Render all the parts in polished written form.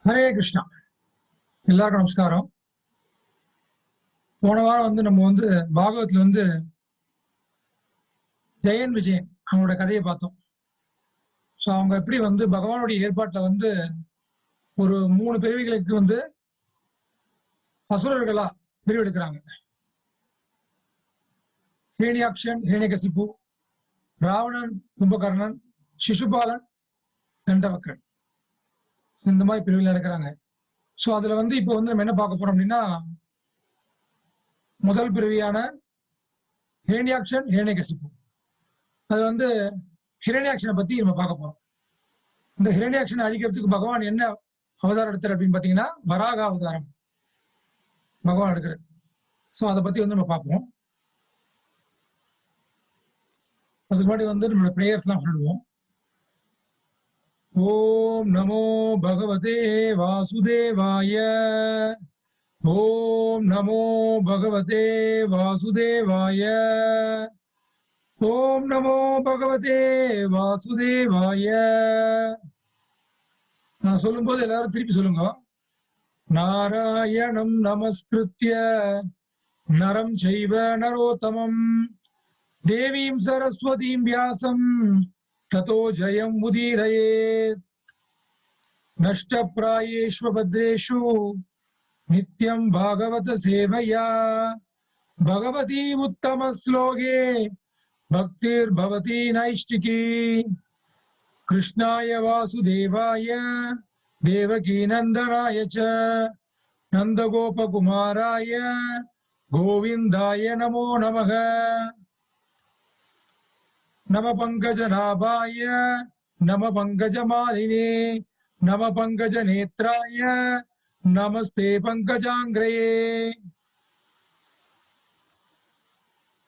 ஹரே கிருஷ்ணா. எல்லாருக்கும் நமஸ்காரம். போன வாரம் நம்ம பாகவத்ல ஜெயன் விஜயன் அவங்களோட கதையை பார்த்தோம். ஸோ அவங்க எப்படி பகவானுடைய ஏற்பாட்டுல ஒரு 3 பிறவிகளுக்கு அசுரர்களா பிரிவெடுக்கிறாங்க. ஹிரண்யாக்ஷன், ஹிரண்யகசிப்பு, ராவணன், கும்பகர்ணன், சிசுபாலன், தண்டவக்ரன், இந்த மாதிரி பிரிவுகள் நடக்கிறாங்க. ஸோ அதுல இப்போ நம்ம என்ன பார்க்க போறோம் அப்படின்னா, முதல் பிறவியான ஹிரண்யாக்ஷன், ஹிரண்யகசிப்பு. அது ஹிரண்யாக்ஷனை பத்தி நம்ம பார்க்க போறோம். இந்த ஹிரண்யாக்ஷனை அழிக்கிறதுக்கு பகவான் என்ன அவதாரம் எடுத்தார் அப்படின்னு பாத்தீங்கன்னா, வராக அவதாரம் பகவான் எடுக்கிறார். ஸோ அதை பத்தி நம்ம பார்ப்போம். அதுக்கு முன்னாடி நம்மளோட பிரேயர்ஸ் எல்லாம் சொல்லுவோம். ஓம் நமோ பகவதே வாசுதேவாய. ஓம் நமோ பகவதே வாசுதேவாய. ஓம் நமோ பகவதே வாசுதேவாய. நான் சொல்லும் போது எல்லாரும் திருப்பி சொல்லுங்க. நாராயணம் நமஸ்கிருத்ய நரம் செய்வ நரோத்தமம் தேவீம் சரஸ்வதீம் வியாசம் ததோ ஜயம் உதீரயேத். நஷ்டப்ராயேஷு பத்ரேஷு நித்யம் பாகவத சேவையா பகவதி உத்தம ஸ்லோகே பக்திர் பவதி நைஷ்டிகி. கிருஷ்ணாய வாசுதேவாய தேவகி நந்தனாய ச நந்தகோபகுமாராய கோவிந்தாய நமோ நமக. நம பங்கஜநாபாய நம பங்கஜமாலினே நம பங்கஜநேத்ராய நமஸ்தே பங்கஜாங்கிரயே.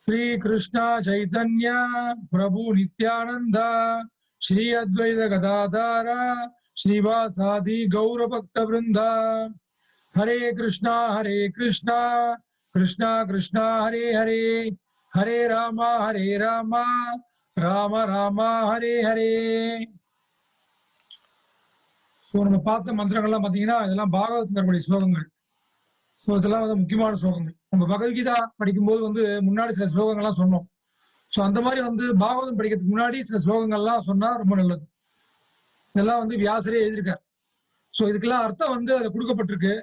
ஸ்ரீ கிருஷ்ணா சைதன்ய பிரபு நித்யானந்த ஸ்ரீ அத்வைத கதாதார ஸ்ரீவாசாதி கௌரபக்த விருந்தா. ஹரே கிருஷ்ணா கிருஷ்ணா கிருஷ்ணா ஹரே ஹரே, ஹரே ராமா ராம ராமா ஹரே ஹரே. நம்ம பார்த்த மந்திரங்கள்லாம் பாத்தீங்கன்னா இதெல்லாம் பாகவதத்தில் இருக்கக்கூடிய ஸ்லோகங்கள். ஸோ இதெல்லாம் முக்கியமான ஸ்லோகங்கள். நம்ம பகவத்கீதா படிக்கும்போது முன்னாடி சில ஸ்லோகங்கள்லாம் சொன்னோம். ஸோ அந்த மாதிரி பாகவதம் படிக்கிறதுக்கு முன்னாடி சில ஸ்லோகங்கள்லாம் சொன்னா ரொம்ப நல்லது. இதெல்லாம் வியாசரே எழுதியிருக்காரு. ஸோ இதுக்கெல்லாம் அர்த்தம் அதுல கொடுக்கப்பட்டிருக்கு.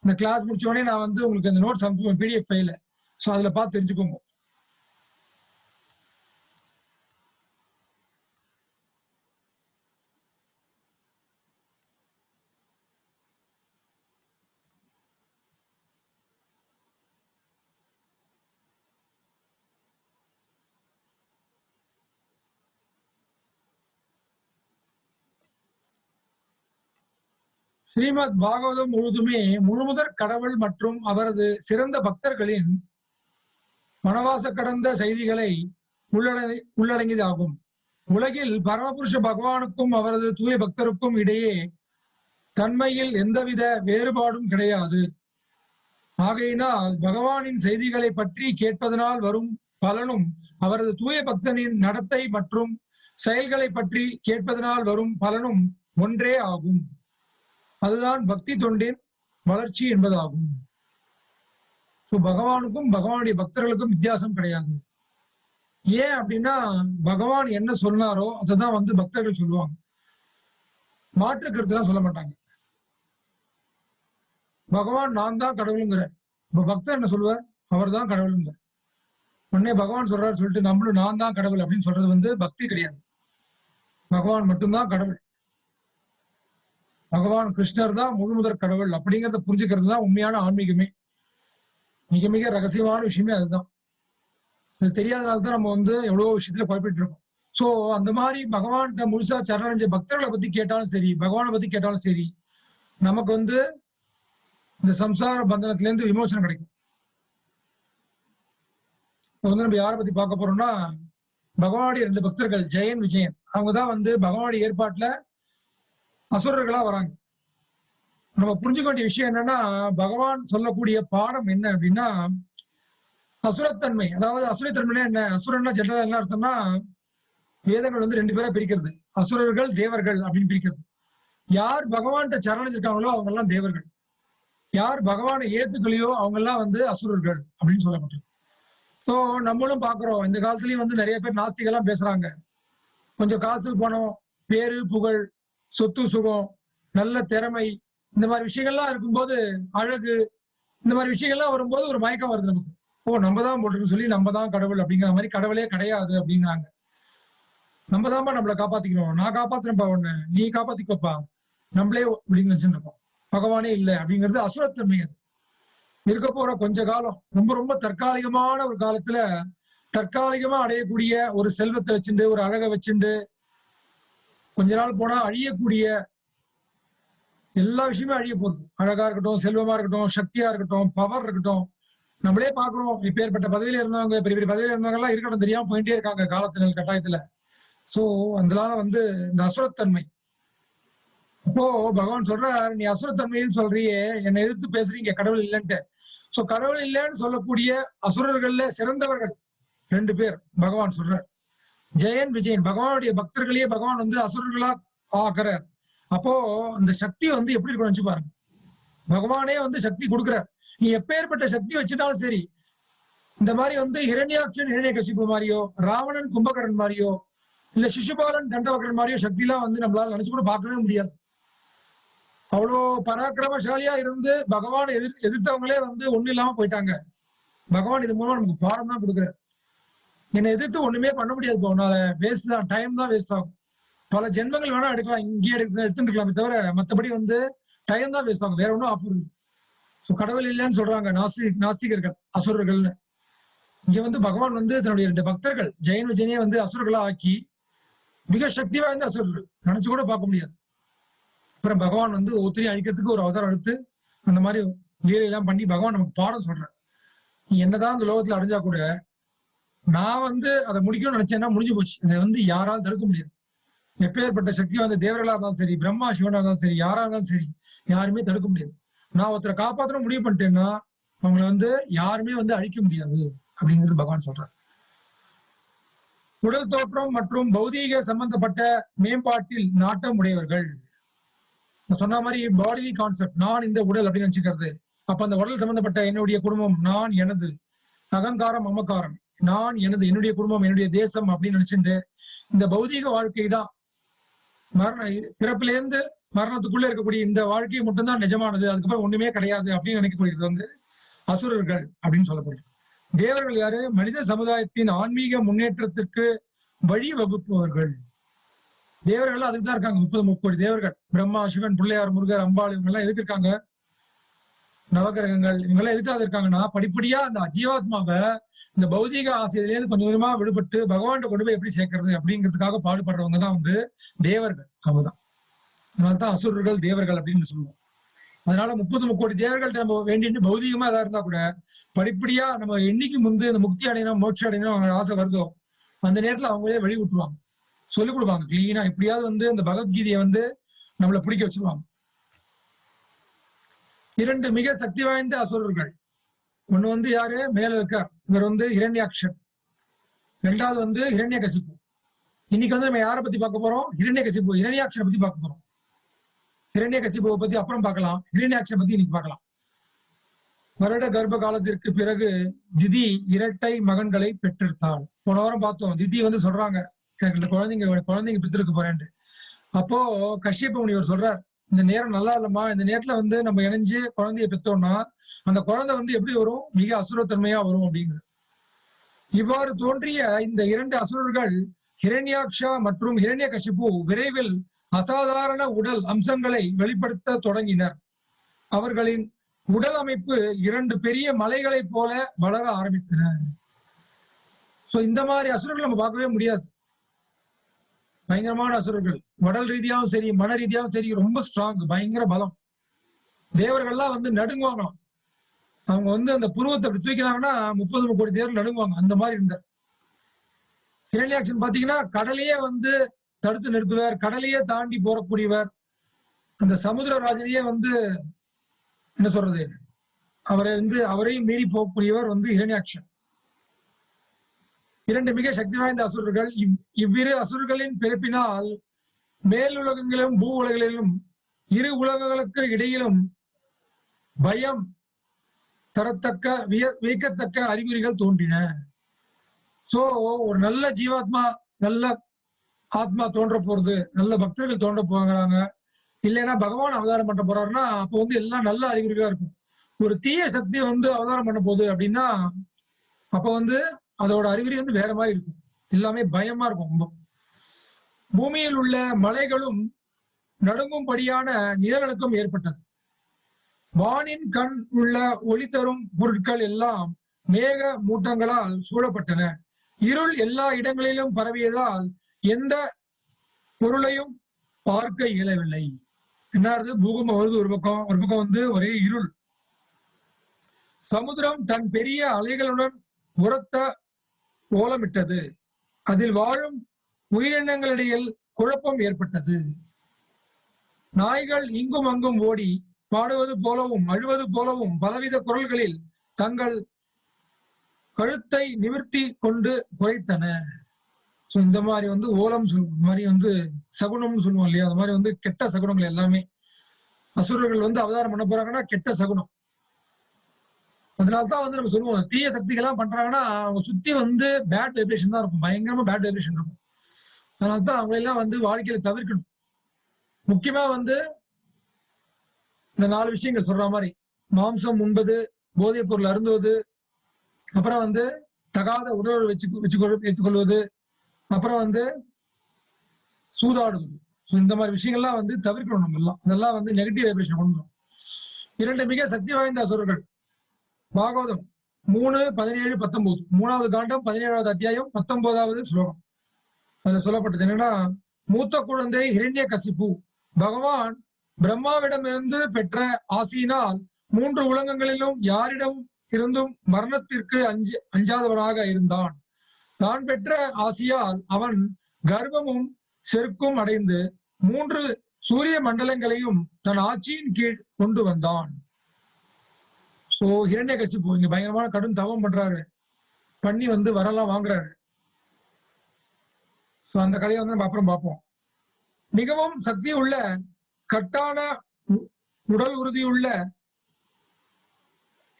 இந்த கிளாஸ் முடிச்ச உடனே நான் உங்களுக்கு அந்த நோட்ஸ் அனுப்புவேன், PDF ஃபைல. ஸோ அதுல பார்த்து தெரிஞ்சுக்கோங்க. ஸ்ரீமத் பாகவதம் முழுதுமே முழுமுதற் கடவுள் மற்றும் அவரது சிறந்த பக்தர்களின் வனவாச கடந்த செய்திகளை உள்ளடங்கியதாகும். உலகில் பரமபுருஷ பகவானுக்கும் அவரது தூய பக்தருக்கும் இடையே தன்மையில் எந்தவித வேறுபாடும் கிடையாது. ஆகையினால் பகவானின் செய்திகளை பற்றி கேட்பதனால் வரும் பலனும் அவரது தூய பக்தனின் நடத்தை மற்றும் செயல்களை பற்றி கேட்பதனால் வரும் பலனும் ஒன்றே ஆகும். அதுதான் பக்தி தொண்டின் வளர்ச்சி என்பதாகும். பகவானுக்கும் பகவானுடைய பக்தர்களுக்கும் வித்தியாசம் கிடையாது. ஏன் அப்படின்னா, பகவான் என்ன சொன்னாரோ அதைதான் பக்தர்கள் சொல்லுவாங்க. மாற்று கருத்துலாம் சொல்ல மாட்டாங்க. பகவான் நான் தான் கடவுளுங்கிற, இப்ப பக்தர் என்ன சொல்லுவார், அவர் தான் கடவுளுங்க. உடனே பகவான் சொல்றாரு சொல்லிட்டு நம்மளும் நான் தான் கடவுள் அப்படின்னு சொல்றது பக்தி கிடையாது. பகவான் மட்டும்தான் கடவுள். பகவான் கிருஷ்ணர் தான் முழுமுதற் கடவுள் அப்படிங்கிறத புரிஞ்சுக்கிறது தான் உண்மையான ஆன்மீகமே. மிக மிக ரகசியமான விஷயமே அதுதான். அது தெரியாதனால்தான் நம்ம எவ்வளவோ விஷயத்துல குழப்பிட்டு இருக்கோம். சோ அந்த மாதிரி பகவான்கிட்ட முழுசா சரணடைஞ்ச பக்தர்களை பத்தி கேட்டாலும் சரி, பகவானை பத்தி கேட்டாலும் சரி, நமக்கு இந்த சம்சார பந்தனத்துல இருந்து விமோசனம் கிடைக்கும். நம்ம யாரை பத்தி பார்க்க போறோம்னா, பகவானுடைய 2 பக்தர்கள் ஜெயன் விஜயன். அவங்கதான் பகவானுடைய ஏற்பாட்டுல அசுரர்களா வராங்க. நம்ம புரிஞ்சுக்க வேண்டிய விஷயம் என்னன்னா, பகவான் சொல்லக்கூடிய பாடம் என்ன அப்படின்னா, அசுரத்தன்மை. அதாவது அசுரத்தன்மைனா என்ன? அசுரன்னா ஜெனரலா என்ன அர்த்தம்னா, வேதங்கள் 2 பேரா பிரிக்கிறது. அசுரர்கள், தேவர்கள் அப்படின்னு பிரிக்கிறது. யார் பகவான்கிட்ட சரணடைஞ்சிருக்காங்களோ அவங்க எல்லாம் தேவர்கள், யார் பகவானை ஏத்துக்கலையோ அவங்க எல்லாம் வந்து அசுரர்கள் அப்படின்னு சொல்லப்பட்டிருக்கு. சோ நம்மளும் பாக்குறோம், இந்த காலத்துலயும் வந்து நிறைய பேர் நாஸ்திகெல்லாம் பேசுறாங்க. கொஞ்சம் காசு பணம், பேரு புகழ், சொத்து சுகம், நல்ல திறமை, இந்த மாதிரி விஷயங்கள்லாம் இருக்கும்போது, அழகு, இந்த மாதிரி விஷயங்கள்லாம் வரும்போது ஒரு மயக்கம் வருது நமக்கு. ஓ, நம்ம தான் போட்டுருன்னு சொல்லி நம்ம தான் கடவுள் அப்படிங்கிற மாதிரி, கடவுளே கிடையாது அப்படிங்கிறாங்க. நம்ம தான்ப்பா நம்மளை காப்பாத்திக்கணும், நான் காப்பாத்துறேன்ப்பா உன்னை, நீ காப்பாத்திக்கப்பா, நம்மளே அப்படின்னு நினைச்சுட்டு இருக்கோம். பகவானே இல்லை அப்படிங்கிறது அசுரத்தன்மை. அது இருக்க போற கொஞ்ச காலம் ரொம்ப ரொம்ப தற்காலிகமான ஒரு காலத்துல தற்காலிகமா அடையக்கூடிய ஒரு செல்வத்தை வச்சுட்டு, ஒரு அழகை வச்சுட்டு, கொஞ்ச நாள் போனா அழியக்கூடிய எல்லா விஷயமே அழிய போகுது. அழகா இருக்கட்டும், செல்வமா இருக்கட்டும், சக்தியா இருக்கட்டும், பவர் இருக்கட்டும். நம்மளே பாக்குறோம், இப்பேற்பட்ட பதவியில இருந்தவங்க, பெரிய பெரிய பதவியில இருந்தவங்க எல்லாம் இருக்கட்டும் தெரியாம போயிட்டே இருக்காங்க காலத்துல, கட்டாயத்துல. சோ அதனால வந்து இந்த அசுரத்தன்மை. அப்போ பகவான் சொல்றார், நீ அசுரத்தன்மைன்னு சொல்றியே, என்னை எதிர்த்து பேசுறீங்க கடவுள் இல்லைன்ட்டு. சோ கடவுள் இல்லைன்னு சொல்லக்கூடிய அசுரர்கள்ல சிறந்தவர்கள் 2 பேர் பகவான் சொல்றார். ஜெயன், விஜயன். பகவானுடைய பக்தர்களையே பகவான் வந்து அசுரர்களா ஆக்குறார். அப்போ அந்த சக்தி வந்து எப்படி இருக்கணும் நினைச்சு பாருங்க. பகவானே வந்து சக்தி கொடுக்கிறார். நீ எப்பேற்பட்ட சக்தி வச்சுட்டாலும் சரி, இந்த மாதிரி வந்து ஹிரண்யாட்சன் ஹிரண்யகசிபு மாதிரியோ, ராவணன் கும்பகரன் மாதிரியோ, இல்ல சிசுபாலன் தண்டவகரன் மாதிரியோ சக்தி எல்லாம் வந்து நம்மளால நினைச்சு கூட பார்க்கவே முடியாது. அவ்வளோ பராக்கிரமசாலியா இருந்து பகவானை எதிர்த்தவங்களே வந்து ஒண்ணு இல்லாம போயிட்டாங்க. பகவான் இது மூலமா நமக்கு பாடம் தான் கொடுக்குறாரு. என்னை எதிர்த்து ஒண்ணுமே பண்ண முடியாது, உன்னால வேஸ்ட் தான், டைம் தான் வேஸ்ட் ஆகும். பல ஜென்மங்கள் வேணா எடுக்கலாம், இங்கேயே எடுத்துட்டு இருக்கலாமே தவிர மற்றபடி வந்து டைம் தான் வேஸ்ட் ஆகும், வேற ஒன்றும் ஆப்புறது. கடவுள் இல்லைன்னு சொல்றாங்க நாஸ்திகர்கள், அசுரர்கள்னு. இங்க வந்து பகவான் வந்து தன்னுடைய 2 பக்தர்கள் ஜெயன் விஜயனே வந்து அசுரர்களா ஆக்கி, மிக சக்தி வாய்ந்த அசுரர்கள், நினைச்சு கூட பார்க்க முடியாது. அப்புறம் பகவான் வந்து ஒத்திரி அழிக்கிறதுக்கு ஒரு அவதாரம் எடுத்து அந்த மாதிரி லீலையெல்லாம் பண்ணி பகவான் நமக்கு பாடம் சொல்றார். நீ என்னதான் இந்த லோகத்துல அடைஞ்சா கூட, நான் வந்து அதை முடிக்கணும்னு நினைச்சேன்னா முடிஞ்சு போச்சு. இதை வந்து யாராலும் தடுக்க முடியாது. எப்பேற்பட்ட சக்தி வந்து தேவர்களா இருந்தாலும் சரி, பிரம்மா சிவனா இருந்தாலும் சரி, யாரா இருந்தாலும் சரி, யாருமே தடுக்க முடியாது. நான் ஒருத்தரை காப்பாற்றணும் முடிவு பண்ணிட்டேன்னா அவங்களை வந்து யாருமே வந்து அழிக்க முடியாது அப்படிங்கிறது பகவான் சொல்றார். உடல் தோற்றம் மற்றும் பௌதீக சம்பந்தப்பட்ட மேம்பாட்டில் நாட்டம் உடையவர்கள். சொன்ன மாதிரி பாடிலி கான்செப்ட், நான் இந்த உடல் அப்படின்னு நினைச்சுக்கிறது. அப்ப அந்த உடல் சம்பந்தப்பட்ட என்னுடைய குடும்பம், நான் எனது, அகங்காரம் அமக்காரம், நான் எனது, என்னுடைய குடும்பம், என்னுடைய தேசம் அப்படின்னு நினைச்சுட்டு இந்த பௌதீக வாழ்க்கை தான் பிறப்பிலேருந்து மரணத்துக்குள்ள இருக்கக்கூடிய இந்த வாழ்க்கை மட்டும்தான் நிஜமானது, அதுக்கப்புறம் ஒண்ணுமே கிடையாது அப்படின்னு நினைக்கக்கூடியது வந்து அசுரர்கள் அப்படின்னு சொல்லப்படுது. தேவர்கள் யாரு? மனித சமுதாயத்தின் ஆன்மீக முன்னேற்றத்திற்கு வழி வகுப்பவர்கள். தேவர்கள் அதுக்கு தான் இருக்காங்க. 30 கோடி தேவர்கள், பிரம்மா சிவன் பிள்ளையார் முருகர் அம்பாள், இவங்க எல்லாம் எதுக்கு இருக்காங்க? நவகிரகங்கள், இவங்க எல்லாம் எதுக்காக இருக்காங்கன்னா, படிப்படியா அந்த ஜீவாத்மாவை இந்த பௌதீக ஆசையிலேருந்து கொஞ்சம் கொஞ்சமா விடுபட்டு பகவான் கொண்டு போய் எப்படி சேர்க்கறது அப்படிங்கிறதுக்காக பாடுபடுறவங்க தான் வந்து தேவர்கள். அவங்கதான். அதனால்தான் அசுரர்கள் தேவர்கள் அப்படின்னு சொல்லுவோம். அதனால 30 கோடி தேவர்கள்ட்ட நம்ம வேண்டிட்டு பௌதீகமா ஏதாவது இருந்தா கூட படிப்படியா நம்ம என்னைக்கு முந்து இந்த முக்தி அடையணும், மோட்சம் அடையணும் அவங்க ஆசை வருதோ அந்த நேரத்துல அவங்களே வழி விட்டுருவாங்க, சொல்லிக் கொடுப்பாங்க கிளீனா. எப்படியாவது வந்து அந்த பகவத்கீதையை வந்து நம்மளை பிடிக்க வச்சிருவாங்க. 2 மிக சக்தி வாய்ந்த அசுரர்கள். ஒண்ணு வந்து யாரு? மேல இருக்கார், இவர் வந்து ஹிரண்யாக்ஷன். 2வது வந்து ஹிரண்யகசிப்பு. இன்னைக்கு வந்து நம்ம யாரை பத்தி பார்க்க போறோம்? ஹிரண்யகசிப்பு, ஹிரண்யாக்ஷனை பத்தி பார்க்க போறோம். ஹிரண்யகசிப்புவை பத்தி அப்புறம் பார்க்கலாம், ஹிரண்யாக்ஷனை பத்தி இன்னைக்கு பார்க்கலாம். வருட கர்ப்ப காலத்திற்கு பிறகு திதி 2 மகன்களை பெற்றெடுத்தாள். போன வாரம் பார்த்தோம், திதி வந்து சொல்றாங்க எனக்கு இந்த குழந்தைங்க பெற்றிருக்க போறேன்ட்டு. அப்போ கஷ்யப முனிவர் சொல்றார், இந்த நேரம் நல்லா இல்லம்மா, இந்த நேரத்துல வந்து நம்ம இணைஞ்சு குழந்தைய பெற்றோம்னா அந்த குழந்தை வந்து எப்படி வரும்? மிக அசுரத்தன்மையா வரும் அப்படிங்கிற. இவ்வாறு தோன்றிய இந்த 2 அசுரர்கள் ஹிரண்யாக்ஷா மற்றும் ஹிரண்யகசிபு விரைவில் அசாதாரண உடல் அம்சங்களை வெளிப்படுத்த தொடங்கினர். அவர்களின் உடல் அமைப்பு 2 பெரிய மலைகளை போல வளர ஆரம்பித்தன. சோ இந்த மாதிரி அசுரர்கள் நம்ம பார்க்கவே முடியாது. பயங்கரமான அசுரர்கள், உடல் ரீதியாகவும் சரி மன ரீதியாகவும் சரி ரொம்ப ஸ்ட்ராங், பயங்கர பலம். தேவர்கள்லாம் வந்து நடுங்குவாங்களாம். அவங்க வந்து அந்த புருவத்தை அப்படி தூக்கினாங்கன்னா 30 கோடி தேவர்கள் நடுங்குவாங்க, அந்த மாதிரி இருந்தார். ஹிரண்யாக்ஷன் பாத்தீங்கன்னா கடலையே வந்து தடுத்து நிறுத்துவார், கடலையே தாண்டி போறக்கூடியவர், அந்த சமுத்திர ராஜனையே வந்து என்ன சொல்றது, அவரையும் மீறி போகக்கூடியவர் வந்து ஹிரண்யாக்ஷன். 2 மிக சக்தி வாய்ந்த அசுரர்கள். இவ்விரு அசுரர்களின் பிறப்பினால் மேலுலகங்களிலும் பூ உலகிலும் இரு உலகங்களுக்கு இடையிலும் பயம் தரத்தக்க வியக்கத்தக்க அறிகுறிகள் தோன்றின. சோ ஒரு நல்ல ஜீவாத்மா, நல்ல ஆத்மா தோன்ற போறது, நல்ல பக்தர்கள் தோன்ற போகிறாங்க, இல்லைன்னா பகவான் அவதாரம் பண்ண போறாருன்னா அப்போ வந்து எல்லாம் நல்ல அறிகுறிகளா இருக்கும். ஒரு தீய சக்தி வந்து அவதாரம் பண்ண போகுது அப்படின்னா அப்ப வந்து அதோட அறிகுறி வந்து வேற மாதிரி இருக்கும். எல்லாமே பயமா இருக்கும் ரொம்ப. பூமியில் உள்ள மலைகளும் நடுங்கும்படியான நிலநடுக்கம் ஏற்பட்டது. வானின் கண் உள்ள ஒளி தரும் பொருட்கள் எல்லாம் மேக மூட்டங்களால் சூழப்பட்டன. இருள் எல்லா இடங்களிலும் பரவியதால் எந்த பொருளையும் பார்க்க இயலவில்லை. என்னாவது பூகம்பம் வருது ஒரு பக்கம் வந்து ஒரே இருள். சமுத்திரம் தன் பெரிய அலைகளுடன் உரத்த ஓலமிட்டது. அதில் வாழும் உயிரினங்களிடையில் குழப்பம் ஏற்பட்டது. நாய்கள் இங்கும் அங்கும் ஓடி பாடுவது போலவும் அழுவது போலவும் பலவித குரல்களில் தங்கள் கழுத்தை நிமிர்த்தி கொண்டு குறைத்தன. இந்த மாதிரி வந்து ஓலம் மாதிரி வந்து சகுனம்னு சொல்லுவோம் இல்லையா, அந்த மாதிரி வந்து கெட்ட சகுனங்கள் எல்லாமே. அசுரர்கள் வந்து அவதாரம் பண்ண போறாங்கன்னா கெட்ட சகுனம். அதனால்தான் வந்து நம்ம சொல்லுவோம், தீய சக்திகள்லாம் பண்றாங்கன்னா அவங்க சுத்தி வந்து பேட் வைப்ரேஷன் தான் இருக்கும், பயங்கரமா பேட் வைப்ரேஷன் இருக்கும். அதனால்தான் அவங்களெல்லாம் வந்து வாழ்க்கையில தவிர்க்கணும். முக்கியமா வந்து இந்த 4 விஷயங்கள் சொல்ற மாதிரி, மாம்சம் உண்பது, போதைப் பொருள் அருந்துவது, அப்புறம் வந்து தகாத உடல் வைத்துக்கொள்வது, அப்புறம் வந்து சூதாடுவது. இந்த மாதிரி விஷயங்கள்லாம் வந்து தவிர்க்கணும். நம்ம எல்லாம் அதெல்லாம் வந்து நெகட்டிவ் வைப்ரேஷன் கொண்டு வரும். 2 மிக சக்தி வாய்ந்த அசுரர்கள். பாகவதம் 3:17-19, 3வது காண்டம் 17வது அத்தியாயம் 19வது ஸ்லோகம். அதுல சொல்லப்பட்டது என்னன்னா, மூத்த குழந்தை ஹிரண்யகசிபு பகவான் பிரம்மாவிடமிருந்து பெற்ற ஆசியினால் 3 உலகங்களிலும் யாரிடம் இருந்தும் மரணத்திற்கு அஞ்சாதவனாக இருந்தான். தான் பெற்ற ஆசியால் அவன் கர்வமும் செருக்கும் அடைந்து 3 சூரிய மண்டலங்களையும் தன் ஆட்சியின் கீழ் கொண்டு வந்தான். சோ ஹிரண்யகசிபு இங்க பயங்கரமான கடும் தவம் பண்றாரு, பண்ணி வந்து வரலாம் வாங்குறாரு. சோ அந்த கதையை வந்து நம்ம அப்புறம் பார்ப்போம். மிகவும் சக்தி உள்ள கட்டான உடல் உறுதியுள்ள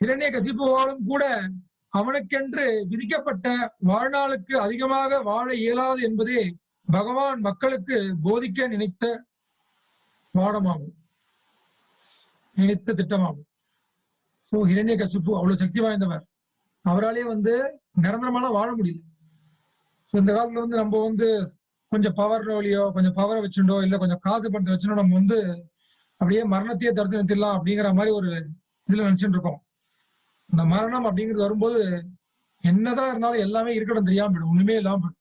ஹிரண்யகசிபுவாலும் கூட அவனுக்கென்று விதிக்கப்பட்ட வாழ்நாளுக்கு அதிகமாக வாழ இயலாது என்பதே பகவான் மக்களுக்கு போதிக்க நினைத்த பாடமாகும், நினைத்த திட்டமாகும். சோ ஹிரண்யகசிபு அவ்வளவு சக்தி வாய்ந்தவர். அவராலே வந்து நிரந்தரமாலாம் வாழ முடியல. இந்த காலத்துல வந்து நம்ம வந்து கொஞ்சம் பவர் வழியோ, கொஞ்சம் பவரை வச்சுட்டோ, இல்ல கொஞ்சம் காசு பணத்தை வச்சுட்டோ நம்ம வந்து அப்படியே மரணத்தையே தடுத்து நிறுத்திடலாம் அப்படிங்கிற மாதிரி ஒரு இதுல நினைச்சுட்டு இருக்கோம். இந்த மரணம் அப்படிங்கிறது வரும்போது என்னதான் இருந்தாலும் எல்லாமே இருக்கடம் தெரியாம போயிடும், ஒண்ணுமே இல்லாம போயிடும்,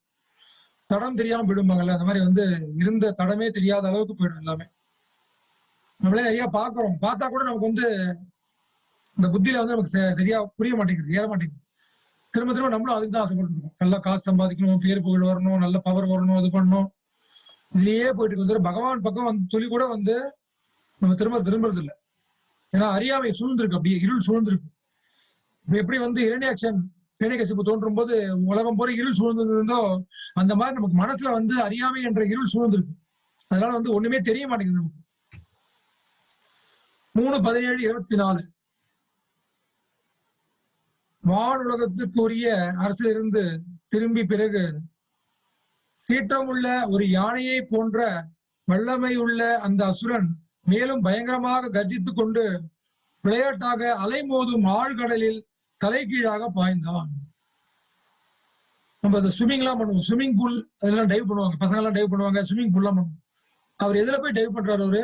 தடம் தெரியாம போயிடுவாங்கல்ல, அந்த மாதிரி வந்து இருந்த தடமே தெரியாத அளவுக்கு போயிடும் எல்லாமே. நம்மளே நிறைய பாக்குறோம், பார்த்தா கூட நமக்கு வந்து இந்த புத்தியில வந்து நமக்கு சரியா புரிய மாட்டேங்குது, ஏற மாட்டேங்குது. திரும்ப திரும்ப நம்மளும் அதுக்கு தான் ஆசைப்பட்டு இருக்கோம். நல்லா காசு சம்பாதிக்கணும், பேர் புகழ் வரணும், நல்ல பவர் வரணும், இது பண்ணணும், இதுலயே போயிட்டு இருக்கு. பகவான் பக்கம் வந்து துளி கூட வந்து நம்ம திரும்புறது இல்லை. ஏன்னா அறியாமை சூழ்ந்திருக்கு, அப்படியே இருள் சூழ்ந்திருக்கு. எப்படி வந்து ஹிரண்யகசிபு தோன்றும் போது உலகம் போற இருள் சூழ்ந்திருந்தோ அந்த மாதிரி நமக்கு மனசுல வந்து அறியாமை என்ற இருள் சூழ்ந்திருக்கு. அதனால வந்து ஒண்ணுமே தெரிய மாட்டேங்குது நமக்கு. 3:17-24 வானுலகத்திற்குரிய அரசு இருந்து திரும்பி பிறகு சீற்றமுள்ள ஒரு யானையை போன்ற வல்லமை உள்ள அந்த அசுரன் மேலும் பயங்கரமாக கர்ஜித்துக் கொண்டு விளையாட்டாக அலைமோதும் ஆழ்கடலில் தலைகீழாக பாய்ந்தான். நம்ம அந்த ஸ்விமிங் எல்லாம் பண்ணுவோம், ஸ்விமிங் பூல் அதெல்லாம் டைவ் பண்ணுவாங்க, பசங்க எல்லாம் டைவ் பண்ணுவாங்க, ஸ்விமிங் பூல் எல்லாம் பண்ணுவோம். அவர் எதுல போய் டைவ் பண்றாரு? அவரு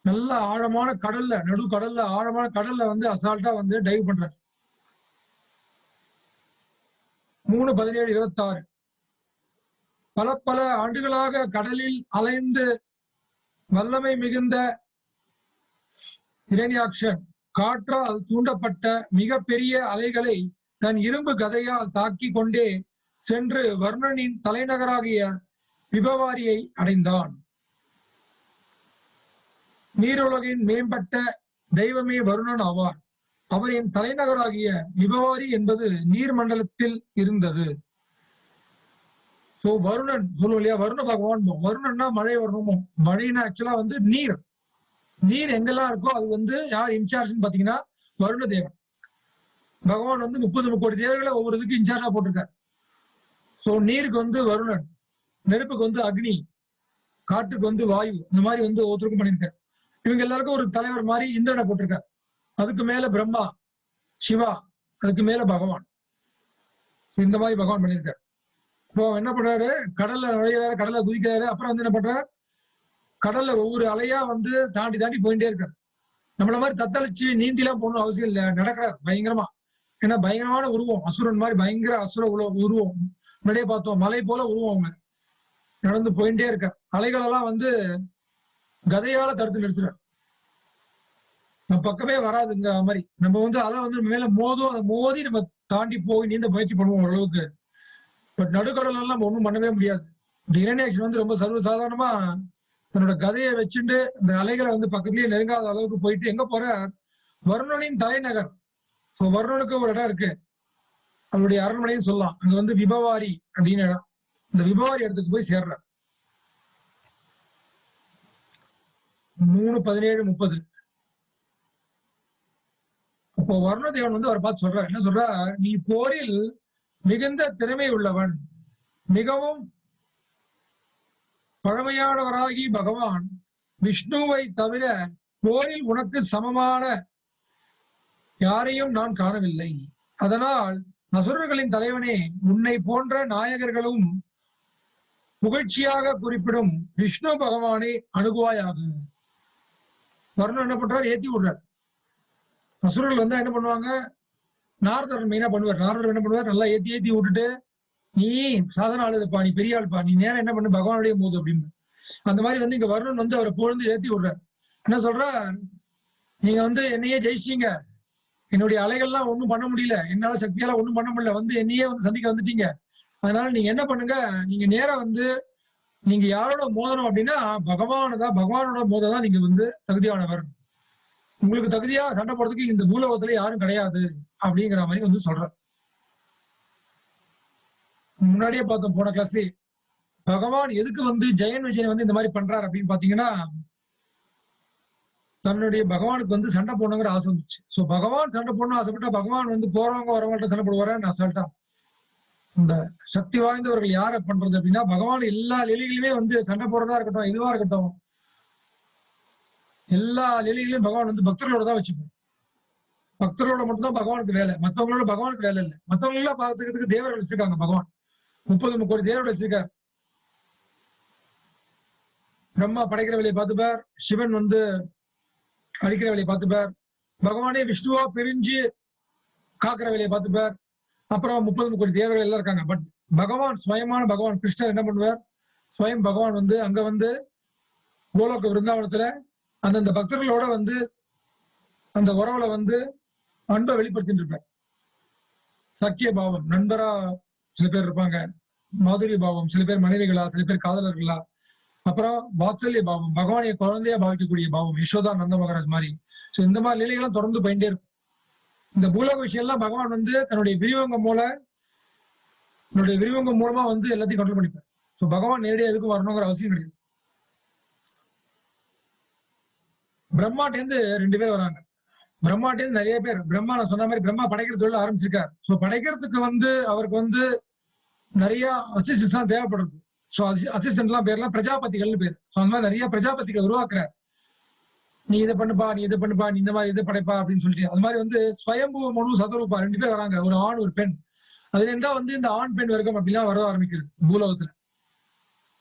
நல்ல ஆழமான கடல்ல, நடு கடல்ல, ஆழமான கடல்ல வந்து அசால்ட்டா வந்து டைவ் பண்றாரு. 3:17-26 பல பல ஆண்டுகளாக கடலில் அலைந்து வல்லமை மிகுந்த ஹிரண்யாக்ஷன் காற்றால் தூண்டப்பட்ட மிக பெரிய அலைகளை தன் இரும்பு கதையால் தாக்கி கொண்டே சென்று வருணனின் தலைநகராகிய விபவாரியை அடைந்தான். நீருலகின் மேம்பட்ட தெய்வமே வருணன் ஆவார். அவரின் தலைநகராகிய விபவாரி என்பது நீர் மண்டலத்தில் இருந்தது. சோ வருணன் சொல்லுவோம் இல்லையா, வருண பகவான். வருணன்னா மழை வரணுமோ, மழைன்னா ஆக்சுவலா வந்து நீர். நீர் எங்கெல்லாம் இருக்கோ அது வந்து யார் இன்சார்ஜ்னு பாத்தீங்கன்னா வருண தேவன். பகவான் வந்து 30 கோடி தேவர்களை ஒவ்வொரு இதுக்கு இன்சார்ஜா போட்டிருக்காரு. சோ நீருக்கு வந்து வருணன், நெருப்புக்கு வந்து அக்னி, காட்டுக்கு வந்து வாயு, இந்த மாதிரி வந்து ஒவ்வொருத்தருக்கும் பண்ணியிருக்காரு. இவங்க எல்லாருக்கும் ஒரு தலைவர் மாதிரி இந்திரனை போட்டிருக்காரு. அதுக்கு மேல பிரம்மா, சிவா, அதுக்கு மேல பகவான். இந்த மாதிரி பகவான் பண்ணியிருக்காரு. இப்போ என்ன பண்றாரு, கடல்ல நுழையிறாரு, கடல்ல குதிக்கிறாரு. அப்புறம் வந்து என்ன பண்றாரு, கடல்ல ஒவ்வொரு அலையா வந்து தாண்டி தாண்டி போயிட்டே இருக்காரு. நம்மள மாதிரி தத்தளிச்சு நீந்தி எல்லாம் போகணும் அவசியம் இல்லை, நடக்கிறார் பயங்கரமா. ஏன்னா பயங்கரமான உருவம், அசுரன் மாதிரி பயங்கர அசுர உருவம். முன்னாடியே பார்த்தோம், மலை போல உருவம். அவங்க நடந்து போயிட்டே இருக்கார். அலைகள் எல்லாம் வந்து கதையால தடுத்து நிறுத்துறார். நம்ம பக்கமே வராதுங்க மாதிரி. நம்ம வந்து அலை வந்து மேல மோதும், அதை மோதி நம்ம தாண்டி போய் நீந்த முயற்சி பண்ணுவோம் ஓரளவுக்கு. பட் நடுக்கடல் எல்லாம் நம்ம ஒண்ணும் பண்ணவே முடியாது. இரண்யாக்ஷன் வந்து ரொம்ப சர்வசாதாரணமா தன்னோட கதையை வச்சுட்டு இந்த அலைகளை வந்து பக்கத்துலயே நெருங்காத அளவுக்கு போயிட்டு எங்க போற, வருணனின் தலைநகர். சோ வருணனுக்கு ஒரு இடம் இருக்கு, அவருடைய அரண்மனைன்னு சொல்லலாம். அங்க வந்து விபவாரி அப்படின்னு இடம். இந்த விபவாரி இடத்துக்கு போய் சேர்ற 3:17:30. அப்போ வருணதேவன் வந்து அவரை பார்த்து சொல்றார், என்ன சொல்ற, நீ போரில் மிகுந்த திறமை உள்ளவன், மிகவும் பழமையானவராகி பகவான் விஷ்ணுவை தவிர போரில் உனக்கு சமமான யாரையும் நான் காணவில்லை. அதனால் அசுரர்களின் தலைவனே, உன்னை போன்ற நாயகர்களும் புகழ்ச்சியாக குறிப்பிடும் விஷ்ணு பகவானை அணுகுவாயாக. வருணன் என்ன பண்றாரு, ஏத்தி விடுறார். அசுரர்கள் வந்தா என்ன பண்ணுவாங்க, நாரதர் மெயினா பண்ணுவார். நாரதர் என்ன பண்ணுவார், நல்லா ஏத்தி ஏத்தி விட்டுட்டு, நீ சாதன ஆளுதுப்பா, நீ பெரிய ஆள்பா, நீ நேரம் என்ன பண்ணு பகவானுடைய போது அப்படின்னு. அந்த மாதிரி வந்து இங்க வருணன் வந்து அவரை புகழ்ந்து ஏத்தி விடுறார். என்ன சொல்ற, நீங்க வந்து என்னையே ஜெயிச்சிட்டீங்க, என்னுடைய அலைகள்லாம் ஒண்ணும் பண்ண முடியல, என்னால சக்தியால ஒண்ணும் பண்ண முடியல, வந்து என்னையே வந்து சந்திக்க வந்துட்டீங்க. அதனால நீங்க என்ன பண்ணுங்க, நீங்க நேரா வந்து நீங்க யாரோட மோதணும் அப்படின்னா பகவானோட மோததான் நீங்க வந்து தகுதியானவர். உங்களுக்கு தகுதியா சண்டை போடுறதுக்கு இந்த பூலோகத்துல யாரும் கிடையாது அப்படிங்கிற மாதிரி வந்து சொல்ற. முன்னாடியே பார்த்தோம் போன கிளாஸ்லயே, பகவான் எதுக்கு வந்து ஜெயன் விஜயன் வந்து இந்த மாதிரி பண்றாரு அப்படின்னு பாத்தீங்கன்னா, தன்னுடைய பகவானுக்கு வந்து சண்டை போடணுங்கிற ஆசை வந்துச்சு. சோ பகவான் சண்டை போடணும் ஆசைப்பட்டா பகவான் வந்து போறவங்க வரவங்கள்ட்ட சண்டை போடுவாரன்னு அசால்ட்டா. இந்த சக்தி வாய்ந்தவர்கள் யாரை பண்றது அப்படின்னா, பகவான் எல்லா லீலைகளுமே வந்து சண்டை போடுறதா இருக்கட்டும், இதுவா இருக்கட்டும், எல்லா லீலைகளையும் பகவான் வந்து பக்தர்களோட தான் வச்சுப்போம். பக்தர்களோட மட்டும்தான் பகவானுக்கு வேலை, மற்றவங்களோட பகவானுக்கு வேலை இல்லை. மற்றவங்க எல்லாம் பார்த்துக்கிறதுக்கு தேவர்கள் வச்சிருக்காங்க. பகவான் 30 கோடி தேவர்கள் வச்சிருக்காரு. பிரம்மா படைக்கிற வேலையை பார்த்துப்பார், சிவன் வந்து அடிக்கிற வேலையை பார்த்துப்பார், பகவானே விஷ்ணுவா பிரிஞ்சு காக்கிற வேலையை பார்த்துப்பார். அப்புறம் 30 கோடி தேவர்கள் எல்லாம் இருக்காங்க. பட் பகவான் ஸ்வயமான பகவான் கிருஷ்ணர் என்ன பண்ணுவார், ஸ்வயம் பகவான் வந்து அங்க வந்து கோலோக விருந்தாவனத்துல அந்தந்த பக்தர்களோட வந்து அந்த உறவுல வந்து அன்பை வெளிப்படுத்திட்டு இருப்பார். சக்கிய பாவம், நண்பரா சில பேர் இருப்பாங்க, மாதுரிய பாவம், சில பேர் மனைவிகளா, சில பேர் காதலர்களா, அப்புறம் வாத்சல்ய பாவம், பகவானிய குழந்தையா பாவிக்கக்கூடிய பாவம், யசோதா நந்த மகாராஜ் மாதிரி. சோ இந்த மாதிரி நிலைகளும் தொடர்ந்து போயிட்டே இருக்கும். இந்த பூலோக விஷயம் எல்லாம் பகவான் வந்து தன்னுடைய விரிவங்கம் மூலமா வந்து எல்லாத்தையும் கண்ட்ரோல் பண்ணிப்பார். சோ பகவான் நேரடியா எதுக்கும் வரணுங்கிற அவசியம் கிடையாது. பிரம்மாட்டேந்து 2 பேர் வராங்க. பிரம்மாட்டேந்து நிறைய பேர். பிரம்மா நான் சொன்ன மாதிரி பிரம்மா படைக்கிற தொழில் ஆரம்பிச்சிருக்காரு. சோ படைக்கிறதுக்கு வந்து அவருக்கு வந்து நிறைய அசிஸ்டன்ஸ் எல்லாம் தேவைப்படுது. சோ அசிஸ்டன்ட் எல்லாம் பேர்லாம் பிரஜாபதிகள்னு பேர். சோ அந்த மாதிரி நிறைய பிரஜாபதிகள் உருவாக்குறாரு. நீ இதை பண்ணுப்பா, நீ இதை பண்ணுப்பா, நீ இந்த மாதிரி இதை படைப்பா அப்படின்னு சொல்லிட்டு. அது மாதிரி வந்து ஸ்வயம்பு மனு சதரூபா 2 பேர் வராங்க, ஒரு ஆண் ஒரு பெண். அதுல இருந்தா வந்து இந்த ஆண் பெண் வர்க்கம் அப்படிலாம் வர ஆரம்பிக்கிறது பூலோகத்துல.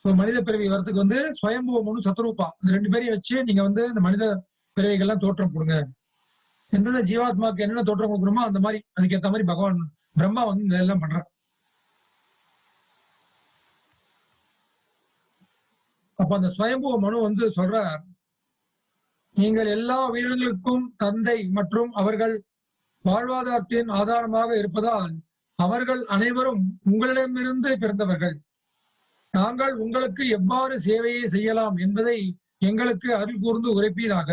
மனித பிறவி வரத்துக்கு வந்து ஸ்வயம்பு மனு சத்ரூபா, இந்த 2 பேரையும் வச்சு நீங்க வந்து இந்த மனித பிறவிகள்லாம் தோற்றம் கொடுங்க. எந்தெந்த ஜீவாத்மாக்கு என்னென்ன தோற்றம் கொடுக்கணுமோ அந்த மாதிரி அதுக்கேற்ற மாதிரி பகவான் பிரம்மா வந்து இதெல்லாம் பண்றார். அப்ப அந்த ஸ்வயம்பு மனு வந்து சொல்றார், நீங்கள் எல்லா உயிரினங்களுக்கும் தந்தை மற்றும் அவர்கள் வாழ்வாதாரத்தின் ஆதாரமாக இருப்பதால் அவர்கள் அனைவரும் உங்களிடமிருந்து பிறந்தவர்கள். நாங்கள் உங்களுக்கு எவ்வாறு சேவையை செய்யலாம் என்பதை எங்களுக்கு அருள் கூர்ந்து உரைப்பீராக.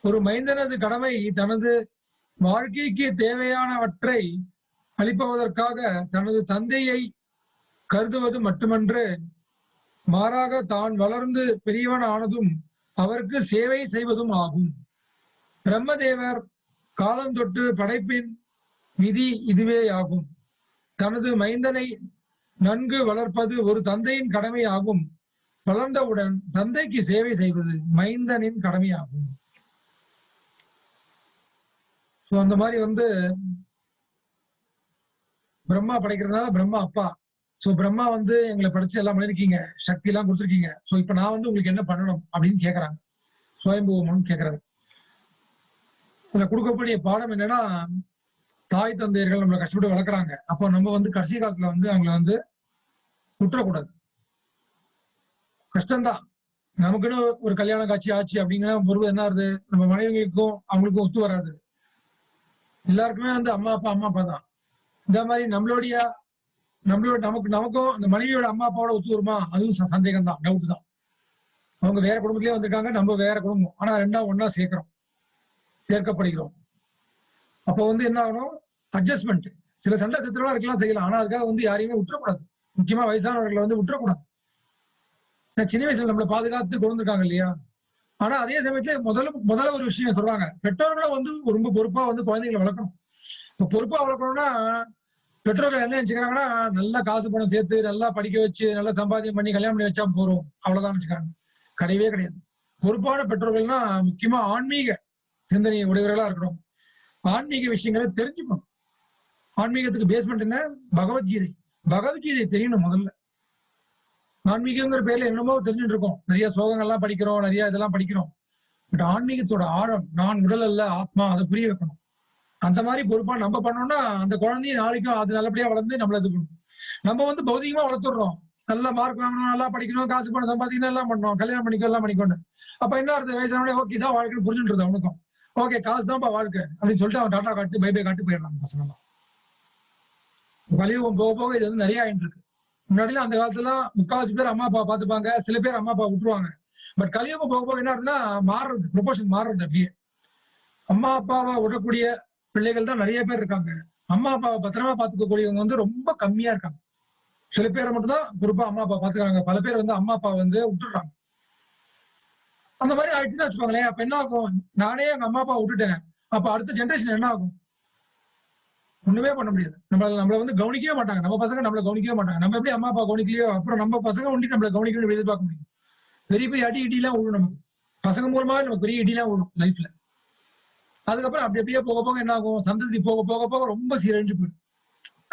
ஒரு மைந்தனது கடமை தனது வாழ்க்கைக்கு தேவையானவற்றை அளிப்பதற்காக தனது தந்தையை கருதுவது மட்டுமன்று, மாறாக தான் வளர்ந்து பெரியவன் ஆனதும் அவருக்கு சேவை செய்வதும் ஆகும். பிரம்மதேவர் காலந்தொட்டு படைப்பின் விதி இதுவே ஆகும். தனது மைந்தனை நன்கு வளர்ப்பது ஒரு தந்தையின் கடமை ஆகும். வளர்ந்தவுடன் தந்தைக்கு சேவை செய்வது மைந்தனின் கடமையாகும். அந்த மாதிரி பிரம்மா படைக்கிறதுனால பிரம்மா அப்பா. சோ பிரம்மா எங்களை படிச்சு எல்லாம் பண்ணிருக்கீங்க, சக்தி எல்லாம் கொடுத்துருக்கீங்க. சோ இப்ப நான் உங்களுக்கு என்ன பண்ணணும் அப்படின்னு கேக்குறாங்க. சுயம்புவமன் கேக்குறாரு. இதுல கொடுக்கக்கூடிய பாடம் என்னன்னா, தாய் தந்தையர்கள் நம்மளை கஷ்டப்பட்டு வளர்க்குறாங்க. அப்போ நம்ம கடைசி காலத்துல அவங்களை விட்டுறக்கூடாது. கஷ்டம்தான். நமக்குன்னு ஒரு கல்யாண காட்சி ஆச்சு அப்படிங்கிற பொருள் என்ன ஆகுது, நம்ம மனைவிகளுக்கும் அவங்களுக்கும் ஒத்து வராது. எல்லாருக்குமே அம்மா அப்பா தான். இந்த மாதிரி நமக்கும் அந்த மனைவியோட அம்மா அப்பாவோட ஒத்து வருமா, அதுவும் சந்தேகம் தான், டவுட் தான். அவங்க வேற குடும்பத்திலேயே வந்திருக்காங்க, நம்ம வேற குடும்பம், ஆனா ரெண்டா ஒன்னா சேர்க்கப்படுகிறோம். அப்போ என்ன ஆகணும், அட்ஜஸ்ட்மெண்ட். சில சண்டை சச்சரவா இருக்கலாம், செய்யலாம். ஆனா அதுக்காக யாரையுமே விட்டுறக்கூடாது. முக்கியமா வயசானவர்களை விட்டுறக்கூடாது. சின்ன வயசுல நம்மளை பாதுகாத்து கொண்டு வந்திருக்காங்க இல்லையா. ஆனா அதே சமயத்துல முதல்ல ஒரு விஷயம் சொல்றாங்க, பெற்றோர்களும் ரொம்ப பொறுப்பா குழந்தைகளை வளர்க்கணும். இப்ப பொறுப்பா வளர்க்கணும்னா பெற்றோர்கள் என்ன நினைச்சுக்கிறாங்கன்னா, நல்லா காசு பணம் சேர்த்து நல்லா படிக்க வச்சு நல்லா சம்பாத்தியம் பண்ணி கல்யாணம் பண்ணி வச்சா போறோம், அவ்வளவுதான் நினைச்சுக்கிறாங்க. கிடையவே கிடையாது. பொறுப்பான பெற்றோர்கள்னா முக்கியமா ஆன்மீக சிந்தனை உடையவர்களா இருக்கணும். ஆன்மீக விஷயங்களை தெரிஞ்சுக்கணும். ஆன்மீகத்துக்கு பேஸ்மெண்ட் என்ன, பகவத்கீதை. பகவத்கீதை தெரியணும் முதல்ல. ஆன்மீகங்கிற பேர்ல என்னமோ தெரிஞ்சுட்டு இருக்கோம், நிறைய ஸ்லோகங்கள்லாம் படிக்கிறோம், நிறைய இதெல்லாம் படிக்கிறோம். பட் ஆன்மீகத்தோட ஆழம், நான் உடல் அல்ல ஆத்மா, அதை புரிய வைக்கணும். அந்த மாதிரி பொறுப்பா நம்ம பண்ணோம்னா அந்த குழந்தைய நாளைக்கும் அது நல்லபடியா வளர்ந்து நம்மள இது பண்ணும். நம்ம பௌதிகமா வளர்த்துடுறோம், நல்லா மார்க் வாங்கணும், நல்லா படிக்கணும், காசு பணம் சம்பாதிக்கணும், எல்லாம் பண்ணணும், கல்யாணம் பண்ணிக்கோ எல்லாம் பண்ணிக்கொண்டு. அப்ப என்ன அர்த்தம், வயசானே ஓகே தான் வாழ்க்கைன்னு புரிஞ்சுட்டு அவனுக்கும். ஓகே காசு தான்ப்பா வாழ்க்கை அப்படின்னு சொல்லிட்டு அவன் டாட்டா காட்டு பை காட்டு போயிடலாம் பசங்க. கலியுகம் போக போக இது நிறைய ஆயிட்டு இருக்கு. முன்னாடிலாம் அந்த காலத்துல முக்கால்வாசி பேர் அம்மா அப்பா பாத்துப்பாங்க, சில பேர் அம்மா அப்பா விட்டுருவாங்க. பட் கலியுகம் போக போக என்ன ஆகுதுன்னா மாறுறது, ப்ரொபோஷன் மாறுறது. அப்படியே அம்மா அப்பாவை விடக்கூடிய பிள்ளைகள் தான் நிறைய பேர் இருக்காங்க. அம்மா அப்பாவை பத்திரமா பாத்துக்கக்கூடியவங்க ரொம்ப கம்மியா இருக்காங்க. சில பேரை மட்டும் தான் பொறுப்பா அம்மா அப்பா பாத்துக்கிறாங்க. பல பேர் அம்மா அப்பா விட்டுடுறாங்க. அந்த மாதிரி ஆயிடுச்சுன்னு வச்சுக்கோங்களேன். அப்ப என்ன ஆகும், நானே எங்க அம்மா அப்பா விட்டுட்டேன், அப்ப அடுத்த ஜென்ரேஷன் என்ன ஆகும், ஒண்ணுமே பண்ண முடியாது. நம்மள கவனிக்கவே மாட்டாங்க. நம்ம பசங்க நம்மள கவனிக்கவே மாட்டாங்க. நம்ம எப்படி அம்மா அப்பா கவனிக்கலையோ அப்புறம் நம்ம பசங்க ஒண்டி நம்மள கவனிக்கணும்னு எதிர்பார்க்க முடியும். பெரிய பெரிய இடிலாம் விழும் நமக்கு. பசங்க மூலமாவே நமக்கு பெரிய இடிலாம் விழும் லைஃப்ல. அதுக்கப்புறம் அப்படி அப்படியே போக போக என்ன ஆகும், சந்ததி போக போக போக ரொம்ப சீரழிஞ்சு போயிடும்.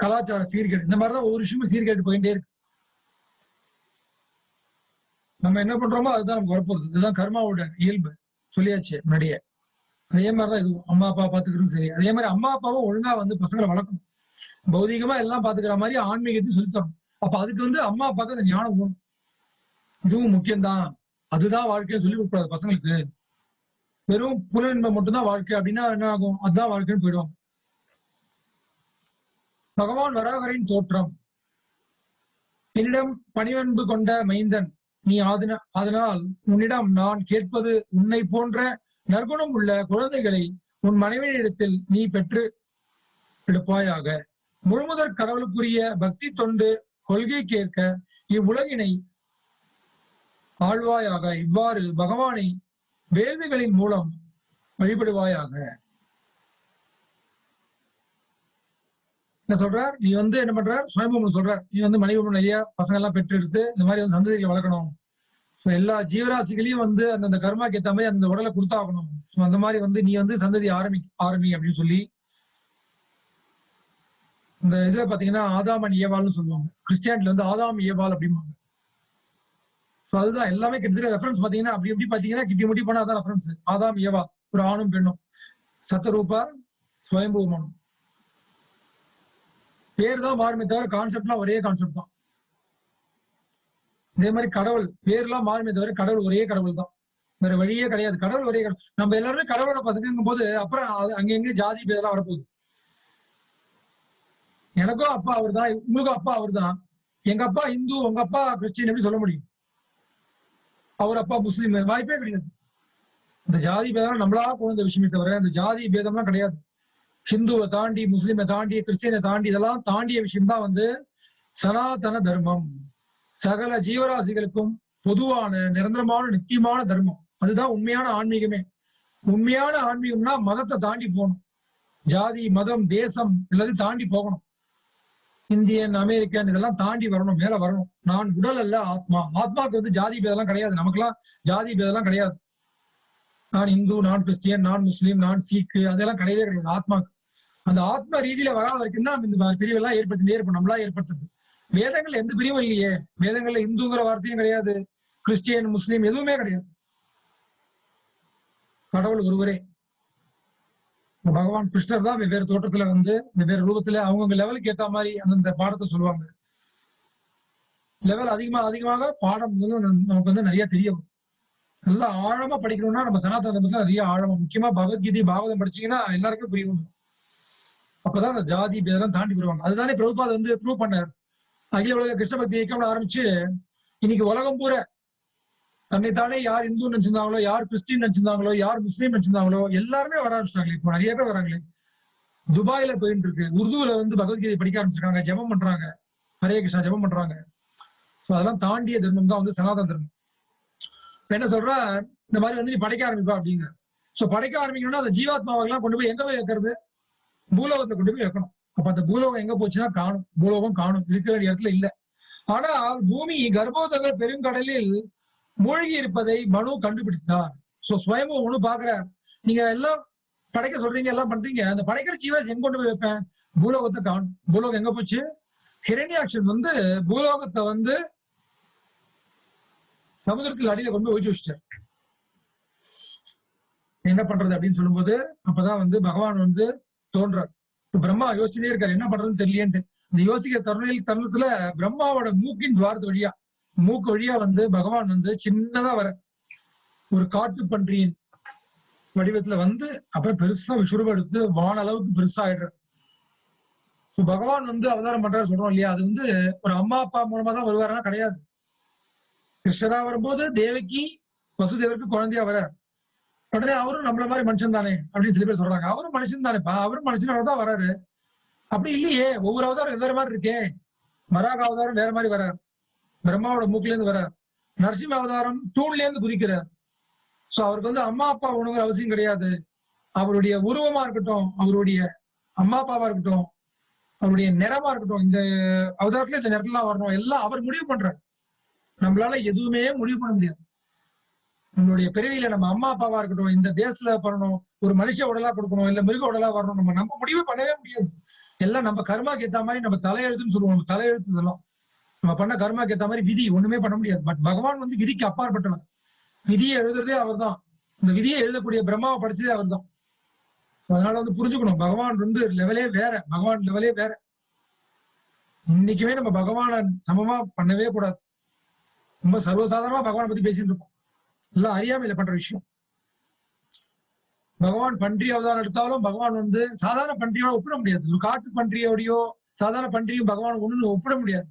கலாச்சார சீர்கேடு, இந்த மாதிரிதான் ஒவ்வொரு விஷயமும் சீர்கேட்டு போயிட்டே இருக்கு. நம்ம என்ன பண்றோமோ அதுதான் நமக்கு வரப்போகுது. இதுதான் கர்மாவோட இயல்பு, சொல்லியாச்சு முன்னாடியே. அதே மாதிரிதான் இதுவும் அம்மா அப்பா பாத்துக்கிறது சரி. அதே மாதிரி அம்மா அப்பாவும் ஒழுங்கா பசங்களை வளர்க்கணும். பௌதிகமா எல்லாம் பாத்துக்கிற மாதிரி ஆன்மீகத்தையும் சொல்லித்தரணும். அப்ப அதுக்கு அம்மா அப்பாவுக்கு அந்த ஞானம் போகணும். இதுவும் முக்கியம்தான், அதுதான் வாழ்க்கையை சொல்லி கொடுக்கூடாது பசங்களுக்கு. வெறும் புலனின்பம் மட்டும்தான் வாழ்க்கை அப்படின்னா என்ன ஆகும், அதுதான் வாழ்க்கைன்னு போயிடுவாங்க. பகவான் வராகரின் தோற்றம். என்னிடம் பணிவன்பு கொண்ட மைந்தன் நீ, அதனால் உன்னிடம் நான் கேட்பது, உன்னை போன்ற நற்குணம் உள்ள குழந்தைகளை உன் மனைவியிடத்தில் நீ பெற்று எடுப்பாயாக. முழுமுதற் கடவுளுக்குரிய பக்தி தொண்டு கொள்கை கேட்க இவ்வுலகினை ஆழ்வாயாக. இவ்வாறு பகவானை வேள்விகளின் மூலம் வழிபடுவாயாக. என்ன சொல்றார், நீ என்ன பண்றார், சுயம்பு சொல்றார், நீ மனைவி நிறைய பசங்க எல்லாம் பெற்று எடுத்து இந்த மாதிரி சந்ததிகளை வளர்க்கணும். எல்லா ஜீவராசிகளையும் அந்த கர்மாக்கு ஏற்ற மாதிரி அந்த உடலை கொடுத்தாகணும். அந்த மாதிரி நீ சந்ததி ஆரம்பி அப்படின்னு சொல்லி, இந்த இதுல பாத்தீங்கன்னா ஆதாமன் ஏவாள்னு சொல்லுவாங்க. கிறிஸ்டியானிட்டில ஆதாம் ஏவாள் அப்படிம்பாங்க. அதுதான் எல்லாமே கிட்டத்தட்ட ரெஃபரன்ஸ் பாத்தீங்கன்னா அப்படி எப்படி பாத்தீங்கன்னா கிட்டி முட்டி போனா அதான் ரெஃபரன்ஸ். ஆதாம் ஏவா, ஒரு ஆணும் பெண்ணும், சத்தரூபா சுயம்பூர்மனும். பேர் தான் மாறுமே தவிர கான்செப்ட்லாம் ஒரே கான்செப்ட் தான். இதே மாதிரி கடவுள் பேர்லாம் மாறுமே தவிர கடவுள் ஒரே கடவுள் தான், வேற வழியே கிடையாது. கடவுள் ஒரே கடவுள். நம்ம எல்லாருமே கடவுளோட பசங்கும் போது அப்புறம் அங்க எங்க ஜாதி பேரெல்லாம் வரப்போகுது. எனக்கும் அப்பா அவர் தான், உங்களுக்கும் அப்பா அவர் தான். எங்க அப்பா இந்து, உங்க அப்பா கிறிஸ்டின் எப்படி சொல்ல முடியும்? அவர் அப்பா முஸ்லீம், வாய்ப்பே கிடையாது. இந்த ஜாதி பேதம் நம்மளா போன விஷயமே தவிர இந்த ஜாதி பேதம்லாம் கிடையாது. ஹிந்துவை தாண்டி, முஸ்லீமை தாண்டி, கிறிஸ்டியனை தாண்டி, இதெல்லாம் தாண்டிய விஷயம் தான் சனாதன தர்மம். சகல ஜீவராசிகளுக்கும் பொதுவான நிரந்தரமான நித்தியமான தர்மம். அதுதான் உண்மையான ஆன்மீகமே. உண்மையான ஆன்மீகம்னா மதத்தை தாண்டி போகணும். ஜாதி, மதம், தேசம் எல்லாத்தையும் தாண்டி போகணும். இந்தியன், அமெரிக்கன் இதெல்லாம் தாண்டி வரணும், மேல வரணும். நான் உடல் அல்ல ஆத்மா. ஆத்மாவுக்கு வந்து ஜாதி பேதெல்லாம் கிடையாது. நமக்கெல்லாம் ஜாதி பேதெல்லாம் கிடையாது. நான் இந்து, நான் கிறிஸ்டியன், நான் முஸ்லீம், நான் சீக்கு அதெல்லாம் கிடையவே கிடையாது ஆத்மாக்கு. அந்த ஆத்ம ரீதியில வராத வரைக்கும் தான் இந்த பிரிவெல்லாம் ஏற்படுத்திட்டே இருப்போம், நம்மளா ஏற்படுத்துறது. வேதங்கள்ல எந்த பிரிவும் இல்லையே. வேதங்கள்ல இந்துங்கிற வார்த்தையும் கிடையாது, கிறிஸ்டியன், முஸ்லீம் எதுவுமே கிடையாது. கடவுள் ஒருவரே. பகவான் கிருஷ்ணர் தான் வெவ்வேறு தோற்றத்துல வந்து வெவ்வேறு ரூபத்துல அவங்கவுங்க லெவலுக்கு ஏத்த மாதிரி அந்தந்த பாடத்தை சொல்லுவாங்க. லெவல் அதிகமாக பாடம் நமக்கு வந்து நிறைய தெரியும். நல்லா ஆழமா படிக்கணும்னா நம்ம சனாதன தர்மத்துல நிறைய ஆழமா, முக்கியமா பகவத்கீதை, பாகவதம் படிச்சீங்கன்னா எல்லாருக்கும் புரியும். அப்பதான் அந்த ஜாதி பேதெல்லாம் தாண்டி வருவாங்க. அதுதானே பிரபுபாத் வந்து ப்ரூவ் பண்ணார். அகில உலக கிருஷ்ண பக்தி இயக்கம் ஆரம்பிச்சு இன்னைக்கு உலகம் பூரா தன்னைத்தானே யார் இந்து நினைச்சிருந்தாங்களோ, யார் கிறிஸ்டின் நினைச்சிருந்தாங்களோ, யார் முஸ்லீம் நினைச்சிருந்தாங்களோ எல்லாருமே வர ஆரம்பிச்சிட்டாங்க. இப்போ நிறைய பேர் வராங்களே. துபாயில போயிட்டு இருக்கு, உருதுல வந்து பகவத்கீதை படிக்க ஆரம்பிச்சிருக்காங்க, ஜெபம் பண்றாங்க, ஹரே கிருஷ்ணா ஜெபம் பண்றாங்க. சோ அதெல்லாம் தாண்டிய தர்மம் தான் வந்து சனாதன தர்மம். என்ன சொல்ற, இந்த மாதிரி வந்து நீ படைக்க ஆரம்பிப்பா அப்படிங்க. சோ படைக்க ஆரம்பிக்கணும்னா அந்த ஜீவாத்மாவெல்லாம் கொண்டு போய் எங்க போய் வைக்கிறது? பூலோகத்தை கொண்டு போய் வைக்கணும். அப்ப அந்த பூலோகம் எங்க போச்சுன்னா காணும், பூலோகம் காணும், இருக்கிற இடத்துல இல்ல. ஆனால் பூமி கர்ப்போதக பெருங்கடலில் மூழ்கி இருப்பதை மனு கண்டுபிடித்தார். சோ ஸ்வயம்பு மனு பாக்குறார், நீங்க எல்லாம் படைக்க சொல்றீங்க, எல்லாம் பண்றீங்க, அந்த படைக்கிற ஜீவாஸ் எங்க கொண்டு போய் வைப்பேன்? பூலோகத்தை காணும். பூலோகம் எங்க போச்சு? ஹிரண்யாக்ஷன் வந்து பூலோகத்தை வந்து சமுதிரத்தில் அடியில கொண்டு போய் ஒழிச்சு வச்சிட்டார். என்ன பண்றது அப்படின்னு சொல்லும்போது அப்பதான் வந்து பகவான் வந்து தோன்றார். பிரம்மா யோசிச்சுட்டே இருக்காரு, என்ன பண்றதுன்னு தெரியலேன்ட்டு. இந்த யோசிக்கிற தருணத்துல பிரம்மாவோட மூக்கின் துவாரத்து வழியா, மூக்கு வழியா வந்து பகவான் வந்து சின்னதா வர ஒரு காட்டு பன்றியின் வடிவத்துல வந்து அப்புறம் பெருசா விஸ்வரூபம் எடுத்து வான அளவுக்கு பெருசா ஆயிடுற. பகவான் வந்து அவதாரம் பண்றாரு சொல்றோம் இல்லையா, அது வந்து ஒரு அம்மா அப்பா மூலமா தான் வருவாருன்னா கிடையாது. கிருஷ்ணரா வரும்போது தேவகி வசுதேவருக்கு குழந்தையா வர, உடனே அவரும் நம்மள மாதிரி மனுஷன் தானே அப்படின்னு சில பேர் சொல்றாங்க. அவரும் மனுஷன் தானேப்பா, அவரும் மனுஷனால தான் வராரு. அப்படி இல்லையே, ஒவ்வொரு அவதாரம் வேற மாதிரி இருக்கே. வராக அவதாரம் வேற மாதிரி வரார், பிரம்மாவோட மூக்குல இருந்து வரார். நரசிம்ம அவதாரம் தூண்ல இருந்து குதிக்கிறார். சோ அவருக்கு வந்து அம்மா அப்பா ஒண்ணுங்கிற அவசியம் கிடையாது. அவருடைய உருவமா இருக்கட்டும், அவருடைய அம்மா அப்பாவா இருக்கட்டும், அவருடைய நிறமா இருக்கட்டும், இந்த அவதாரத்துல இந்த நிறத்துல வரணும், எல்லாம் அவர் முடிவு பண்றாரு. நம்மளால எதுவுமே முடிவு பண்ண முடியாது. நம்மளுடைய பிறவியில நம்ம அம்மா அப்பாவா இருக்கட்டும், இந்த தேசத்துல பண்ணணும், ஒரு மனுஷ உடலா கொடுக்கணும், இல்ல மிருக உடலா வரணும், நம்ம முடிவு பண்ணவே முடியாது. எல்லாம் நம்ம கர்மாக்கு ஏத்த மாதிரி, நம்ம தலையெழுத்துன்னு சொல்லுவோம், நம்ம தலையெழுத்து இதெல்லாம் நம்ம பண்ண கர்மாக்கு ஏத்த மாதிரி விதி ஒண்ணுமே பண்ண முடியாது. பட் பகவான் வந்து விதிக்கு அப்பாற்பட்டவன். விதியை எழுதுறதே அவர் தான். இந்த விதியை எழுதக்கூடிய பிரம்மாவை படிச்சதே அவர் தான். அதனால வந்து புரிஞ்சுக்கணும், பகவான் வந்து லெவலே வேற, பகவான் லெவலே வேற. இன்னைக்குமே நம்ம பகவான சமமா பண்ணவே கூடாது. ரொம்ப சர்வசாதாரணமா பகவானை பத்தி பேசிட்டு இருக்கோம், எல்லாம் அறியாமையில பண்ற விஷயம். பகவான் பன்றி அவதாரம் எடுத்தாலும் பகவான் வந்து சாதாரண பன்றியோட ஒப்பிட முடியாது. ஒரு காட்டு பன்றியோடையோ சாதாரண பன்றியும் பகவான் ஒண்ணு ஒப்பிட முடியாது.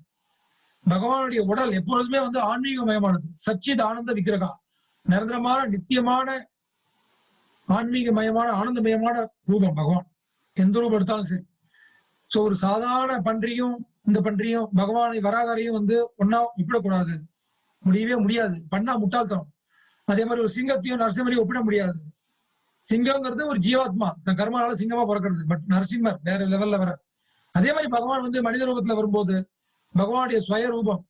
பகவானுடைய உடல் எப்பொழுதுமே வந்து ஆன்மீகமயமானது. சச்சித் ஆனந்த விக்கிரகா, நிரந்தரமான நித்தியமான ஆன்மீகமயமான ஆனந்தமயமான ரூபம் பகவான், எந்த ரூபம் எடுத்தாலும் சரி. சோ ஒரு சாதாரண பன்றியும் இந்த பன்றியும் பகவானை வராகரையும் வந்து ஒன்னா ஒப்பிடக்கூடாது, முடியவே முடியாது, பண்ணா முட்டாள்தனம். அதே மாதிரி ஒரு சிங்கத்தையும் நரசிம்மரையும் ஒப்பிட முடியாது. சிங்கம்ங்கிறது ஒரு ஜீவாத்மா, தன் கர்மானால சிங்கமா பிறக்கிறது. பட் நரசிம்மர் வேற லெவல்ல வர. அதே மாதிரி பகவான் வந்து மனித ரூபத்துல வரும்போது பகவானுடைய ஸ்வய ரூபம்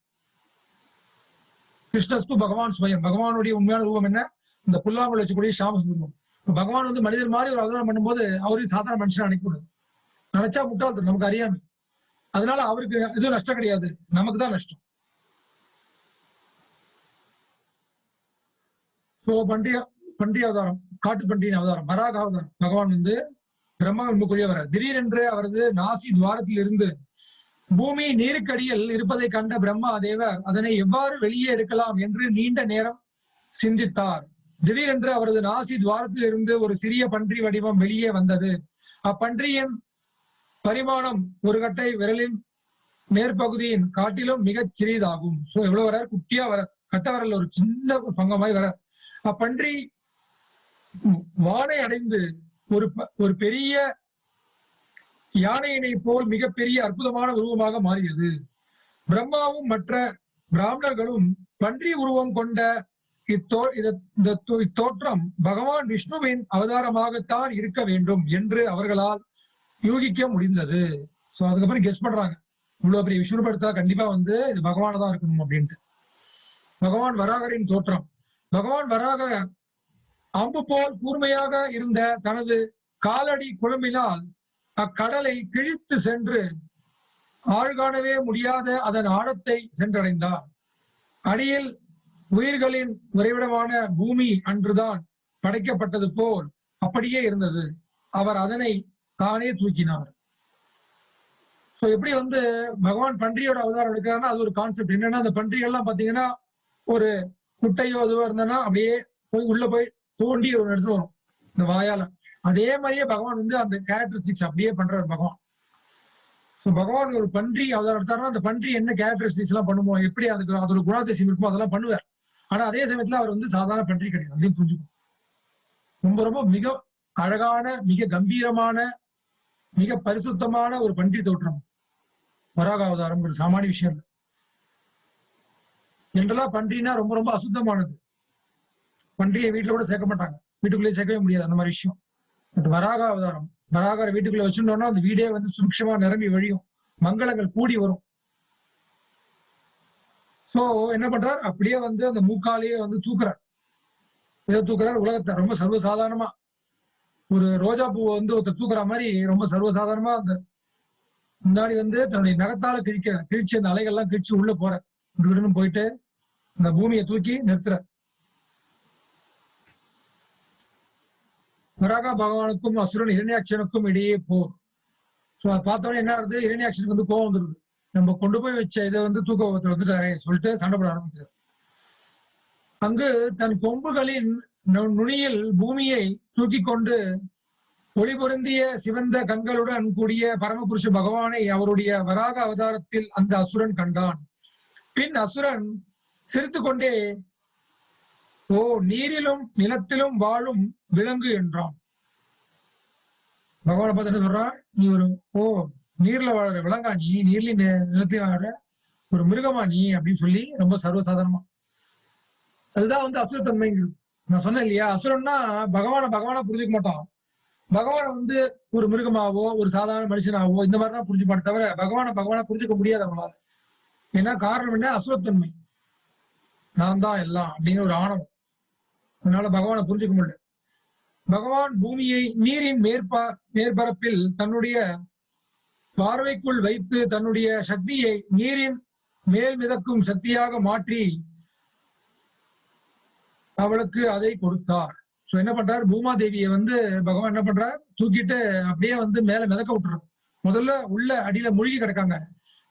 கிருஷ்ணஸ்து பகவான் ஸ்வயம். பகவானுடைய உண்மையான ரூபம் என்ன? இந்த புல்லாங்குழல் வச்சக்கூடிய சாமசுந்தரம். பகவான் வந்து மனிதர் மாதிரி ஒரு அவதாரம் பண்ணும்போது அவரையும் சாதாரண மனுஷன் நினைக்கூடாது. நினைச்சா முட்டாள்தனம், நமக்கு அறியாமை. அதனால அவருக்கு எதுவும் நஷ்டம் கிடையாது, நமக்கு தான் நஷ்டம். பன்றி அவதாரம், காட்டு பன்றியின் அவதாரம், வராக அவதாரம். பகவான் வந்து பிரம்மகுரிய வர திடீரென்று அவரது நாசி துவாரத்தில் இருந்து பூமி நீருக்கடியில் இருப்பதை கண்ட பிரம்மா தேவர் அதனை எவ்வாறு வெளியே எடுக்கலாம் என்று நீண்ட நேரம் சிந்தித்தார். திடீரென்று அவரது நாசி துவாரத்தில் இருந்து ஒரு சிறிய பன்றி வடிவம் வெளியே வந்தது. அப்பன்றியின் பரிமாணம் ஒரு கட்டை விரலின் மேற்பகுதியின் காட்டிலும் மிகச் சிறியதாகும். சோ எவ்வளவு வர, குட்டியா வர, கட்ட வரல ஒரு சின்ன பங்கமாய் வர. அப்பன்றி வானை அடைந்து ஒரு பெரிய யானையினை போல் மிகப்பெரிய அற்புதமான உருவமாக மாறியது. பிரம்மாவும் மற்ற பிராமணர்களும் பன்றி உருவம் கொண்ட இத்தோற்றம் பகவான் விஷ்ணுவின் அவதாரமாகத்தான் இருக்க வேண்டும் என்று அவர்களால் யூகிக்க முடிந்தது. சோ அதுக்கப்புறம் கெஸ் பண்றாங்க, இவ்வளவு பெரிய விஷ்ணு படுத்தா கண்டிப்பா வந்து இது பகவான தான் இருக்கணும் அப்படின்ட்டு. பகவான் வராகரின் தோற்றம். பகவான் வராகர் அம்பு போல் கூர்மையாக இருந்த தனது காலடி குழம்பினால் அக்கடலை கிழித்து சென்று ஆழ்காணவே முடியாத அதன் ஆழத்தை சென்றடைந்தார். அடியில் உயிர்களின் உறைவிடமான பூமி அன்றுதான் படைக்கப்பட்டது போல் அப்படியே இருந்தது. அவர் அதனை தானே தூக்கினார். சோ எப்படி வந்து பகவான் பன்றியோட அவதாரம் எடுக்கிறாருன்னா அது ஒரு கான்செப்ட். என்னன்னா அந்த பன்றிகள்லாம் பாத்தீங்கன்னா ஒரு குட்டையோ இதுவோ இருந்ததுன்னா அப்படியே போய் உள்ள போய் தோண்டி ஒரு இடத்துல வரும் இந்த வாயால. அதே மாதிரியே பகவான் வந்து அந்த கேரக்டரிஸ்டிக்ஸ் அப்படியே பண்றாரு பகவான். ஸோ பகவான் ஒரு பன்றி அவதாரம் எடுத்தாருன்னா அந்த பன்றி என்ன கேரக்டரிஸ்டிக்ஸ் எல்லாம் பண்ணுமோ, எப்படி அதுக்கு அதோட குணாதிசயம் இருக்குமோ அதெல்லாம் பண்ணுவார். ஆனா அதே சமயத்துல அவர் வந்து சாதாரண பன்றி கிடையாது, அதையும் புரிஞ்சுக்கும். ரொம்ப ரொம்ப மிக அழகான, மிக கம்பீரமான, மிக பரிசுத்தமான ஒரு பன்றி தோற்றம் வராக அவதாரம். சாமானிய விஷயம் இல்லை. என்றெல்லாம் பன்றினா ரொம்ப ரொம்ப அசுத்தமானது. பன்றியை வீட்டுல கூட சேர்க்க மாட்டாங்க, வீட்டுக்குள்ளேயே சேர்க்கவே முடியாது அந்த மாதிரி விஷயம். பட் வராக அவதாரம், வராகரை வீட்டுக்குள்ள வச்சுட்டோம்னா அந்த வீடே வந்து சுபிக்ஷமா நிரம்பி வழியும், மங்களங்கள் கூடி வரும். சோ என்ன பண்றார், அப்படியே வந்து அந்த மூக்காலேயே வந்து தூக்குறார். இதை தூக்குறார் உலகத்தை ரொம்ப சர்வசாதாரணமா. ஒரு ரோஜா பூவை வந்து ஒருத்தர் தூக்குற மாதிரி ரொம்ப சர்வசாதாரணமா அந்த முன்னாடி வந்து தன்னுடைய நகத்தால கிழிச்சு அந்த அலைகள்லாம் கிழிச்சு உள்ள போற விடுன்னு போயிட்டு அந்த பூமியை தூக்கி நிறுத்துற. வராக பகவானுக்கும் அசுரன் இரண்யாட்சனுக்கும் இடையே போர். ஸோ அதை பார்த்தோன்னே என்ன ஆகுது, இரண்யாட்சனுக்கு வந்து கோவம் வந்துருது. நம்ம கொண்டு போய் வச்ச இதை வந்து தூக்க வந்துட்டாரே சொல்லிட்டு சண்டை போட ஆரம்பிக்கிறார். அங்கு தன் கொம்புகளின் நுனியில் பூமியை தூக்கி கொண்டு ஒளி பொருந்திய சிவந்த கண்களுடன் கூடிய பரமபுருஷ பகவானை அவருடைய வராக அவதாரத்தில் அந்த அசுரன் கண்டான். பின் அசுரன் சிரித்து கொண்டே, ஓ நீரிலும் நிலத்திலும் வாழும் விலங்கு என்றான். பகவானை பார்த்து என்ன சொல்றான், நீ ஒரு நீர்ல வாழற விலங்கா, நீ நீர்லயும் நிலத்திலும் வாழற ஒரு மிருகமா நீ அப்படின்னு சொல்லி ரொம்ப சர்வசாதாரணமா. அதுதான் வந்து அசுரத்தன்மைங்கிறது. நான் சொன்னேன் இல்லையா, அசுரன்னா பகவானா புரிஞ்சுக்க மாட்டான். பகவானை வந்து ஒரு மிருகமாவோ ஒரு சாதாரண மனுஷனாவோ இந்த மாதிரிதான் புரிஞ்சுப்பானே தவிர பகவானா புரிஞ்சுக்க முடியாது அவங்களால. ஏன்னா காரணம் என்ன, அசுரத்தன்மை. நான் தான் எல்லாம் அப்படின்னு ஒரு ஆணவம். அதனால பகவானை புரிஞ்சுக்க முடியல. பகவான் பூமியை நீரின் மேற்பரப்பில் தன்னுடைய பார்வைக்குள் வைத்து தன்னுடைய சக்தியை நீரின் மேல் மிதக்கும் சக்தியாக மாற்றி அவளுக்கு அதை கொடுத்தார். சோ என்ன பண்றாரு, பூமாதேவியை வந்து பகவான் என்ன பண்றார், தூக்கிட்டு அப்படியே வந்து மேல மிதக்க விட்டுறாரு. முதல்ல உள்ள அடியில மூழ்கி கிடக்காங்க.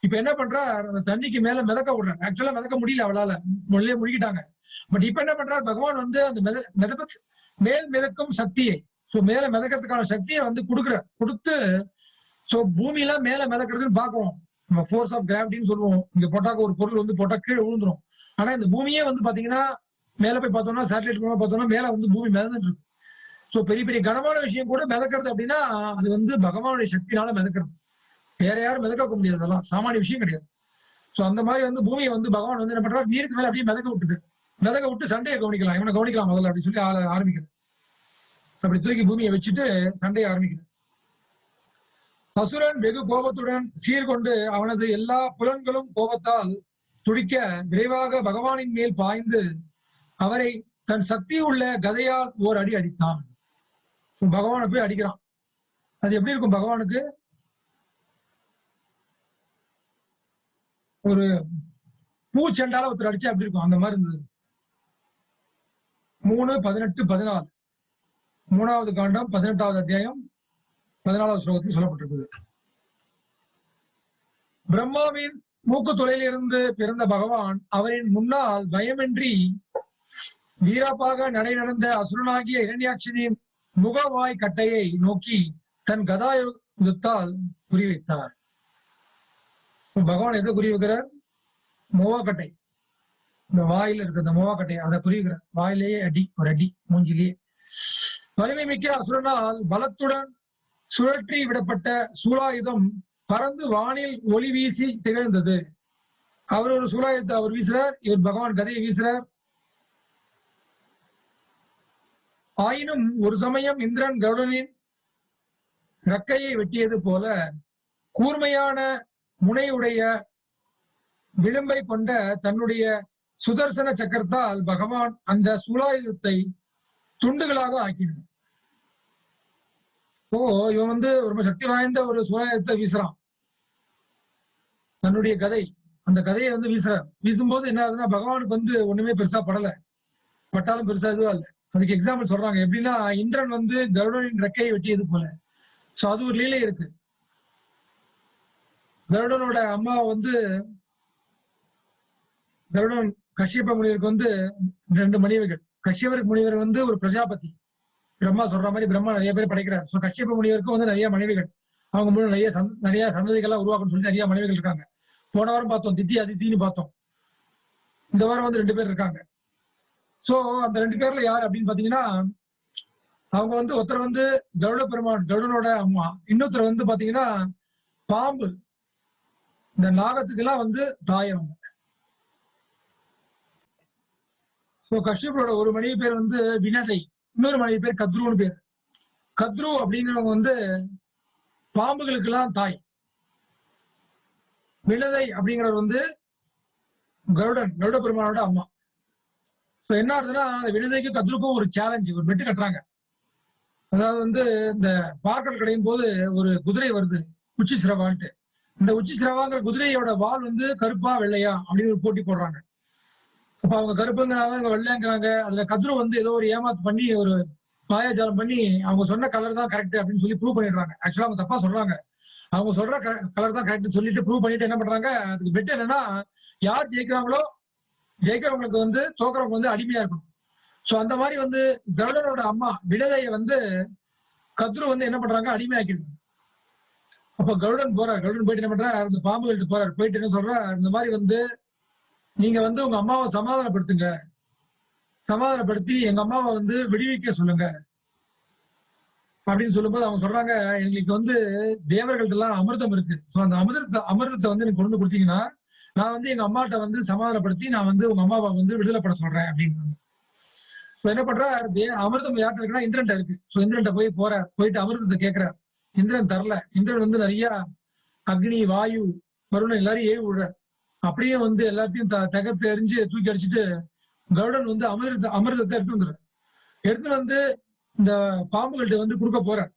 இப்ப என்ன பண்றார், அந்த தண்ணிக்கு மேல மிதக்க விடுறாரு. ஆக்சுவலா மிதக்க முடியல அவளால, முதல்ல முழுகிட்டாங்க. பட் இப்ப என்ன பண்றாரு பகவான் வந்து அந்த மேல் மிதக்கும் சக்தியை, சோ மேல மிதக்கிறதுக்கான சக்தியை வந்து கொடுத்து, சோ பூமி எல்லாம் மேல மிதக்கிறதுன்னு பாக்குறோம். நம்ம ஃபோர்ஸ் ஆஃப் கிராவிட்டின்னு சொல்லுவோம். இங்க போட்டாக்க ஒரு பொருள் வந்து போட்டா கீழே விழுந்துரும். ஆனா இந்த பூமியே வந்து பாத்தீங்கன்னா மேல போய் பார்த்தோம்னா, சேட்டலைட் மூலமா பார்த்தோம்னா மேல வந்து பூமி மிதந்துட்டு இருக்கு. சோ பெரிய பெரிய கனமான விஷயம் கூட மிதக்கிறது அப்படின்னா அது வந்து பகவானுடைய சக்தினால மிதக்கிறது. வேற யாரும் மிதக்க முடியாது, அதெல்லாம் சாமானிய விஷயம் கிடையாது. சோ அந்த மாதிரி வந்து பூமியை வந்து பகவான் வந்து என்ன பண்றாரு, நீருக்கு மேல அப்படியே மிதக்க விட்டு சண்டையை கவனிக்கலாம், இவனை கவனிக்கலாம் முதல்ல அப்படின்னு சொல்லி ஆரம்பிக்கிறது. அப்படி தூக்கி பூமியை வச்சுட்டு சண்டையை ஆரம்பிக்கிறது. அசுரன் வெகு கோபத்துடன் சீர்கொண்டு அவனது எல்லா புலன்களும் கோபத்தால் துடிக்க விரைவாக பகவானின் மேல் பாய்ந்து அவரை தன் சக்தி உள்ள கதையால் ஓர் அடி அடித்தான். பகவானை போய் அடிக்கிறான். அது எப்படி இருக்கும், பகவானுக்கு ஒரு பூச்செண்டால ஒருத்தர் அடிச்சா எப்படி இருக்கும் அந்த மாதிரி இருந்தது. 3:18-14 3வது காண்டம் 18வது அத்தியாயம் 14வது ஸ்லோகத்தில் சொல்லப்பட்டிருக்குது. பிரம்மாவின் மூக்கு துளையிலிருந்து பிறந்த பகவான் அவரின் முன்னால் பயமின்றி வீராப்பாக நடந்த அசுரனாகிய இரண்யாட்சனின் முகவாய் கட்டையை நோக்கி தன் கதாயுதத்தால் குறிவைத்தார். பகவான் எதை குறி வைக்கிறார், மோவாக்கட்டை, இந்த வாயில இருக்க இந்த மோவாக்கட்டை அதை குறிவைக்கிறார். வாயிலேயே ஒரு அடி மூஞ்சிலேயே. வலிமை மிக்க அசுரனால் பலத்துடன் சுழற்றி விடப்பட்ட சூலாயுதம் பறந்து வானில் ஒளி வீசி திகழ்ந்தது. அவர் ஒரு சூலாயுதத்தை அவர் வீசுறார், இவர் பகவான் கதையை வீசுறார். ஆயினும் ஒரு சமயம் இந்திரன் கருடனின் இறக்கையை வெட்டியது போல கூர்மையான முனையுடைய விளிம்பை கொண்ட தன்னுடைய சுதர்சன சக்கரத்தால் பகவான் அந்த சூலாயுதத்தை துண்டுகளாக ஆக்கினார். ஓ, இவன் வந்து ரொம்ப சக்தி வாய்ந்த ஒரு சூலாயுதத்தை வீசுறான். தன்னுடைய கதை, அந்த கதையை வந்து வீசுறார். வீசும்போது என்ன ஆகுதுன்னா, பகவானுக்கு வந்து ஒண்ணுமே பெருசா படல, பட்டாலும் பெருசா இதுவா இல்ல. அதுக்கு எக்ஸாம்பிள் சொல்றாங்க. எப்படின்னா, இந்திரன் வந்து கருடனின் ரெக்கையை வெட்டியது போல. சோ அது ஒரு லீலை இருக்கு. கருடனோட அம்மா வந்து கருடன் கஷ்யப முனிவருக்கு வந்து 2 மனைவிகள். கஷ்யபருக்கு முனிவர் வந்து ஒரு பிரஜாபதி. பிரம்மா சொல்ற மாதிரி பிரம்மா நிறைய பேர் படைக்கிறார். சோ கஷ்யப முனிவருக்கும் வந்து நிறைய மனைவிகள். அவங்க மூலம் நிறைய சந்ததிகள்லாம் உருவாக்கணும்னு சொல்லி நிறைய மனைவிகள் இருக்காங்க. போன வாரம் பார்த்தோம், தித்தி அதித்தின்னு பார்த்தோம். இந்த வாரம் வந்து 2 பேர் இருக்காங்க. சோ அந்த 2 பேர்ல யார் அப்படின்னு பாத்தீங்கன்னா, அவங்க வந்து ஒருத்தர் வந்து கருட பெருமான், கருடனோட அம்மா. இன்னொருத்தர் வந்து பாத்தீங்கன்னா பாம்பு, இந்த நாகத்துக்கு எல்லாம் வந்து தாய் அவங்க. சோ கஷ்யபரோட ஒரு மனைவி பேர் வந்து வினதை, இன்னொரு மனைவி பேர் கத்ருன்னு பேர். கத்ரு அப்படிங்கிறவங்க வந்து பாம்புகளுக்கு எல்லாம் தாய். வினதை அப்படிங்கிறவர் வந்து கருட பெருமானோட அம்மா. சோ என்ன ஆகுதுன்னா, அந்த வினதைக்கும் கத்ருக்கும் ஒரு சேலஞ்சு, ஒரு பெட்டு கட்டுறாங்க. அதாவது வந்து இந்த பார்க்கல் கடையும் போது ஒரு குதிரை வருது, உச்சி சிரவான்ட்டு. இந்த உச்சி சிரவாங்கிற குதிரையோட வால் வந்து கருப்பா வெள்ளையா அப்படின்னு ஒரு போட்டி போடுறாங்க. அப்ப அவங்க கருப்புங்கிறாங்க, அவங்க வெள்ளைங்கிறாங்க. அதுல கத்ரு வந்து ஏதோ ஒரு ஏமாத்து பண்ணி, ஒரு மாயாஜாலம் பண்ணி அவங்க சொன்ன கலர் தான் கரெக்ட் அப்படின்னு சொல்லி ப்ரூவ் பண்ணிடுறாங்க. ஆக்சுவலா அவங்க தப்பா சொல்றாங்க. அவங்க சொல்ற கலர் தான் கரெக்ட் சொல்லிட்டு ப்ரூவ் பண்ணிட்டு என்ன பண்றாங்க, அதுக்கு பெட் என்னன்னா, யார் ஜெயிக்கிறாங்களோ ஜெயிக்கிறவங்களுக்கு வந்து தோக்குறவங்க வந்து அடிமையா இருக்கணும். சோ அந்த மாதிரி வந்து கருடனோட அம்மா வினதையை வந்து கத்ரு வந்து என்ன பண்றாங்க, அடிமையாக்கிடுறாங்க. அப்ப கருடன் போறார். கருடன் போயிட்டு என்ன பண்றாரு, அந்த பாம்புகள்கிட்ட போறாரு. போயிட்டு என்ன சொல்றார், இந்த மாதிரி வந்து நீங்க வந்து உங்க அம்மாவை சமாதானப்படுத்துங்க, சமாதானப்படுத்தி எங்க அம்மாவை வந்து விடுவிக்க சொல்லுங்க அப்படின்னு சொல்லும்போது அவங்க சொல்றாங்க, எங்களுக்கு வந்து தேவர்கள்ட்ட எல்லாம் அமிர்தம் இருக்கு. சோ அந்த அமிர்தத்தை வந்து நீங்க கொண்டு கொடுத்தீங்கன்னா, நான் வந்து எங்க அம்மாட்ட வந்து சமாதானப்படுத்தி நான் வந்து உங்க அம்மாவை வந்து விடுதலைப்பட சொல்றேன் அப்படின்னு. சோ என்ன பண்றாரு, அமிர்தம் யார்கிட்ட இருக்குன்னா இந்திரன்ட்ட இருக்கு. சோ இந்திரன்ட்ட போயிட்டு அமிர்தத்தை கேட்கிறார். இந்திரன் தரல. இந்திரன் வந்து நிறைய அக்னி, வாயு, வருணன் எல்லாரையும் ஏவி விடுறார். அப்படியே வந்து எல்லாத்தையும் தகர்த்து எரிஞ்சு தூக்கி அடிச்சுட்டு கருடன் வந்து அமிர்தத்தை எடுத்து வந்துடுறார். எடுத்து வந்து இந்த பாம்புகள்கிட்ட வந்து கொடுக்க போறார்.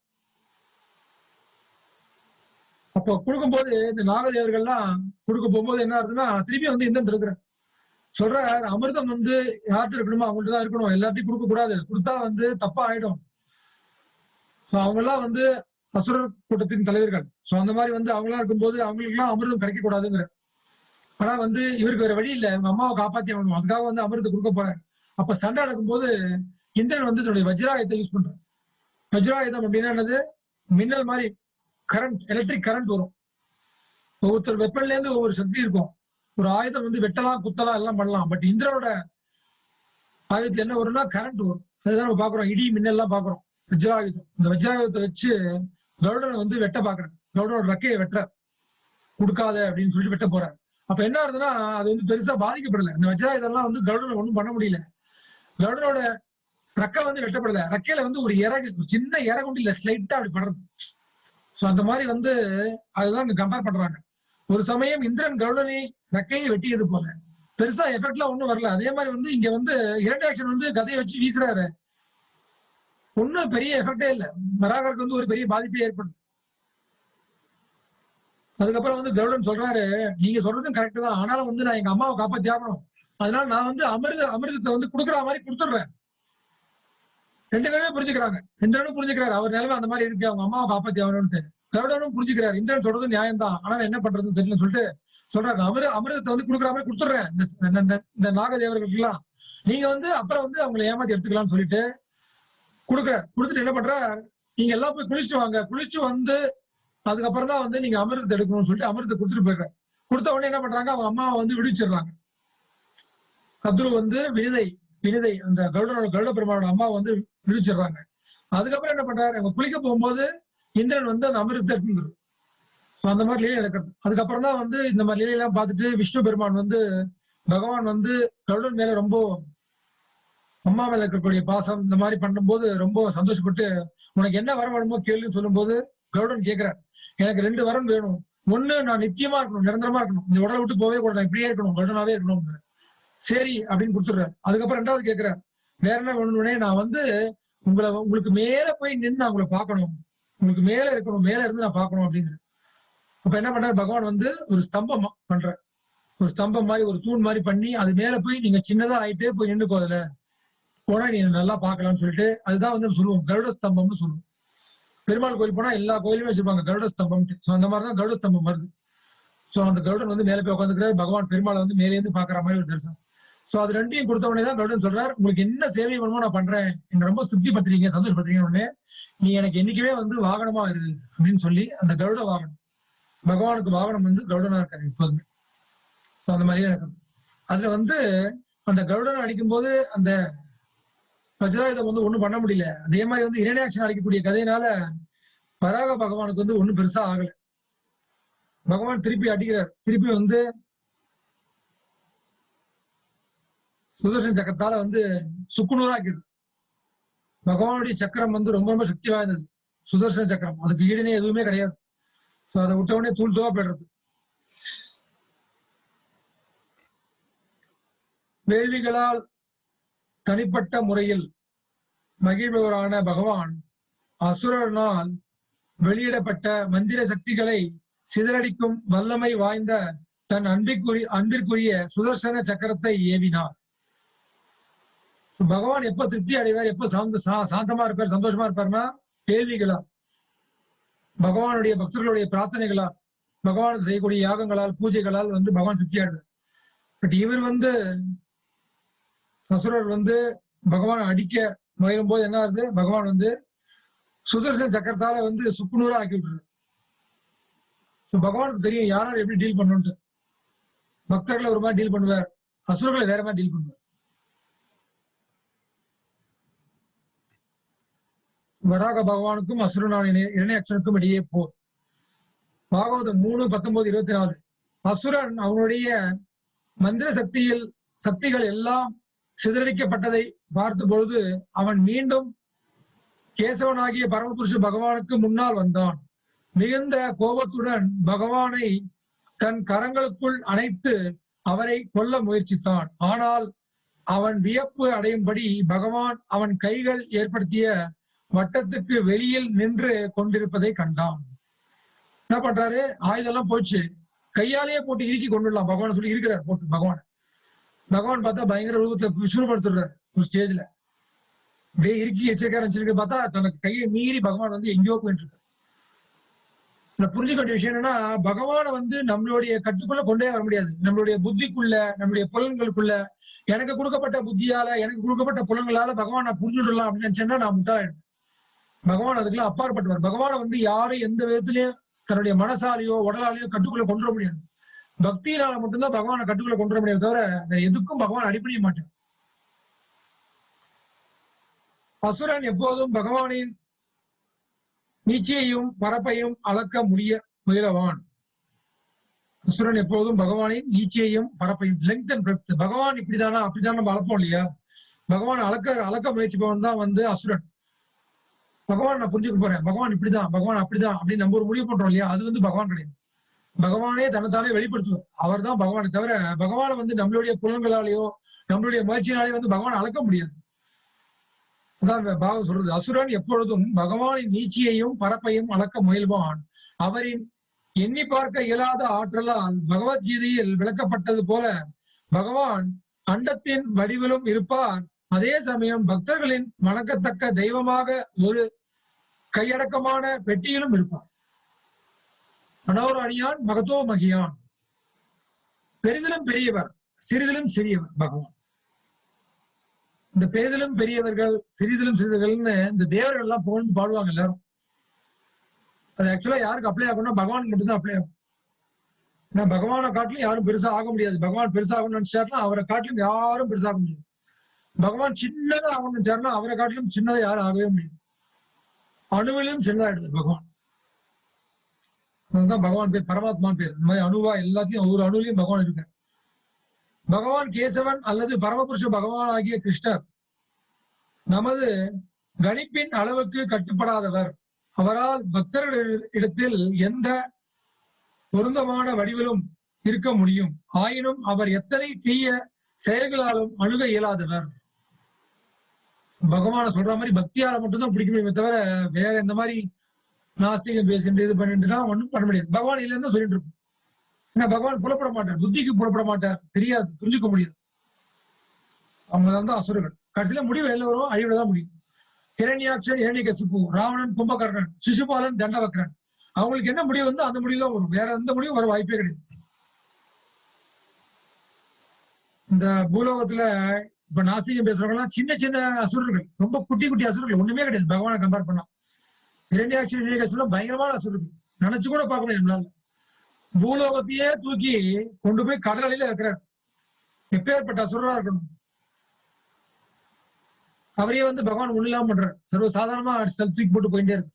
அப்போ கொடுக்கும்போது இந்த நாகதேவர்கள்லாம் கொடுக்க போகும்போது என்ன ஆகுதுன்னா, திருப்பி வந்து இந்திரன் இருக்கிறார். சொல்ற, அமிர்தம் வந்து யார்கிட்ட இருக்கணுமோ அவங்கள்ட்ட தான் இருக்கணும், எல்லாத்தையும் கொடுக்க கூடாது, கொடுத்தா வந்து தப்பா ஆயிடும். அவங்க எல்லாம் வந்து அசுரர் கூட்டத்தின் தலைவர்கள். சோ அந்த மாதிரி வந்து அவங்களா இருக்கும்போது அவங்களுக்கு எல்லாம் அமிர்தம் கிடைக்க கூடாதுங்கிற. ஆனா வந்து இவருக்கு வேற வழி இல்ல, அவங்க அம்மாவை காப்பாத்தி ஆகணும், அதுக்காக வந்து அமிர்தத்தை கொடுக்க போறாரு. அப்ப சண்டை நடக்கும்போது இந்திரன் வந்து தன்னுடைய வஜ்ராயுதத்தை யூஸ் பண்றான். வஜ்ராயுதம் அப்படின்னா என்னது, மின்னல் மாதிரி கரண்ட், எலக்ட்ரிக் கரண்ட் வரும். ஒவ்வொருத்தர் வெப்பன்ல இருந்து ஒவ்வொரு சக்தி இருக்கும். ஒரு ஆயுதம் வந்து வெட்டலாம், குத்தலாம், எல்லாம் பண்ணலாம். பட் இந்திரனோட ஆயுதத்துல என்ன வரும்னா கரண்ட் வரும். அதுதான் நம்ம பாக்குறோம், இடி மின்னல்லாம் பாக்குறோம். வஜ்ராயுதம், இந்த வஜ்ராயுதத்தை வச்சு கருடனை வந்து வெட்ட பாக்குறேன். கருடனோட ரெக்கையை வெட்ட கொடுக்காத அப்படின்னு சொல்லிட்டு வெட்ட போறாரு. அப்ப என்ன ஆகுதுன்னா, அது வந்து பெருசா பாதிக்கப்படல. இந்த வஜ்ராயுதம்லாம் வந்து கருடனை ஒண்ணும் பண்ண முடியல. கருடனோட ரெக்கை வந்து வெட்டப்படல. ரெக்கையில வந்து ஒரு இறகு, சின்ன இறகுண்டு இல்ல, ஸ்லைட்டா அப்படி படுறது. சோ அந்த மாதிரி வந்து அதுதான் இங்க கம்பேர் பண்றாங்க. ஒரு சமயம் இந்திரன் கருடனை ரெக்கையை வெட்டியது போல. பெருசா எஃபெக்ட்லாம் ஒண்ணும் வரல. அதே மாதிரி வந்து இங்க வந்து இரண்டு ஆக்ஷன் வந்து கதையை வச்சு வீசுறாரு. ஒன்னும் பெரிய எஃபெக்டே இல்ல. வராகருக்கு வந்து ஒரு பெரிய பாதிப்பே ஏற்படும். அதுக்கப்புறம் வந்து கருடன் சொல்றாரு, நீங்க சொல்றதும் கரெக்ட் தான், ஆனாலும் வந்து நான் எங்க அம்மாவை காப்பாத்தி ஆகணும், அதனால நான் வந்து அமிர்தத்தை வந்து கொடுக்குற மாதிரி கொடுத்துடுறேன். 2 பேருமே புரிஞ்சுக்கிறாங்க. இந்திரனும் புரிஞ்சுக்கிறாரு, அவர் நிலைமை அந்த மாதிரி இருக்கு, அவங்க அம்மாவை காப்பாத்தி ஆகணும்ட்டு. கருடனும் புரிஞ்சுக்கிறாரு, இந்திரன் சொல்றது நியாயம் தான், ஆனா என்ன பண்றதுன்னு சரின்னு சொல்லிட்டு சொல்றாங்க, அமிர்தத்தை வந்து கொடுக்குற மாதிரி கொடுத்துடுறேன் இந்த நாகதேவர்களுக்கு எல்லாம், நீங்க வந்து அப்புறம் வந்து அவங்களை ஏமாத்தி எடுத்துக்கலாம்னு சொல்லிட்டு கொடுக்குறாரு. கொடுத்துட்டு என்ன பண்றாரு, நீங்க எல்லாம் போய் குளிச்சுட்டு வாங்க, குளிச்சு வந்து அதுக்கப்புறம் தான் வந்து நீங்க அமிர்தத்தை எடுக்கணும்னு சொல்லிட்டு அமிர்தத்தை கொடுத்துட்டு போயிடுறாரு. கொடுத்த உடனே என்ன பண்றாங்க, அவங்க அம்மாவை வந்து விடுவிச்சிடுறாங்க. கத்ரு வந்து வினிதை அந்த கருட பெருமானோட அம்மாவை வந்து விடுவிச்சிடுறாங்க. அதுக்கப்புறம் என்ன பண்றாரு, அவங்க குளிக்க போகும்போது இந்திரன் வந்து அந்த அமிர்தத்தை எடுத்துருது. அந்த மாதிரி லீலை நடக்கிறது. அதுக்கப்புறம் தான் வந்து இந்த மாதிரி லீலையெல்லாம் பார்த்துட்டு விஷ்ணு பெருமான் வந்து, பகவான் வந்து கருடன் மேல ரொம்ப அம்மா மேல இருக்கக்கூடிய பாசம் இந்த மாதிரி பண்ணும்போது ரொம்ப சந்தோஷப்பட்டு, உனக்கு என்ன வரம் வேணுமோ கேளுன்னு சொல்லும்போது, கருடன் கேட்கிறார். எனக்கு 2 வரம் வேணும். ஒண்ணு நான் நித்தியமா இருக்கணும், நிரந்தரமா இருக்கணும். இந்த உடலை விட்டு போவே கூடாது. நான் இப்படியே இருக்கணும், கருடனாவே இருக்கணும். சரி அப்படின்னு குடுத்துடுறாரு. அதுக்கப்புறம் 2வது கேட்கிறார். வேற என்ன வேணும்னே, நான் வந்து உங்களுக்கு மேல போய் நின்னு நான் உங்களை பார்க்கணும். உங்களுக்கு மேல இருக்கணும். மேல இருந்து நான் பார்க்கணும் அப்படிங்கிற. அப்ப என்ன பண்றாரு பகவான் வந்து ஒரு ஸ்தம்பம் பண்றார். ஒரு ஸ்தம்பம் மாதிரி ஒரு தூண் மாதிரி பண்ணி அது மேல போய் நீங்க சின்னதா ஆயிட்டே போய் நின்னுக்கோ அதுல. போனா நீ நல்லா பார்க்கலாம்னு சொல்லிட்டு அதுதான் வந்து சொல்லுவோம் கருட ஸ்தம்பம்னு சொல்லுவோம். பெருமாள் கோயில் போனா எல்லா கோயிலுமே வச்சிருப்பாங்க கருட ஸ்தம்பம். அந்த மாதிரிதான் கருட ஸ்தம்பம் வருது. சோ அந்த கருடன் வந்து மேல போய் உட்காந்துக்கிறார். பகவான் பெருமாளை வந்து மேலே இருந்து பாக்குற மாதிரி ஒரு தரிசனம். சோ அது 2யும் கொடுத்த உடனே தான் கருடன் சொல்றாரு, உங்களுக்கு என்ன சேவை வேணுமோ நான் பண்றேன். என்ன ரொம்ப திருப்தி பத்திரீங்க, சந்தோஷப்படுறீங்க உடனே நீ எனக்கு என்னைக்குமே வந்து வாகனமா இரு அப்படின்னு சொல்லி அந்த கருட வாகனம். பகவானுக்கு வாகனம் வந்து கருடனா இருக்காரு எப்போதுமே. சோ அந்த மாதிரியே இருக்கும். அதுல வந்து அந்த கருடன் அடிக்கும் போது அந்த வஜ்ராயுதம் வந்து ஒண்ணும் பண்ண முடியல. அதே மாதிரி வந்து இரணியாட்சன் அடிக்கக்கூடிய கதையினால வராக பகவானுக்கு வந்து ஒண்ணும் பெருசா ஆகல. பகவான் திருப்பி அடிக்கிறார். திருப்பி வந்து சுதர்சன சக்கரத்தால வந்து சுக்குநூறாக்கிடுது. பகவானுடைய சக்கரம் வந்து ரொம்ப ரொம்ப சக்தி வாய்ந்தது. சுதர்சன சக்கரம் அதுக்கு ஈடுனே எதுவுமே கிடையாது. அதை விட்ட உடனே தூள் தூவா போயிடுறது. வேள்விகளால் தனிப்பட்ட முறையில் மகிழ்பவரான பகவான் அசுரனால் வெளியிடப்பட்ட மந்திர சக்திகளை சிதறடிக்கும் வல்லமை வாய்ந்த தன் அன்பிற்குரிய சுதர்சன சக்கரத்தை ஏவினார். பகவான் எப்ப திருப்தி அடைவார், எப்ப சாந்தமா இருப்பார், சந்தோஷமா இருப்பார்னா கேள்விகளால், பகவானுடைய பக்தர்களுடைய பிரார்த்தனைகளால், பகவானுக்கு செய்யக்கூடிய யாகங்களால், பூஜைகளால் வந்து பகவான் திருப்தி அடைவார். பட் இவர் வந்து அசுரர் வந்து பகவான் அடிக்க முயலும் போது என்ன ஆகுது, பகவான் வந்து சுதர்சன சக்கரத்தால வந்து சுக்குநூறா ஆக்கி விட்டுரு. பகவானுக்கு தெரியும் யாரார் எப்படி டீல் பண்ணணும்ட்டு. பக்தர்களை ஒரு மாதிரி டீல் பண்ணுவார், அசுரர்களை வேற மாதிரி டீல் பண்ணுவார். வராக பகவானுக்கும் அசுரனான இரணியாட்சனுக்கும் இடையே போர். பாகவதம் 3:19-24. அசுரன் அவனுடைய மந்திர சக்திகள் எல்லாம் சிதறடிக்கப்பட்டதை பார்த்த பொழுது அவன் மீண்டும் கேசவனாகிய பரமபுருஷ பகவானுக்கு முன்னால் வந்தான். மிகுந்த கோபத்துடன் பகவானை தன் கரங்களுக்குள் அணைத்து அவரை கொல்ல முயற்சித்தான். ஆனால் அவன் வியப்பு அடையும்படி பகவான் அவன் கைகள் ஏற்படுத்திய வட்டத்துக்கு வெளியில் நின்று கொண்டிருப்பதை கண்டான். என்ன பண்றாரு, ஆயுதெல்லாம் போச்சு, கையாலேயே போட்டு இறுக்கி கொண்டுடலாம் பகவான் சொல்லி இருக்கிறார் போட்டு. பகவான் பார்த்தா பயங்கர ரூபத்தை விசுவப்படுத்துறாரு ஒரு ஸ்டேஜ்ல. அப்படியே இறுக்கி வச்சிருக்க பார்த்தா தனக்கு கையை மீறி பகவான் வந்து எங்கேயோ போயிட்டு இருக்கு. புரிஞ்சுக்க வேண்டிய விஷயம் என்னன்னா, பகவானை வந்து நம்மளுடைய கட்டுக்குள்ள கொண்டே வர முடியாது. நம்மளுடைய புத்திக்குள்ள, நம்மளுடைய புலன்களுக்குள்ள, எனக்கு கொடுக்கப்பட்ட புத்தியால, எனக்கு கொடுக்கப்பட்ட புலன்களால பகவான் நான் புரிஞ்சுடலாம் அப்படின்னு நினைச்சேன்னா நான் முட்டாளாயிடும். பகவான் அதுக்கெல்லாம் அப்பாற்பட்டவர். பகவானை வந்து யாரும் எந்த விதத்திலயும் தன்னுடைய மனசாலையோ உடலாலேயோ கட்டுக்குள்ள கொண்டு வர முடியாது. பக்தியினால மட்டும்தான் பகவானை கட்டுக்குள்ள கொண்டு வர முடியாது, தவிர எதுக்கும் பகவான் அடிப்படைய மாட்டேன். அசுரன் எப்போதும் பகவானின் நீச்சையும் பரப்பையும் அளக்க முயலவான். அசுரன் எப்போதும் பகவானின் நீச்சையும் பரப்பையும், லெங்த் அண்ட் பிரெத், பகவான் இப்படிதானா அப்படிதான் நம்ம அளப்போம் இல்லையா, பகவான் அளக்க முயற்சிப்பவன் தான் வந்து அசுரன். பகவான் நான் புரிஞ்சுக்க போறேன், பகவான் இப்படிதான், பகவான் அப்படிதான் அப்படின்னு நம்ம ஒரு முடிவு பண்றோம் இல்லையா, அது வந்து பகவான் கிடையாது. பகவானே தன்னைத்தானே வெளிப்படுத்துவார். அவர் தான் பகவானை தவிர பகவானை வந்து நம்மளுடைய புலன்களாலேயோ நம்மளுடைய முயற்சினாலேயோ வந்து பகவான் அளக்க முடியாது. அதான் பாகம் சொல்றது, அசுரன் எப்பொழுதும் பகவானின் நீச்சியையும் பரப்பையும் அளக்க முயல்வான். அவரின் எண்ணி பார்க்க இயலாத ஆற்றலால் பகவத்கீதையில் விளக்கப்பட்டது போல பகவான் அண்டத்தின் வடிவிலும் இருப்பார். அதே சமயம் பக்தர்களின் வணக்கத்தக்க தெய்வமாக ஒரு கையடக்கமான பெட்டியிலும் இருப்பார். மனோர் அணியான் மகத்தோ மகியான், பெரிதிலும் பெரியவர் சிறிதிலும் சிறியவர் பகவான். இந்த பெரிதிலும் பெரியவர்கள் சிறிதிலும் சிறிதர்கள்னு இந்த தேவர்கள் எல்லாம் புகழ்ந்து பாடுவாங்க எல்லாரும். அது ஆக்சுவலா யாருக்கு அப்ளை ஆகும்னா பகவானுக்கு மட்டும்தான் அப்ளை ஆகும். ஏன்னா பகவானை காட்டிலும் யாரும் பெருசா ஆக முடியாது. பகவான் பெருசாகணும்னு நினைச்சாருன்னா அவரை காட்டிலும் யாரும் பெருசாக முடியாது. பகவான் சின்னதா ஆகணும்னு நினைச்சாருன்னா அவரை காட்டிலும் சின்னதை யாரும் ஆகவே முடியாது. அணுவிலும் சின்னதாயிடுது பகவான். அதுதான் பகவான் பேர், பரமாத்மான் பேர். இந்த மாதிரி அணுவா எல்லாத்தையும் ஒரு அணுவிலையும் பகவான் இருக்கார். பகவான் கேசவன் அல்லது பரமபுருஷ பகவான் ஆகிய கிருஷ்ணர் நமது கணிப்பின் அளவுக்கு கட்டுப்படாதவர். அவரால் பக்தர்களிடத்தில் எந்த பொருந்தமான வடிவிலும் இருக்க முடியும். ஆயினும் அவர் எத்தனை தீய செயல்களாலும் அணுக இயலாதவர். பகவான சொல்ற மாதிரி பக்தியால மட்டும்தான் பிடிக்க முடியுமே தவிர வேற இந்த மாதிரி நாஸ்திகம் பேசிட்டு இது பண்ணிட்டுனா ஒன்றும் பண்ண முடியாது. பகவான் இல்லைன்னு சொல்லிட்டு இருக்கும். ஏன்னா பகவான் புலப்பட மாட்டார், புத்திக்கு புலப்பட மாட்டார், தெரியாது, புரிஞ்சுக்க முடியாது. அவங்க தான் அசுரர்கள். கடைசியில முடிவு என்ன வரும்? அழிவுல தான் முடியும். ஹிரண்யாட்சன், இரணிகசிப்பு, ராவணன், கும்பகர்ணன், சிசுபாலன், தண்டவக்ரன், அவங்களுக்கு என்ன முடிவு வந்து அந்த முடிவு தான் வரும். வேற எந்த முடிவும் வர வாய்ப்பே கிடையாது. இந்த பூலோகத்துல இப்ப நாஸ்திகம் பேசுறவங்க எல்லாம் சின்ன சின்ன அசுரர்கள், ரொம்ப குட்டி குட்டி அசுரர்கள், ஒண்ணுமே கிடையாது பகவானை கம்பேர் பண்ணா. இரண்யாட்சன், இரணிகசிப்பு பயங்கரமான அசுரர்கள், நினைச்சு கூட பார்க்க முடியாது நம்மளால. பூலோகத்தையே தூக்கி கொண்டு போய் கடலில இருக்கிறார். எப்பேற்பட்ட அசுரரா இருக்கணும். அவரையே வந்து பகவான் ஒண்ணு இல்லாம பண்றாரு. சர்வசாதாரணமா தூக்கி போட்டு போயிட்டே இருக்கு.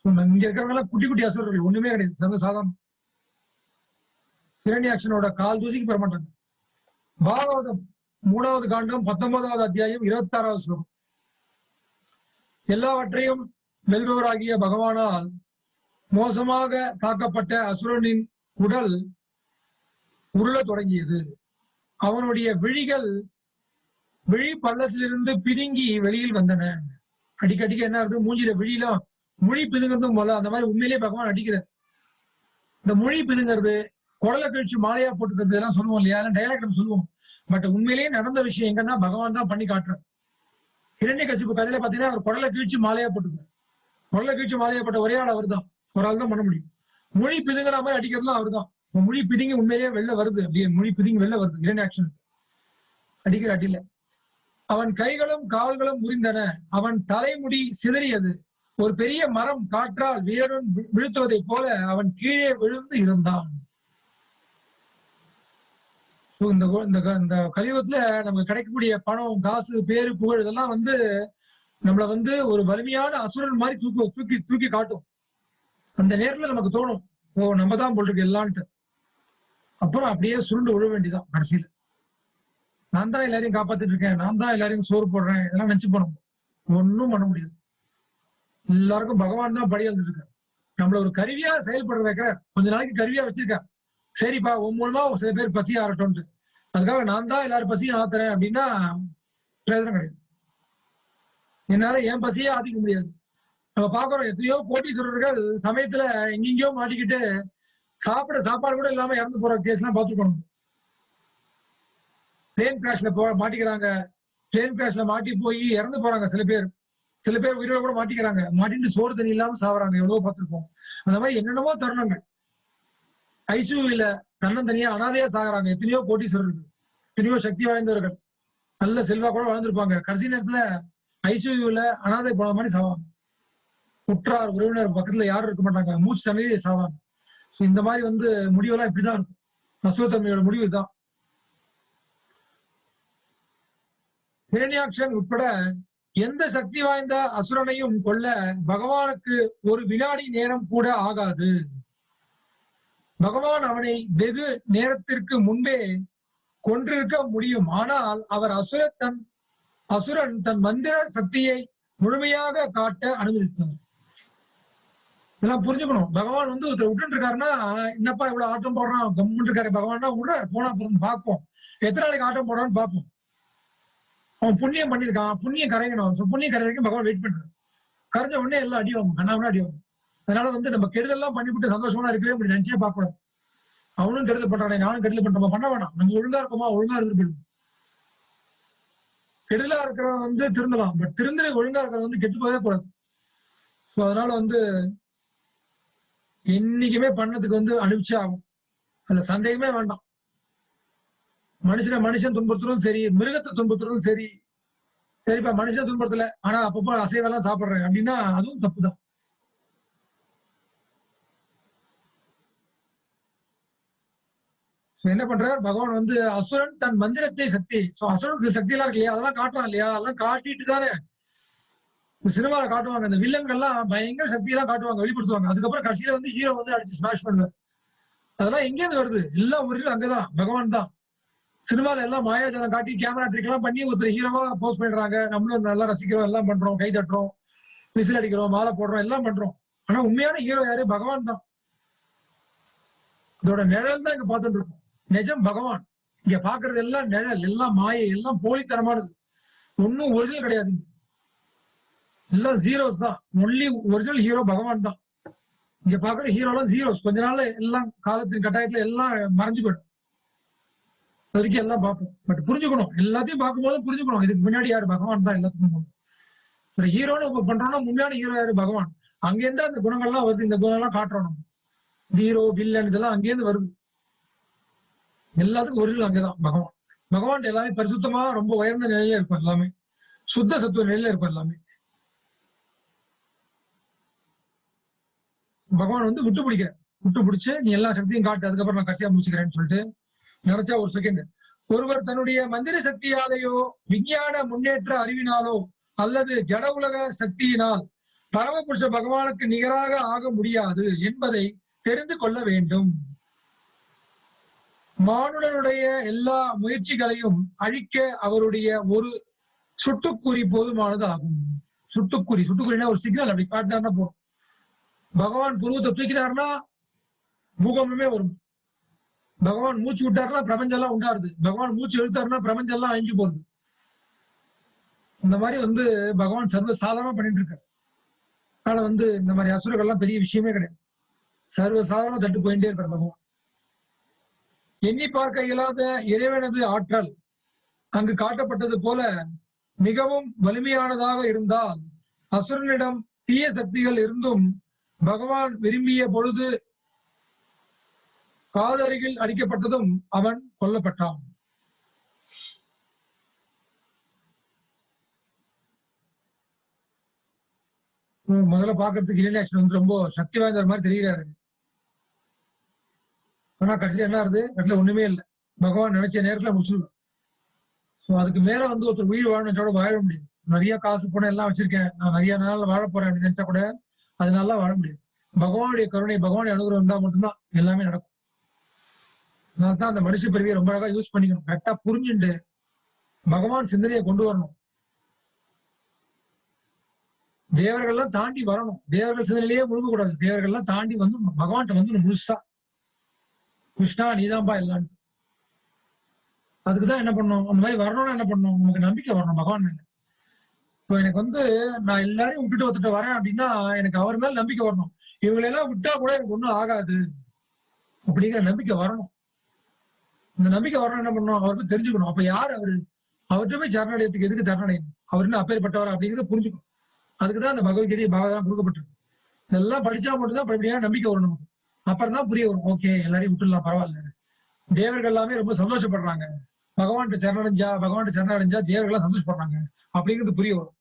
இங்க இருக்கிறவங்க எல்லாம் குட்டி குட்டி அசுரர்கள், ஒண்ணுமே கிடையாது, சர்வசாதாரணம். ஹிரண்யாட்சனோட கால் தூசிக்கு பெற மாட்டாங்க. பாகவதம் 3வது காண்டம் 19வது அத்தியாயம் 26வது ஸ்லோகம். எல்லாவற்றையும் வெல்பவராகிய பகவானால் மோசமாக தாக்கப்பட்ட அசுரனின் உடல் உருள தொடங்கியது. அவனுடைய விழி பள்ளத்திலிருந்து பிதுங்கி வெளியில் வந்தன. அடிக்கடிக்க என்ன இருக்கு? மூஞ்சில விழிலாம் மொழி பிதுங்கிறதும் போல அந்த மாதிரி உண்மையிலேயே பகவான் அடிக்கிறார். இந்த மொழி பிதுங்கிறது, குடலை கழிச்சு மாலையா போட்டுக்கிறது எல்லாம் சொல்லுவோம் இல்லையா? டைலாக் நம்ம சொல்லுவோம். பட் உண்மையிலேயே நடந்த விஷயம் எங்கன்னா பகவான் தான் பண்ணி காட்டுறார். ஹிரண்யகசிப்பு கதையில பாத்தீங்கன்னா அவர் குடலை கழிச்சு மாலையா போட்டுக்கிறார். குடலை கழிச்சு மாலையா போட்ட ஒரே ஆள் அவர் தான், ஒரு ஆள் தான் பண்ண முடியும். மொழி பிதுங்குற மாதிரி அடிக்கிறதுலாம் அவர் தான். மொழி பிதுங்கி உண்மையிலேயே வெளில வருது, அப்படியே மொழி பிதுங்கி வெளில வருது ஹிரண்யாக்ஷன் அடிக்கிற அடியில. அவன் கைகளும் கால்களும் முறிந்தன, அவன் தலைமுடி சிதறியது. ஒரு பெரிய மரம் காற்றால் வேருடன் விழுத்துவதை போல அவன் கீழே விழுந்து இருந்தான். இந்த கலியுகத்துல நமக்கு கிடைக்கக்கூடிய பணம், காசு, பேரு, புகழ் இதெல்லாம் வந்து நம்மள வந்து ஒரு வலிமையான அசுரன் மாதிரி தூக்கி தூக்கி காட்டும். அந்த நேரத்துல நமக்கு தோணும், ஓ நம்ம தான் போல் இருக்கு எல்லான்ட்டு. அப்புறம் அப்படியே சுருண்டு விழ வேண்டியதான் கடைசியில. நான் தான் எல்லாரையும் காப்பாத்திட்டு இருக்கேன், நான் தான் எல்லாரையும் சோறு போடுறேன், இதெல்லாம் நினைச்சு போனோம். ஒன்னும் பண்ண முடியாது. எல்லாருக்கும் பகவான் தான் படி எழுந்துட்டு இருக்காரு. நம்மள ஒரு கருவியா செயல்பட வைக்கிற, கொஞ்ச நாளைக்கு கருவியா வச்சிருக்க. சரிப்பா உன் மூலமா சில பேர் பசி ஆறட்டும்ட்டு, அதுக்காக நான் தான் எல்லாரும் பசியும் ஆத்துறேன் அப்படின்னா பிரயோஜனம் கிடையாது. என்னால என் பசியே ஆத்திக்க முடியாது. நம்ம பாக்குறோம் எத்தனையோ கோட்டீஸ்வரர்கள் சமயத்துல எங்கெங்கயோ மாட்டிக்கிட்டு சாப்பாடு கூட இல்லாம இறந்து போற கேஸ் எல்லாம் பார்த்துருக்கணும். பிளேன் கிராஷ்ல மாட்டிக்கிறாங்க, பிளேன் கிராஷ்ல மாட்டி போய் இறந்து போறாங்க சில பேர் உயிரோட கூட மாட்டிக்கிறாங்க, மாட்டிட்டு சோறு தண்ணி இல்லாம சாவறாங்க, எவ்வளவோ பார்த்திருப்போம். அந்த மாதிரி என்னென்னமோ தருணங்கள். ஐசியூல தன்னந்தனியா அனாதையா சாகுறாங்க எத்தனையோ கோட்டீஸ்வரர்கள், எத்தனையோ சக்தி வாய்ந்தவர்கள், நல்ல செல்வா கூட வாழ்ந்திருப்பாங்க. கடைசி நேரத்துல ஐசியூல அனாதை போன மாதிரி சாவாங்க. உற்றார் உறவினர் பக்கத்துல யாரும் இருக்க மாட்டாங்க, மூச்சு தண்ணியே சாவாங்க. இந்த மாதிரி வந்து முடிவெல்லாம் இப்படிதான் இருக்கும். அசுரத்தன்மையோட முடிவு இதுதான். ஹிரண்யாக்ஷன் உட்பட எந்த சக்தி வாய்ந்த அசுரனையும் கொல்ல பகவானுக்கு ஒரு வினாடி நேரம் கூட ஆகாது. பகவான் அவனை வெகு நேரத்திற்கு முன்பே கொன்றிருக்க முடியும். ஆனால் அவர் அசுரன் தன் மந்திர சக்தியை முழுமையாக காட்ட அனுமதித்தார். இதெல்லாம் புரிஞ்சுக்கணும். பகவான் வந்து ஒருத்தர் விட்டு இருக்காருன்னா, என்னப்பா இவ்வளவு ஆட்டம் போடுறான் கம்முன்னு இருக்காரு பகவான்னா விட போனா பார்ப்போம், எத்தனை நாளைக்கு ஆட்டம் போடுறான்னு பார்ப்போம். அவன் புண்ணியம் பண்ணிருக்கான், புண்ணியம் கரையணும், புண்ணியம் கரைக்கும் பகவான் வெயிட் பண்றான். கரைஞ்ச உடனே எல்லாம் அடிவாங்க, கண்ணாமனா அடிவாங்க. அதனால வந்து நம்ம கெடுதல்லாம் பண்ணிவிட்டு சந்தோஷமா இருக்கவே முடியும் நினைச்சே பார்க்க கூடாது. அவனும் கெடுதல் பண்றானே, நானும் கெடுதல் பண்றோம், பண்ண வேணாம். நம்ம ஒழுங்கா இருக்கோமா, ஒழுங்கா இருந்து போயிடும். கெடுதலா இருக்கிறவன் வந்து திருந்தலாம், பட் திருந்த ஒழுங்கா இருக்கிறவன் வந்து கெட்டு போகவே கூடாது. ஸோ அதனால வந்து என்னைக்குமே பண்ணதுக்கு வந்து அனுப்பிச்சே ஆகும், அதுல சந்தேகமே வேண்டாம். மனுஷன் துன்புறுத்தலும் சரி, மிருகத்தை துன்புறுத்தலும் சரி, சரிப்பா மனுஷன் துன்புறுத்தல ஆனா அப்பப்போ அசைவெல்லாம் சாப்பிடுறேன் அப்படின்னா அதுவும் தப்புதான். என்ன பண்றார் பகவான் வந்து அசுரன் தன் மந்திரத்தை சக்தி, அசுரனுக்கு சக்தி எல்லாம் இருக்கு இல்லையா, அதெல்லாம் காட்டுறான் இல்லையா, அதெல்லாம் காட்டிட்டு தானே சினிமாவை காட்டுவாங்க. இந்த வில்லன்கள்லாம் பயங்கர சக்தி எல்லாம் காட்டுவாங்க, வெளிப்படுத்துவாங்க. அதுக்கப்புறம் கடைசியில வந்து ஹீரோ வந்து அடிச்சு ஸ்மாஷ் பண்ணுவார். அதெல்லாம் எங்கேருந்து வருது? எல்லாம் ஒரிஜினல் அங்கதான், பகவான் தான். சினிமால எல்லாம் மாயாஜாலம் காட்டி கேமரா ட்ரிக் எல்லாம் பண்ணி ஒருத்தர் ஹீரோவா போஸ்ட் பண்றாங்க. நம்மளும் நல்லா ரசிக்கிறோம், எல்லாம் பண்றோம், கை தட்டுறோம், விசில் அடிக்கிறோம், மாலை போடுறோம், எல்லாம் பண்றோம். ஆனா உண்மையான ஹீரோ யாரு? பகவான் தான். இதோட நிழல் தான் இங்க பார்த்துட்டு இருக்கோம். நிஜம் பகவான். இங்க பாக்குறது எல்லாம் நிழல், எல்லாம் மாயை, எல்லாம் போலித்தனமானது. ஒன்னும் ஒரிஜினல் கிடையாது. எல்லாம் ஜீரோஸ் தான். ஒன்லி ஒரிஜினல் ஹீரோ பகவான் தான். இங்க பாக்குற ஹீரோ எல்லாம் ஜீரோஸ். கொஞ்ச நாள்ல எல்லாம் காலத்தின் கட்டாயத்துல எல்லாம் மறைஞ்சு போயிடும். அது வரைக்கும் எல்லாம் பார்ப்போம். பட் புரிஞ்சுக்கணும், எல்லாத்தையும் பார்க்கும்போது புரிஞ்சுக்கணும், இதுக்கு முன்னாடி யாரு? பகவான் தான் எல்லாத்துக்கும். ஒரு ஹீரோன்னு பண்றோம்னா உண்மையான ஹீரோ யாரு? பகவான். அங்கேருந்து அந்த குணங்கள்லாம் வருது, இந்த குணம் காட்டுறோம் நம்ம. ஹீரோ வில்லன் இதெல்லாம் அங்கேருந்து வருது. எல்லாத்துக்கும் ஒரிஜினல் அங்கேதான் பகவான். பகவான் எல்லாமே பரிசுத்தமா ரொம்ப உயர்ந்த நிலையில இருக்கும். எல்லாமே சுத்த சத்துவ நிலையில இருக்கும். எல்லாமே பகவான் வந்து விட்டு பிடிச்சு நீ எல்லா சக்தியும் காட்டு, அதுக்கப்புறம் நான் கடைசியா முடிச்சுக்கிறேன்னு சொல்லிட்டு நினைச்சா ஒரு செகண்ட். ஒருவர் தன்னுடைய மந்திர சக்தியாலேயோ விஞ்ஞான முன்னேற்ற அறிவினாலோ அல்லது ஜட உலக சக்தியினால் பரமபுருஷ பகவானுக்கு நிகராக ஆக முடியாது என்பதை தெரிந்து கொள்ள வேண்டும். மானுடனுடைய எல்லா முயற்சிகளையும் அழிக்க அவருடைய ஒரு சுட்டுக்குறி போதுமானது ஆகும். சுட்டுக்குறினா ஒரு சிக்னல், அப்படி காட்டினார்னா போதும். பகவான் புருவத்தை தூக்கினார்னா பூகம்பமே வரும். பகவான் மூச்சு விட்டாருன்னா பிரபஞ்சம் எல்லாம் உண்டாருது. பகவான் மூச்சு இழுத்தாருன்னா பிரபஞ்சம் எல்லாம் அழிஞ்சு போகுது. இந்த மாதிரி வந்து பகவான் சர்வ சாதாரணமா பண்ணிட்டு இருக்காரு. அதனால வந்து இந்த மாதிரி அசுரர்கள் எல்லாம் பெரிய விஷயமே கிடையாது. சர்வ சாதாரண தட்டு போயிட்டே இருக்கார் பகவான். எண்ணி பார்க்க இயலாத இறைவனது ஆற்றல் அங்கு காட்டப்பட்டது போல மிகவும் வலிமையானதாக இருந்தால் அசுரனிடம் தீய சக்திகள் இருந்தும் பகவான் விரும்பிய பொழுது காதருகில் அடிக்கப்பட்டதும் அவன் கொல்லப்பட்டான். முதல்ல பாக்குறதுக்கு ஹிரண்யாக்ஷன் வந்து ரொம்ப சக்தி வாய்ந்த மாதிரி தெரிகிறாரு. ஆனா கடைசியில என்ன ஆகுது? கடைசியில ஒண்ணுமே இல்லை. பகவான் நினைச்ச நேரத்துல முடிச்சிருவான். சோ அதுக்கு மேல வந்து ஒருத்தர் உயிர் வாழணும் வாழ முடியாது. நிறைய காசு பணம் எல்லாம் வச்சிருக்கேன், நான் நிறைய நாள் வாழ போறேன் அப்படின்னு நினைச்சா கூட அதனால வாழ முடியாது. பகவானுடைய கருணை, பகவானுடைய அனுகிரகம் இருந்தா மட்டும்தான் எல்லாமே நடக்கும். அதனால்தான் அந்த மனுஷ பிறவியை ரொம்ப அழகா யூஸ் பண்ணிக்கணும். கரெக்டா புரிஞ்சுட்டு பகவான் சிந்தனையை கொண்டு வரணும். தேவர்கள்லாம் தாண்டி வரணும். தேவர்கள் சிந்தனையிலேயே முழுக கூடாது. தேவர்கள்லாம் தாண்டி வந்து பகவான்கிட்ட வந்து முழுசா கிருஷ்ணா நீதான்பா எல்லாம். அதுக்குதான் என்ன பண்ணணும்? அந்த மாதிரி வரணும்னா என்ன பண்ணணும்? நமக்கு நம்பிக்கை வரணும் பகவான் மேல. இப்போ எனக்கு வந்து நான் எல்லாரையும் விட்டுட்டு ஒருத்தட்ட வரேன் அப்படின்னா எனக்கு அவர் மேல நம்பிக்கை வரணும். இவங்களெல்லாம் விட்டா கூட எனக்கு ஒண்ணும் ஆகாது அப்படிங்கிற நம்பிக்கை வரணும். இந்த நம்பிக்கை வரணும் என்ன பண்ணணும்? அவருக்கு தெரிஞ்சுக்கணும். அப்ப யார் அவரு? அவர்கிட்ட போய் சரணடையத்துக்கு எதுக்கு சரணடையணும்? அவர் என்ன அப்பேற்பட்டவர் அப்படிங்கிறத புரிஞ்சுக்கணும். அதுக்குதான் அந்த பகவத்கீதை பாகவதம் கொடுக்கப்பட்டிருக்கு. இதெல்லாம் படிச்சா மட்டும்தான் படிப்படியா நம்பிக்கை வரும் நமக்கு. அப்புறம் தான் புரிய வரும். ஓகே, எல்லாரையும் விட்டுடலாம், பரவாயில்ல. தேவர்கள் எல்லாமே ரொம்ப சந்தோஷப்படுறாங்க. பகவான்கிட்ட சரணடைஞ்சா தேவர்கள்லாம் சந்தோஷப்படுறாங்க அப்படிங்கிறது புரிய வரும்.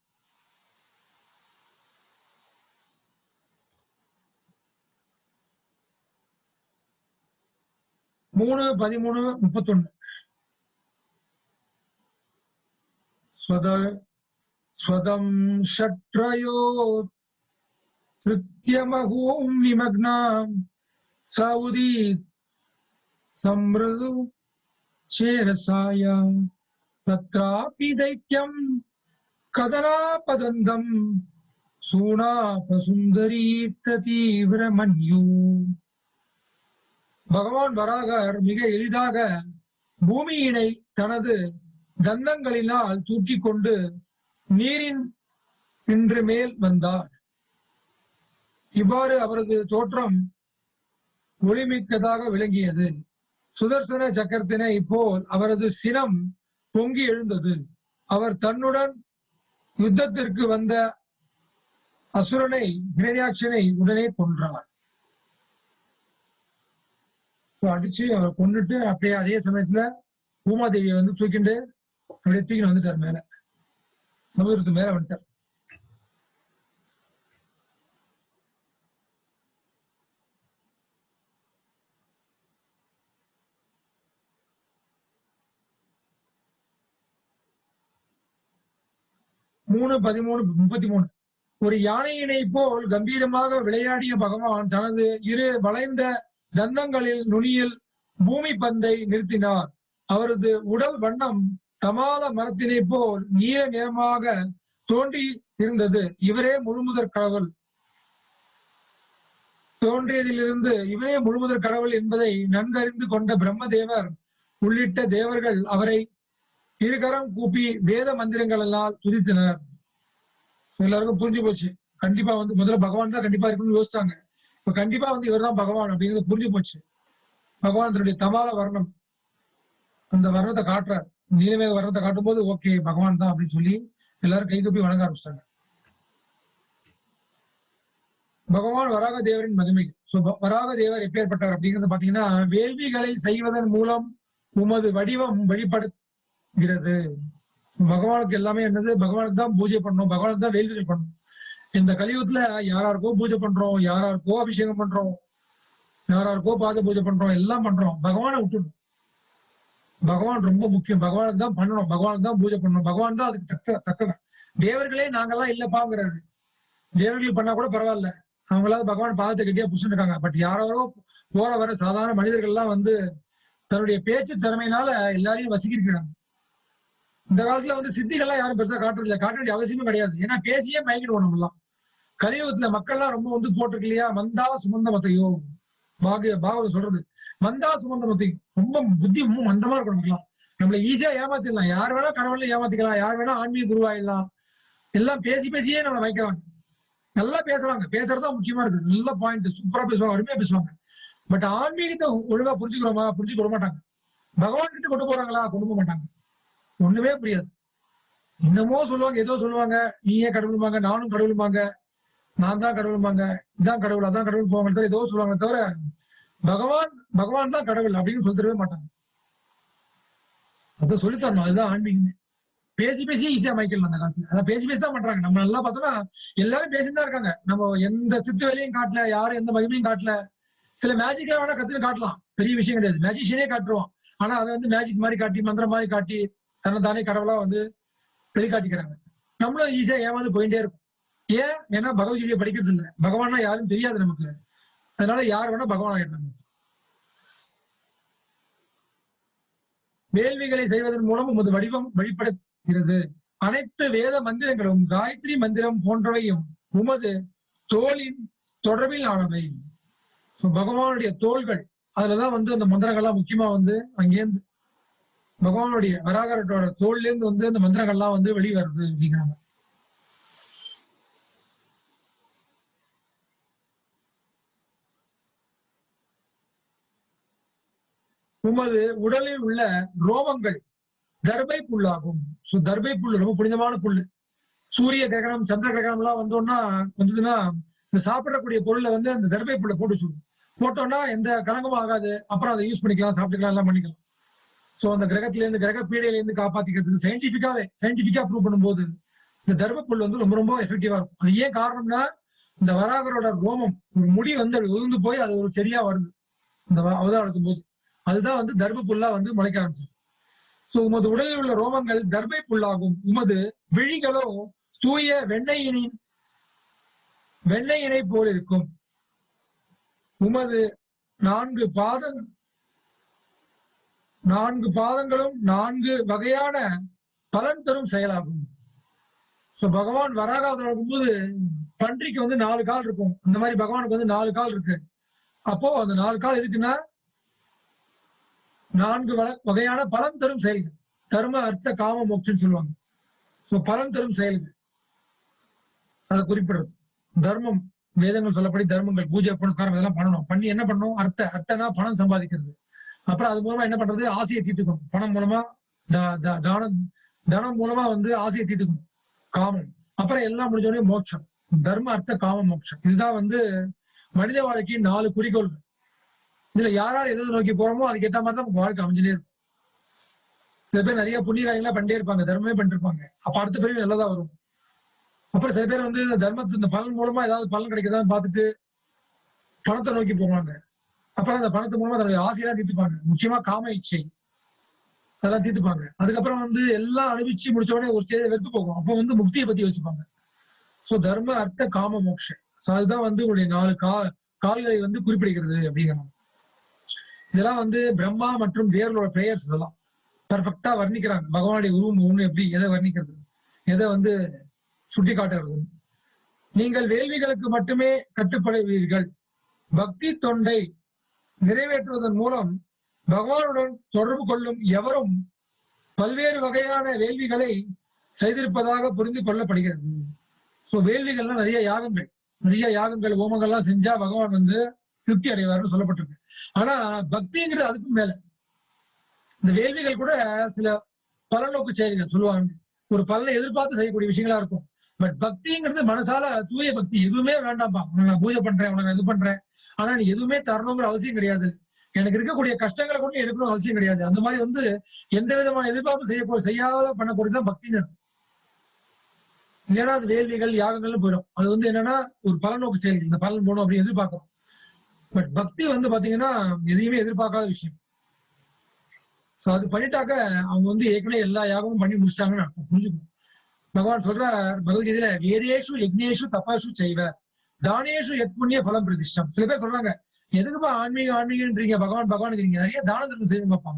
மூணு 13:31 ஸ்வதம் ஷட்ரயோ திருத்யமஹூம் நிமக்னாம் சௌதி சம்ருது சேரசாயம் தத்ராபி தைத்யம் கதனாபதந்தம் சூனாபசுந்தரி தீவிர மன்யூ. பகவான் வராகர் மிக எளிதாக பூமியினை தனது தந்தங்களினால் தூக்கி கொண்டு நீரின் நின்று மேல் வந்தார். இவ்வாறு அவரது தோற்றம் ஒளிமிக்கதாக விளங்கியது. சுதர்சன சக்கரத்தினை போல் அவரது சினம் பொங்கி எழுந்தது. அவர் தன்னுடன் யுத்தத்திற்கு வந்த அசுரனை ஹிரண்யாட்சனை உடனே கொன்றார். அடிச்சு அவர் கொண்டுட்டு அப்படியே அதே சமயத்துல பூமாதேவியை வந்து தூக்கிட்டு அப்படியே தூக்கிட்டு வந்துட்டார் மேல, சமுதிரத்து மேல வந்துட்டார். மூணு 13:33 ஒரு யானையினை போல் கம்பீரமாக விளையாடிய பகவான் தனது இரு வளைந்த தந்தங்களில் நுனியில் பூமி பந்தை நிறுத்தினார். அவரது உடல் வண்ணம் தமால மரத்தினை போல் நீல நிறமாக தோன்றி இருந்தது. இவரே முழுமுதற் கடவுள் தோன்றியதிலிருந்து இவரே முழுமுதற் கடவுள் என்பதை நன்கறிந்து கொண்ட பிரம்மதேவர் உள்ளிட்ட தேவர்கள் அவரை இருகரம் கூப்பி வேத மந்திரங்கள் எல்லாம் துதித்தனர். எல்லாருக்கும் புரிஞ்சு போச்சு. கண்டிப்பா வந்து முதல்ல பகவான் தான் கண்டிப்பா இருக்குன்னு யோசிச்சாங்க. இப்ப கண்டிப்பா வந்து இவர் தான் பகவான் அப்படிங்கிறது புரிஞ்சு போச்சு. பகவான் தன்னுடைய தமால வர்ணம், அந்த வர்ணத்தை காட்டுறார். நீலமேக வர்ணத்தை காட்டும் போது ஓகே பகவான் தான் அப்படின்னு சொல்லி எல்லாரும் கை கூப்பி வணங்க ஆரம்பிச்சிட்டாங்க. பகவான் வராக தேவரின் மகிமை. வராக தேவர் எப்பேற்பட்டவர் அப்படிங்கிறது பாத்தீங்கன்னா, வேள்விகளை செய்வதன் மூலம் உமது வடிவம் வெளிப்படுகிறது. பகவானுக்கு எல்லாமே என்னது, பகவானுக்கு தான் பூஜை பண்ணணும், பகவானுக்கு தான் வேள்விகள் பண்ணணும். இந்த கலியுகத்துல யாராருக்கோ பூஜை பண்றோம், யாராருக்கோ அபிஷேகம் பண்றோம், யாராருக்கோ பாத பூஜை பண்றோம், எல்லாம் பண்றோம். பகவானை விட்டுணும். பகவான் ரொம்ப முக்கியம். பகவானுக்கு தான் பண்ணணும், பகவானுக்கு தான் பூஜை பண்ணணும், பகவான் தான் அதுக்கு தக்கவன். தேவர்களே நாங்கெல்லாம் இல்லப்பாங்கிறது. தேவர்கள் பண்ணா கூட பரவாயில்ல, அவங்களாவது பகவான் பாதத்தை கட்டியா புடிச்சுட்டு இருக்காங்க. பட் யாரோ போற வர சாதாரண மனிதர்கள் எல்லாம் வந்து தன்னுடைய பேச்சு திறமையினால எல்லாரையும் வசிக்கிறாங்க. இந்த காலத்துல வந்து சித்திகள்லாம் யாரும் பெருசா காட்டுறது இல்லை, காட்ட வேண்டிய அவசியமும் கிடையாது. ஏன்னா பேசியே மயக்கிடுவோம் நம்மளாம். கலியுகத்துல மக்கள்லாம் ரொம்ப வந்து போட்டிருக்கு இல்லையா, மந்தா சுமந்த மத்தையோ பாகவதம் சொல்றது. மந்தா சுமந்த மத்தையும் ரொம்ப புத்தி ரொம்ப மந்தமா இருக்கும். நமக்குலாம் நம்மள ஈஸியா ஏமாத்திடலாம். யார் வேணா கடவுளை ஏமாத்திக்கலாம், யார் வேணா ஆன்மீக குருவாயிடலாம். எல்லாம் பேசி பேசியே நம்மளை வைக்கிறாங்க. நல்லா பேசுறாங்க, பேசுறதுதான் முக்கியமா இருக்கு. நல்ல பாயிண்ட், சூப்பரா பேசுவாங்க, அருமையா பேசுவாங்க. பட் ஆன்மீகத்தை ஒழுங்கா புரிஞ்சுக்கிறோமா, புரிஞ்சுக்க மாட்டாங்க. பகவான் கிட்ட கொண்டு போறாங்களா, கொண்டு போக மாட்டாங்க. ஒண்ணுமே புரியாது. இன்னமும் சொல்லுவாங்க, ஏதோ சொல்லுவாங்க, நீயே கடவுளுமாங்க, நானும் கடவுளுமாங்க, நான் தான் கடவுளுமாங்க, இதான் கடவுள் அதான் கடவுள் போவாங்க, ஏதோ சொல்லுவாங்க தவிர பகவான் தான் கடவுள் அப்படின்னு சொல்லவே மாட்டாங்க. அதான் சொல்லி தரணும், அதுதான் ஆன்மீகம். பேசி பேசி ஈஸியா மைக்கல் அந்த காலத்துல அதான் பேசி பேசி தான் பண்றாங்க. நம்ம நல்லா பார்த்தோம்னா எல்லாரும் பேசிதான் இருக்காங்க. நம்ம எந்த சித்து வேலையும் காட்டல, யாரும் எந்த மகிமையும் காட்டல. சில மேஜிக்ல வேணா கத்துன்னு காட்டலாம், பெரிய விஷயம் கிடையாது. மேஜிஷியனே காட்டுருவான். ஆனா அதை வந்து மேஜிக் மாதிரி காட்டி, மந்திரம் மாதிரி காட்டி, தானே கடவுளா வந்து வெளிக்காட்டிக்கிறாங்க. நம்மளும் ஈஸியா ஏமாந்து போயிட்டே இருக்கும். ஏன்? ஏன்னா பகவத்கீதையை படிக்கிறது இல்லை, பகவான்னா யாரும் தெரியாது நமக்கு. அதனால யார் வேணா பகவான் ஆகிட்டாங்க. வேள்விகளை செய்வதன் மூலம் உமது வடிவம் வெளிப்படுகிறது. அனைத்து வேத மந்திரங்களும் காயத்ரி மந்திரம் போன்றவையும் உமது தோளின் தொடர்பில் ஆனவை. பகவானுடைய தோள்கள், அதுலதான் வந்து அந்த மந்திரங்கள்லாம் முக்கியமா வந்து அங்கேருந்து பகவானுடைய வராகரோட தோல்ல இருந்து வந்து அந்த மந்திரங்கள்லாம் வந்து வெளிவருது அப்படிங்கிறாங்க. உமது உடலில் உள்ள ரோமங்கள் தர்பை புல்லாகும். தர்பை புல் ரொம்ப புனிதமான புல்லு. சூரிய கிரகணம், சந்திர கிரகணம் எல்லாம் வந்ததுன்னா இந்த சாப்பிடக்கூடிய பொருளை வந்து அந்த தர்பை புல்லை போட்டு வச்சுக்கணும். போட்டோம்னா எந்த கலங்கமும் ஆகாது. அப்புறம் அதை யூஸ் பண்ணிக்கலாம், சாப்பிட்டுக்கலாம், எல்லாம் பண்ணிக்கலாம். சோ அந்த கிரகத்துல இருந்து, கிரக பீடையில இருந்து காப்பாத்திக்கிறதுக்கு சயின்டிபிக்கா ப்ரூவ் பண்ணும்போது இந்த தர்ப புல் வந்து ரொம்ப ரொம்ப எஃபெக்டிவா இருக்கும். அது ஏன் காரணம்னா, இந்த வராகரோட ரோமம் ஒரு முடி வந்து உதிர்ந்து போய் அது ஒரு செடியா வருது இந்த அவதாரம் எடுக்கும் போது. அதுதான் வந்து தர்ப புல்லா வந்து முளைக்க ஆரம்பிச்சு. சோ உமது உடலில் உள்ள ரோமங்கள் தர்பை புல்லாகும். உமது விழிகளோ தூய வெண்ணெயினை போல் இருக்கும். உமது நான்கு பாதங்களும் 4 வகையான பலன் தரும் செயலாகும். சோ பகவான் வராக அவதாரம் போது பன்றிக்கு வந்து 4 கால் இருக்கும். அந்த மாதிரி பகவானுக்கு வந்து 4 கால் இருக்கு. அப்போ அந்த 4 கால் எதுக்குன்னா 4 வகையான பலன் தரும் செயல்கள். தர்ம அர்த்த காம மோட்சம் சொல்லுவாங்க. சோ பலன் தரும் செயல்கள் அதை குறிப்பிடுறது. தர்மம், வேதங்கள் சொல்லப்படி தர்மங்கள், பூஜை புனஸ்காரம் இதெல்லாம் பண்ணணும். பண்ணி என்ன பண்ணணும்? அர்த்தனா பணம் சம்பாதிக்கிறது. அப்புறம் அது மூலமா என்ன பண்றது? ஆசையை தீர்த்துக்கணும். பணம் மூலமா தனம் மூலமா வந்து ஆசையை தீர்த்துக்கணும், காமம். அப்புறம் எல்லாம் முடிஞ்சோடனே மோட்சம். தர்ம அர்த்த காம மோட்சம், இதுதான் வந்து மனித வாழ்க்கையின் 4 குறிக்கோள்கள். இதுல யார் எது நோக்கி போறோமோ அதுக்கு ஏற்ற மாதிரி தான் நமக்கு வாழ்க்கை அமைஞ்சிலே இருக்கும். சில பேர் நிறைய புண்ணிய காரியங்களா பண்ணிட்டே இருப்பாங்க, தர்மமே பண்ணிட்டு இருப்பாங்க. அப்ப அடுத்த பிறகு நல்லதா வரும். அப்புறம் சில பேர் வந்து இந்த தர்மத்து இந்த பலன் மூலமா ஏதாவது பலன் கிடைக்குதான்னு பார்த்துட்டு பணத்தை நோக்கி போவாங்க. அப்புறம் அந்த பணத்து மூலமா தன்னுடைய ஆசையெல்லாம் தீர்த்துப்பாங்க. முக்கியமா காம இச்சை அதெல்லாம் தீர்த்துப்பாங்க. அதுக்கப்புறம் வந்து எல்லாம் அனுபவிச்சு முடிச்ச உடனே ஒரு சேவை வெறுத்து போகும். அப்போ வந்து முக்தியை பத்தி யோசிப்பாங்க. சோ தர்ம அர்த்த காம மோட்சம், அதுதான் வந்து உங்களுடைய 4 கால்களை வந்து குறிப்பிடுகிறது அப்படிங்கிறாங்க. இதெல்லாம் வந்து பிரம்மா மற்றும் தேவர்களோட பிரேயர்ஸ். இதெல்லாம் பெர்ஃபெக்டா வர்ணிக்கிறாங்க. பகவானுடைய உருவம் ஒண்ணு எப்படி, எதை வர்ணிக்கிறது, எதை வந்து சுட்டி காட்டுறது. நீங்கள் வேள்விகளுக்கு மட்டுமே கட்டுப்படுவீர்கள். பக்தி தொண்டை நிறைவேற்றுவதன் மூலம் பகவானுடன் தொடர்பு கொள்ளும் எவரும் பல்வேறு வகையான வேள்விகளை செய்திருப்பதாக புரிந்து கொள்ளப்படுகிறது. சோ வேள்விகள்லாம் நிறைய யாகங்கள் ஹோமங்கள்லாம் செஞ்சா பகவான் வந்து திருப்தி அடைவார்னு சொல்லப்பட்டிருக்கு. ஆனா பக்திங்கிறது அதுக்கும் மேல. இந்த வேள்விகள் கூட சில பலநோக்கு செயல்கள் சொல்லுவாங்க, ஒரு பலனை எதிர்பார்த்து செய்யக்கூடிய விஷயங்களா இருக்கும். பட் பக்திங்கிறது மனசால தூய பக்தி, எதுவுமே வேண்டாம்ப்பா, உனக்கு நான் பூஜை பண்றேன், உனக்கு நான் இது பண்றேன், ஆனா நீ எதுவுமே தரணுங்கிற அவசியம் கிடையாது, எனக்கு இருக்கக்கூடிய கஷ்டங்களை கூட எடுக்கணும் அவசியம் கிடையாது. அந்த மாதிரி வந்து எந்த விதமான எதிர்பார்ப்பு செய்யாத பண்ணக்கூடியதான் பக்தின்னு இருக்கும். இல்லைன்னா அது வேள்விகள் யாகங்கள்னு போயிடும். அது வந்து என்னன்னா ஒரு பலநோக்கு செயல்கள், இந்த பலன் போகணும் அப்படின்னு எதிர்பார்க்கணும். பட் பக்தி வந்து பாத்தீங்கன்னா எதையுமே எதிர்பார்க்காத விஷயம். சோ அது பண்ணிட்டாக்க அவங்க வந்து ஏற்கனவே எல்லா யாகமும் பண்ணி முடிச்சிட்டாங்கன்னு அர்த்தம், புரிஞ்சுக்கணும். பகவான் சொல்றார் பகவத்கீதையில, வேதேஷு யக்னேஷு தபசு செய்வ தானேஷு யத் புண்ணிய பலம் பிரதிஷ்டம். சில பேர் சொல்றாங்க, எதுக்குப்பா ஆன்மீகன்றீங்க, பகவானுக்கு நிறைய தான தர்மம் செய்யுங்கப்பா,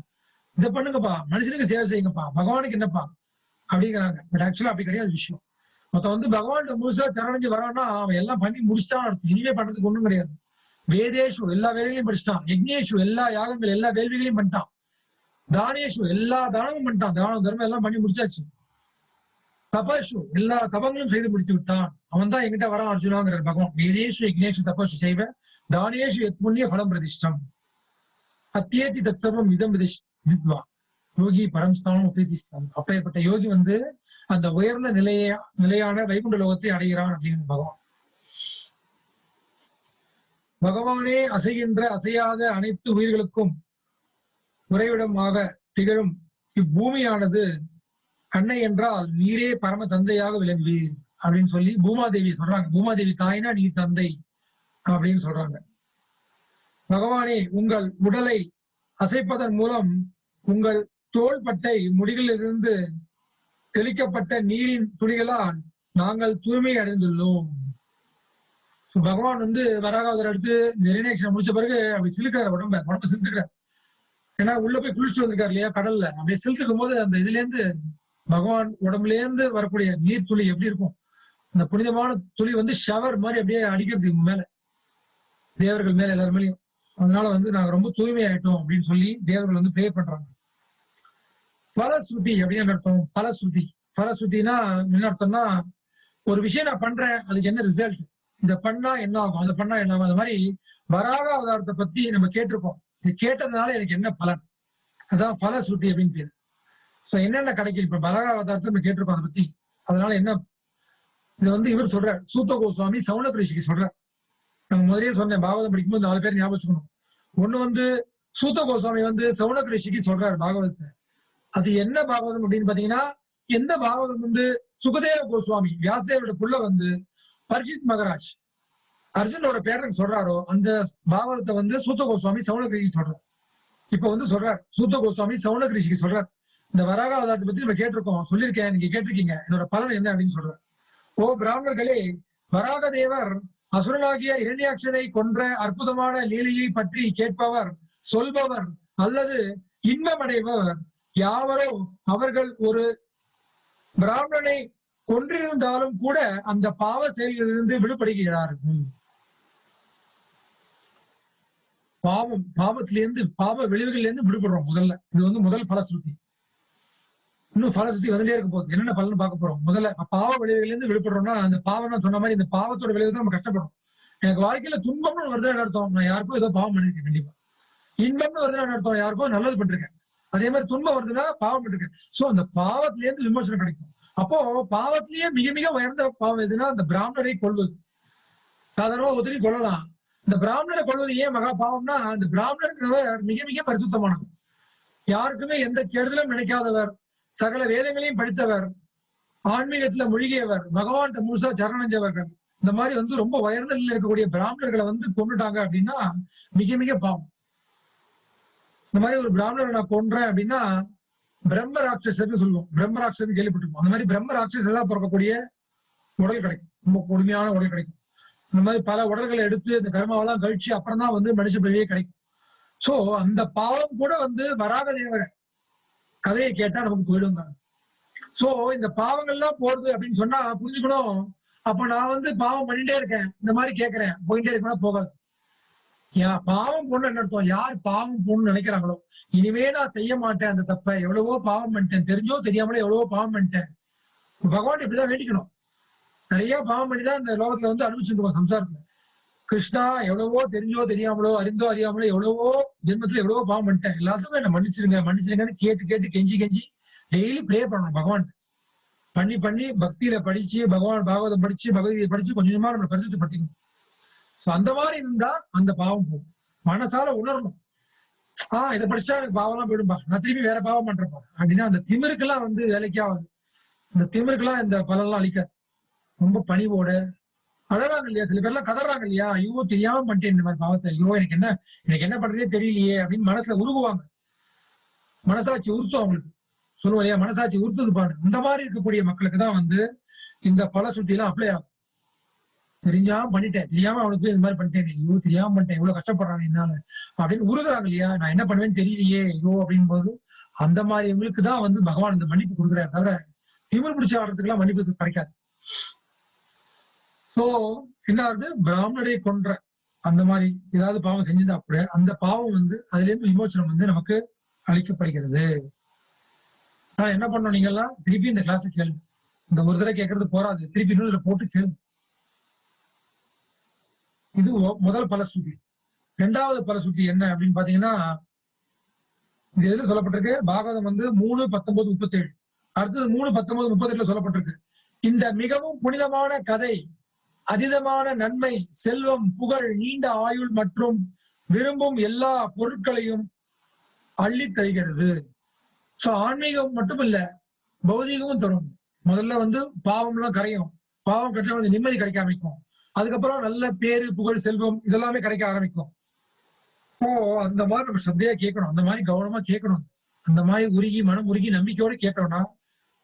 இதை பண்ணுங்கப்பா, மனுஷனுக்கு சேவை செய்யுங்கப்பா, பகவானுக்கு என்னப்பா அப்படிங்கிறாங்க. பட் ஆக்சுவலா அப்படி கிடையாது விஷயம். மொத்தம் வந்து பகவான் முழுசா சரணடைஞ்சு வரான்னா அவன் எல்லாம் பண்ணி முடிச்சிட்டான்னு அர்த்தம். இனிமே பண்றதுக்கு ஒண்ணும் கிடையாது. வேதேஷு எல்லா வேலைகளையும் படிச்சுட்டான், யக்னேஷு எல்லா யாகங்கள் எல்லா வேள்விகளையும் பண்ணிட்டான், தானேஷு எல்லா தானமும் பண்ணிட்டான், தானம் தர்மம் எல்லாம் பண்ணி முடிச்சாச்சு, தபசு எல்லா தபங்களும் செய்து முடித்து விட்டான், அவன் தான் எங்கிட்ட வரான் அர்ஜுனாங்கிறார் பகவான். வேதேஷு யக்னேஷு தபசு செய்வ தானேஷு யத் புண்ணிய பலம் பிரதிஷ்டம் அத்தியேதி தத்சர்வம் இதம் விதித்வா யோகி பரம்ஸ்தானம் உபேதிஸ்தான். அப்பேற்பட்ட யோகி வந்து அந்த உயர்ந்த நிலையான வைகுண்ட லோகத்தை அடைகிறான் அப்படின்னு பகவான். பகவானே அசைகின்ற அசையாத அனைத்து உயிர்களுக்கும் உறைவிடமாக திகழும் இப்பூமியானது அன்னை என்றால் நீரே பரம தந்தையாக விளங்குவீர் அப்படின்னு சொல்லி பூமாதேவி சொல்றாங்க. பூமாதேவி தாய்னா நீ தந்தை அப்படின்னு சொல்றாங்க. பகவானே உங்கள் உடலை அசைப்பதன் மூலம் உங்கள் தோள்பட்டை முடிகளிலிருந்து தெளிக்கப்பட்ட நீரின் துளிகளால் நாங்கள் தூய்மை அடைந்துள்ளோம். பகவான் வந்து வராகாவதர் எடுத்து நெறிநேக்ஷன் முடிச்ச பிறகு அப்படி சிலுக்கிறார், உடம்பு சிலுத்துக்கிறார். ஏன்னா உள்ள போய் குளிச்சுட்டு வந்திருக்காரு இல்லையா கடல்ல, அப்படியே சிலுத்துக்கும் போது அந்த இதுல இருந்து பகவான் உடம்புல இருந்து வரக்கூடிய நீர் துளி எப்படி இருக்கும், அந்த புனிதமான துளி வந்து ஷவர் மாதிரி அப்படியே அடிக்கிறது இவங்க மேல, தேவர்கள் மேல எல்லாரும் மேலேயும். அதனால வந்து நாங்க ரொம்ப தூய்மை ஆயிட்டோம் அப்படின்னு சொல்லி தேவர்கள் வந்து ப்ரே பண்றாங்க. பலஸ்ருதி அப்படின்னு அர்த்தம். பலஸ்ருதினா என்ன அர்த்தம்னா, ஒரு விஷயம் நான் பண்றேன், அதுக்கு என்ன ரிசல்ட், இதை பண்ணா என்ன ஆகும், அதை பண்ணா என்ன ஆகும். அந்த மாதிரி வராக அவதாரத்தை பத்தி நம்ம கேட்டிருக்கோம், இது கேட்டதுனால எனக்கு என்ன பலன், அதான் பலஸ்ருதி அப்படின்னு பேரு. சோ என்னென்ன கிடைக்கும், இப்ப வராக அவதாரத்தை நம்ம கேட்டிருக்கோம் அதை பத்தி, அதனால என்ன, இது வந்து இவர் சொல்றார், சூத்த கோஸ்வாமி சவுனக ரிஷிக்கு சொல்றார். நம்ம முதலே சொன்னேன், பாகவதம் படிக்கும்போது 4 பேர் ஞாபகம் வச்சுக்கணும். ஒண்ணு வந்து சூத்த கோஸ்வாமி வந்து சவுனக ரிஷிக்கு சொல்றாரு பாகவதத்தை. அது என்ன பாகவதம் அப்படின்னு பாத்தீங்கன்னா, எந்த பாகவதம் வந்து சுகதேவ கோஸ்வாமி வியாசதேவரோட புள்ள வந்து பரிஷித் மகராஜ் அர்ஜுனோட பேரன் சொல்றாரோ அந்த பாகவதத்தை வந்து சூத்த கோஸ்வாமி சவுனக ரிஷி சொல்றார். இப்ப வந்து சொல்றார் சூத்த கோஸ்வாமி சவுனக ரிஷிக்கு சொல்றார், இந்த வராக அவதாரத்தை பத்தி நம்ம கேட்டிருக்கோம், சொல்லியிருக்கேன், நீங்க கேட்டிருக்கீங்க, இதோட பலன் என்ன அப்படின்னு சொல்றார். ஓ பிராமணர்களே, வராக தேவர் அசுரனாகிய இரண்யாட்சனை கொன்ற அற்புதமான லீலையை பற்றி கேட்பவர், சொல்பவர் அல்லது இன்பமடைபவர் யாவரோ அவர்கள் ஒரு பிராமணனை கொன்றிருந்தாலும் கூட அந்த பாவ செயலிலிருந்து விடுபடுகிறார்கள். பாவத்திலிருந்து பாவ விளைவுகளிலிருந்து விடுபடுறோம். இது வந்து முதல் பலஸ்ருதி. இன்னும் பலஸ்ருதி வந்துட்டே இருக்க போகுது, என்னென்ன பலன்னு பார்க்க போறோம். முதல்ல பாவ விளைவுகளிலிருந்து விடுபடுறோம்னா, அந்த பாவம் சொன்ன மாதிரி இந்த பாவத்தோட விளைவு தான் நம்ம கஷ்டப்படுறோம். எனக்கு வாழ்க்கையில துன்பம்னு வருதுன்னு அர்த்தம், நான் யாருக்கும் ஏதோ பாவம் பண்ணிருக்கேன். கண்டிப்பா இன்பம்னு வருதுன்னு அர்த்தம், யாருக்கும் நல்லது பண்ணிருக்கேன். அதே மாதிரி துன்பம் வருதுன்னா பாவம் பண்ணிருக்கேன். சோ அந்த பாவத்திலேருந்து விமோசனம் கிடைக்கும். அப்போ பாவத்திலேயே மிக மிக உயர்ந்த பாவம் எதுனா அந்த பிராமணரை கொள்வது. சாதாரணமா ஒருத்தரை கொள்ளலாம், இந்த பிராமணரை கொள்வது ஏன் மகா பாவம்னா, அந்த பிராமணருங்கிறவர் மிக மிக பரிசுத்தமானவர், யாருக்குமே எந்த கெடுதலும் நினைக்காதவர், சகல வேதங்களையும் படித்தவர், ஆன்மீகத்துல மூழ்கியவர், பகவான் முழுசா சரணடைஞ்சவர்கள். இந்த மாதிரி வந்து ரொம்ப உயர்ந்த நிலையில் இருக்கக்கூடிய பிராமணர்களை வந்து கொண்டுட்டாங்க அப்படின்னா மிக மிக பாவம். இந்த மாதிரி ஒரு பிராமணரை நான் கொன்றேன் அப்படின்னா பிரம்ம ராட்சசர்னு சொல்லுவோம், பிரம்ம ராட்சசன் கேள்விப்பட்டிருப்போம். அந்த மாதிரி பிரம்ம ராட்சசெல்லாம் பிறக்கக்கூடிய உடல் கிடைக்கும், ரொம்ப கொடுமையான உடல் கிடைக்கும். இந்த மாதிரி பல உடல்களை எடுத்து இந்த கர்மாவெல்லாம் கழிச்சு அப்புறம் தான் வந்து மனுஷ பிறவியே கிடைக்கும். சோ அந்த பாவம் கூட வந்து வராக தேவரை கதையை கேட்டா நமக்கு போயிடுங்க. சோ இந்த பாவங்கள்லாம் போறது அப்படின்னு சொன்னா புரிஞ்சுக்கணும். அப்ப நான் வந்து பாவம் பண்ணிட்டே இருக்கேன், இந்த மாதிரி கேட்கிறேன், போயிட்டே இருக்கணும் போகாது. பாவம் பொண்ணு என்ன அர்த்தம்? யார் பாவம் பொண்ணு நினைக்கிறாங்களோ, இனிமே நான் செய்ய மாட்டேன் அந்த தப்ப, எவ்வளவோ பாவம் பண்ணிட்டேன், தெரிஞ்சோ தெரியாமலே எவ்வளவோ பாவம் பண்ணிட்டேன். பகவான் இப்படிதான் வேண்டிக்கணும். நிறைய பாவம் பண்ணிதான் இந்த லோகத்துல வந்து அனுபவிச்சுருக்கோம் சம்சாரத்துல. கிருஷ்ணா, எவ்வளவோ தெரிஞ்சோ தெரியாமலோ, அறிந்தோ அறியாமலோ எவ்வளவோ ஜென்மத்துல எவ்வளவோ பாவம் பண்ணிட்டேன், எல்லாத்துக்கும் என்ன மன்னிச்சிருங்க மன்னிச்சிருங்கன்னு கேட்டு கேட்டு கெஞ்சி கெஞ்சி டெய்லி ப்ரே பண்ணணும் பகவான். பண்ணி பண்ணி பக்தியில படிச்சு, பகவான் பாகவதம் படிச்சு, பகவத்கீதை படிச்சு கொஞ்சம் கொஞ்சமா நம்ம பரிசுத்தப்படுத்திக்கணும். அந்த மாதிரி இருந்தா அந்த பாவம் போகும். மனசால உணரணும். இதை படிச்சா எனக்கு பாவம்லாம் போயிடும்பா, நான் திருப்பி வேற பாவம் பண்றப்பா அப்படின்னா அந்த திமிருக்கெல்லாம் வந்து வேலைக்கே ஆகுது. இந்த திமிருக்கெல்லாம் இந்த பலன்லாம் அழிக்காது. ரொம்ப பணிவோட அழறாங்க இல்லையா, சில பேர்லாம் கதறாங்க இல்லையா, ஐயோ தெரியாம பண்ணிட்டேன் இந்த மாதிரி பாவத்தை, ஐயோ எனக்கு என்ன பண்றதே தெரியலையே அப்படின்னு மனசுல உருகுவாங்க. மனசாட்சி உறுத்தும் அவங்களுக்கு. சொல்லுவோம் இல்லையா, மனசாட்சி உறுத்துது பாடு. இந்த மாதிரி இருக்கக்கூடிய மக்களுக்கு தான் வந்து இந்த பல சுத்தி எல்லாம் அப்ளை ஆகும். தெரியாம பண்ணிட்டேன், தெரியாம அவனுக்கு இந்த மாதிரி பண்ணிட்டேன், ஐயோ தெரியாம பண்ணிட்டேன், இவ்வளவு கஷ்டப்படுறாங்க என்னால அப்படின்னு உருகுறாங்க இல்லையா, நான் என்ன பண்ணுவேன்னு தெரியலையே ஐயோ அப்படின் போது அந்த மாதிரி இவங்களுக்கு தான் வந்து பகவான் இந்த மன்னிப்பு கொடுக்குறாரு. தவிர திமிர் பிடிச்ச ஆடுறதுக்கு எல்லாம் மன்னிப்பு கிடைக்காது. சோ என்ன ஆகுது, பிராமணரை கொன்ற அந்த மாதிரி ஏதாவது பாவம் செஞ்சது அப்படி அந்த பாவம் வந்து அதுல இருந்து விமோசனம் வந்து நமக்கு அளிக்கப்படுகிறது. என்ன பண்ணணும், நீங்க எல்லாம் திருப்பி இந்த கிளாஸ் கேளுங்க. இந்த ஒரு தடவை கேட்கறது போறாது, திருப்பி இன்னொரு போட்டு கேளுங்க. இது முதல் பலஸ்ருதி. இரண்டாவது பலஸ்ருதி என்ன அப்படின்னு பாத்தீங்கன்னா, இது எதுல சொல்லப்பட்டிருக்கு, பாகவதம் வந்து 3:19-37, அடுத்தது 3:19-38 சொல்லப்பட்டிருக்கு. இந்த மிகவும் புனிதமான கதை அதீதமான நன்மை, செல்வம், புகழ், நீண்ட ஆயுள் மற்றும் விரும்பும் எல்லா பொருட்களையும் அள்ளி தருகிறது. சோ ஆன்மீகம் மட்டும் இல்ல, பௌதிகமும் தரும். முதல்ல வந்து பாவம் எல்லாம் கரையும், பாவம் கரைச்சா கொஞ்சம் நிம்மதி கிடைக்க ஆரம்பிக்கும். அதுக்கப்புறம் நல்ல பேரு, புகழ், செல்வம் இதெல்லாமே கிடைக்க ஆரம்பிக்கும். அந்த மாதிரி நம்ம ஸ்ரத்தையா கேட்கணும், அந்த மாதிரி கவனமா கேட்கணும். அந்த மாதிரி உருகி மனம் உருகி நம்பிக்கையோட கேட்டோம்னா,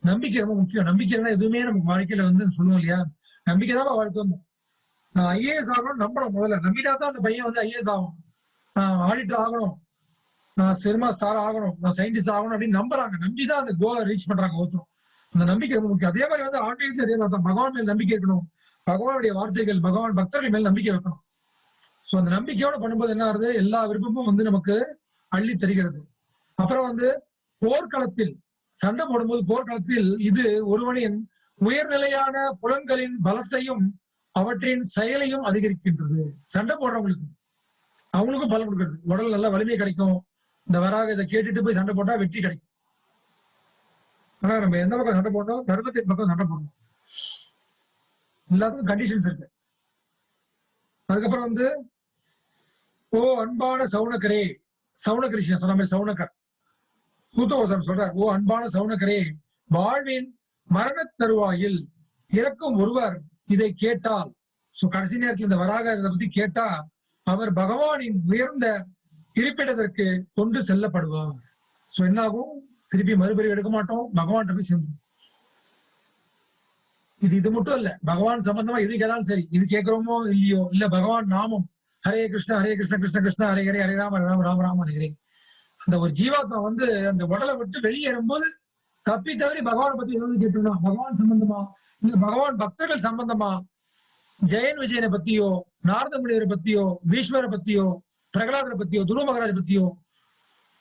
நம்பிக்கை ரொம்ப முக்கியம். நம்பிக்கைன்னா எதுவுமே நம்ம வாழ்க்கையில வந்து சொல்லுவோம் இல்லையா, நம்பிக்கைதான் வாழ்க்கை. நான் ஐஏஎஸ் ஆகணும் நம்பணும், முதல்ல நம்பிட்டா தான் அந்த பையன் வந்து ஐஏஎஸ் ஆகும், நான் ஆடிட்டர் ஆகணும், நான் சினிமா ஸ்டார் ஆகணும், நான் சயின்டிஸ்ட் ஆகணும் அப்படின்னு நம்புறாங்க. நம்பிதான் அந்த கோலை ரீச் பண்றாங்க ஒருத்தரும். அந்த நம்பிக்கை ரொம்ப முக்கியம். அதே மாதிரி வந்து ஆன்மீகத்துல அதே மாதிரி தான், பகவான் மேல் நம்பிக்கை இருக்கணும், பகவானுடைய வார்த்தைகள், பகவான் பக்தர்கள் மேல் நம்பிக்கை வைக்கணும். சோ அந்த நம்பிக்கையோட பண்ணும்போது என்ன ஆகுது, எல்லா விருப்பமும் வந்து நமக்கு அள்ளி தருகிறது. அப்புறம் வந்து போர்க்களத்தில் சண்டை போடும்போது, போர்க்களத்தில் இது ஒருவனின் உயர்நிலையான புலன்களின் பலத்தையும் அவற்றின் செயலையும் அதிகரிக்கின்றது. சண்டை போடுறவங்களுக்கு அவங்களுக்கும் பலம் கொடுக்கிறது, உடல் நல்ல வலிமை கிடைக்கும். இந்த வராக இதை கேட்டுட்டு போய் சண்டை போட்டா வெற்றி கிடைக்கும். ஆனா நம்ம எந்த பக்கம் சண்டை போடணும், தர்மத்தின் பக்கம் சண்டை போடணும். எல்லாத்துக்கும் கண்டிஷன்ஸ் இருக்கு. அதுக்கப்புறம் வந்து அன்பான சவுனக்கரே, சவுனகிருஷ்ணன் சொன்ன மாதிரி சவுனக்கர் சூத்தோதன் சொல்றார், அன்பான சவுனக்கரே, வாழ்வின் மரண தருவாயில் இறக்கும் ஒருவர் இதை கேட்டால், கடைசி நேரத்தில் இந்த வராக இதை பத்தி கேட்டா அவர் பகவானின் உயர்ந்த இருப்பிடத்திற்கு கொண்டு செல்லப்படுவார். என்ன ஆகும், திருப்பி மறுபடியும் எடுக்க மாட்டோம், பகவான் போய் சேர்ந்து. இது மட்டும் இல்ல, பகவான் சம்பந்தமா எது கேட்டாலும் சரி, இது கேட்கிறோமோ இல்லையோ, இல்ல பகவான் நாமம் ஹரே கிருஷ்ண கிருஷ்ண கிருஷ்ண ஹரே ஹரே, ஹரே ராம ராம ராம ராம ஹரே. அந்த ஒரு ஜீவாத்மா வந்து அந்த உடலை விட்டு வெளியேறும் போது தப்பி தவறி பகவானை பத்தி எதாவது கேட்டோம்னா, பகவான் சம்பந்தமா இல்ல பகவான் பக்தர்கள் சம்பந்தமா, ஜெயன் விஜயனை பத்தியோ, நாரத முனிவரை பத்தியோ, பீஷ்மரை பத்தியோ, பிரகலாதரை பத்தியோ, துருவ மகராஜை பத்தியோ,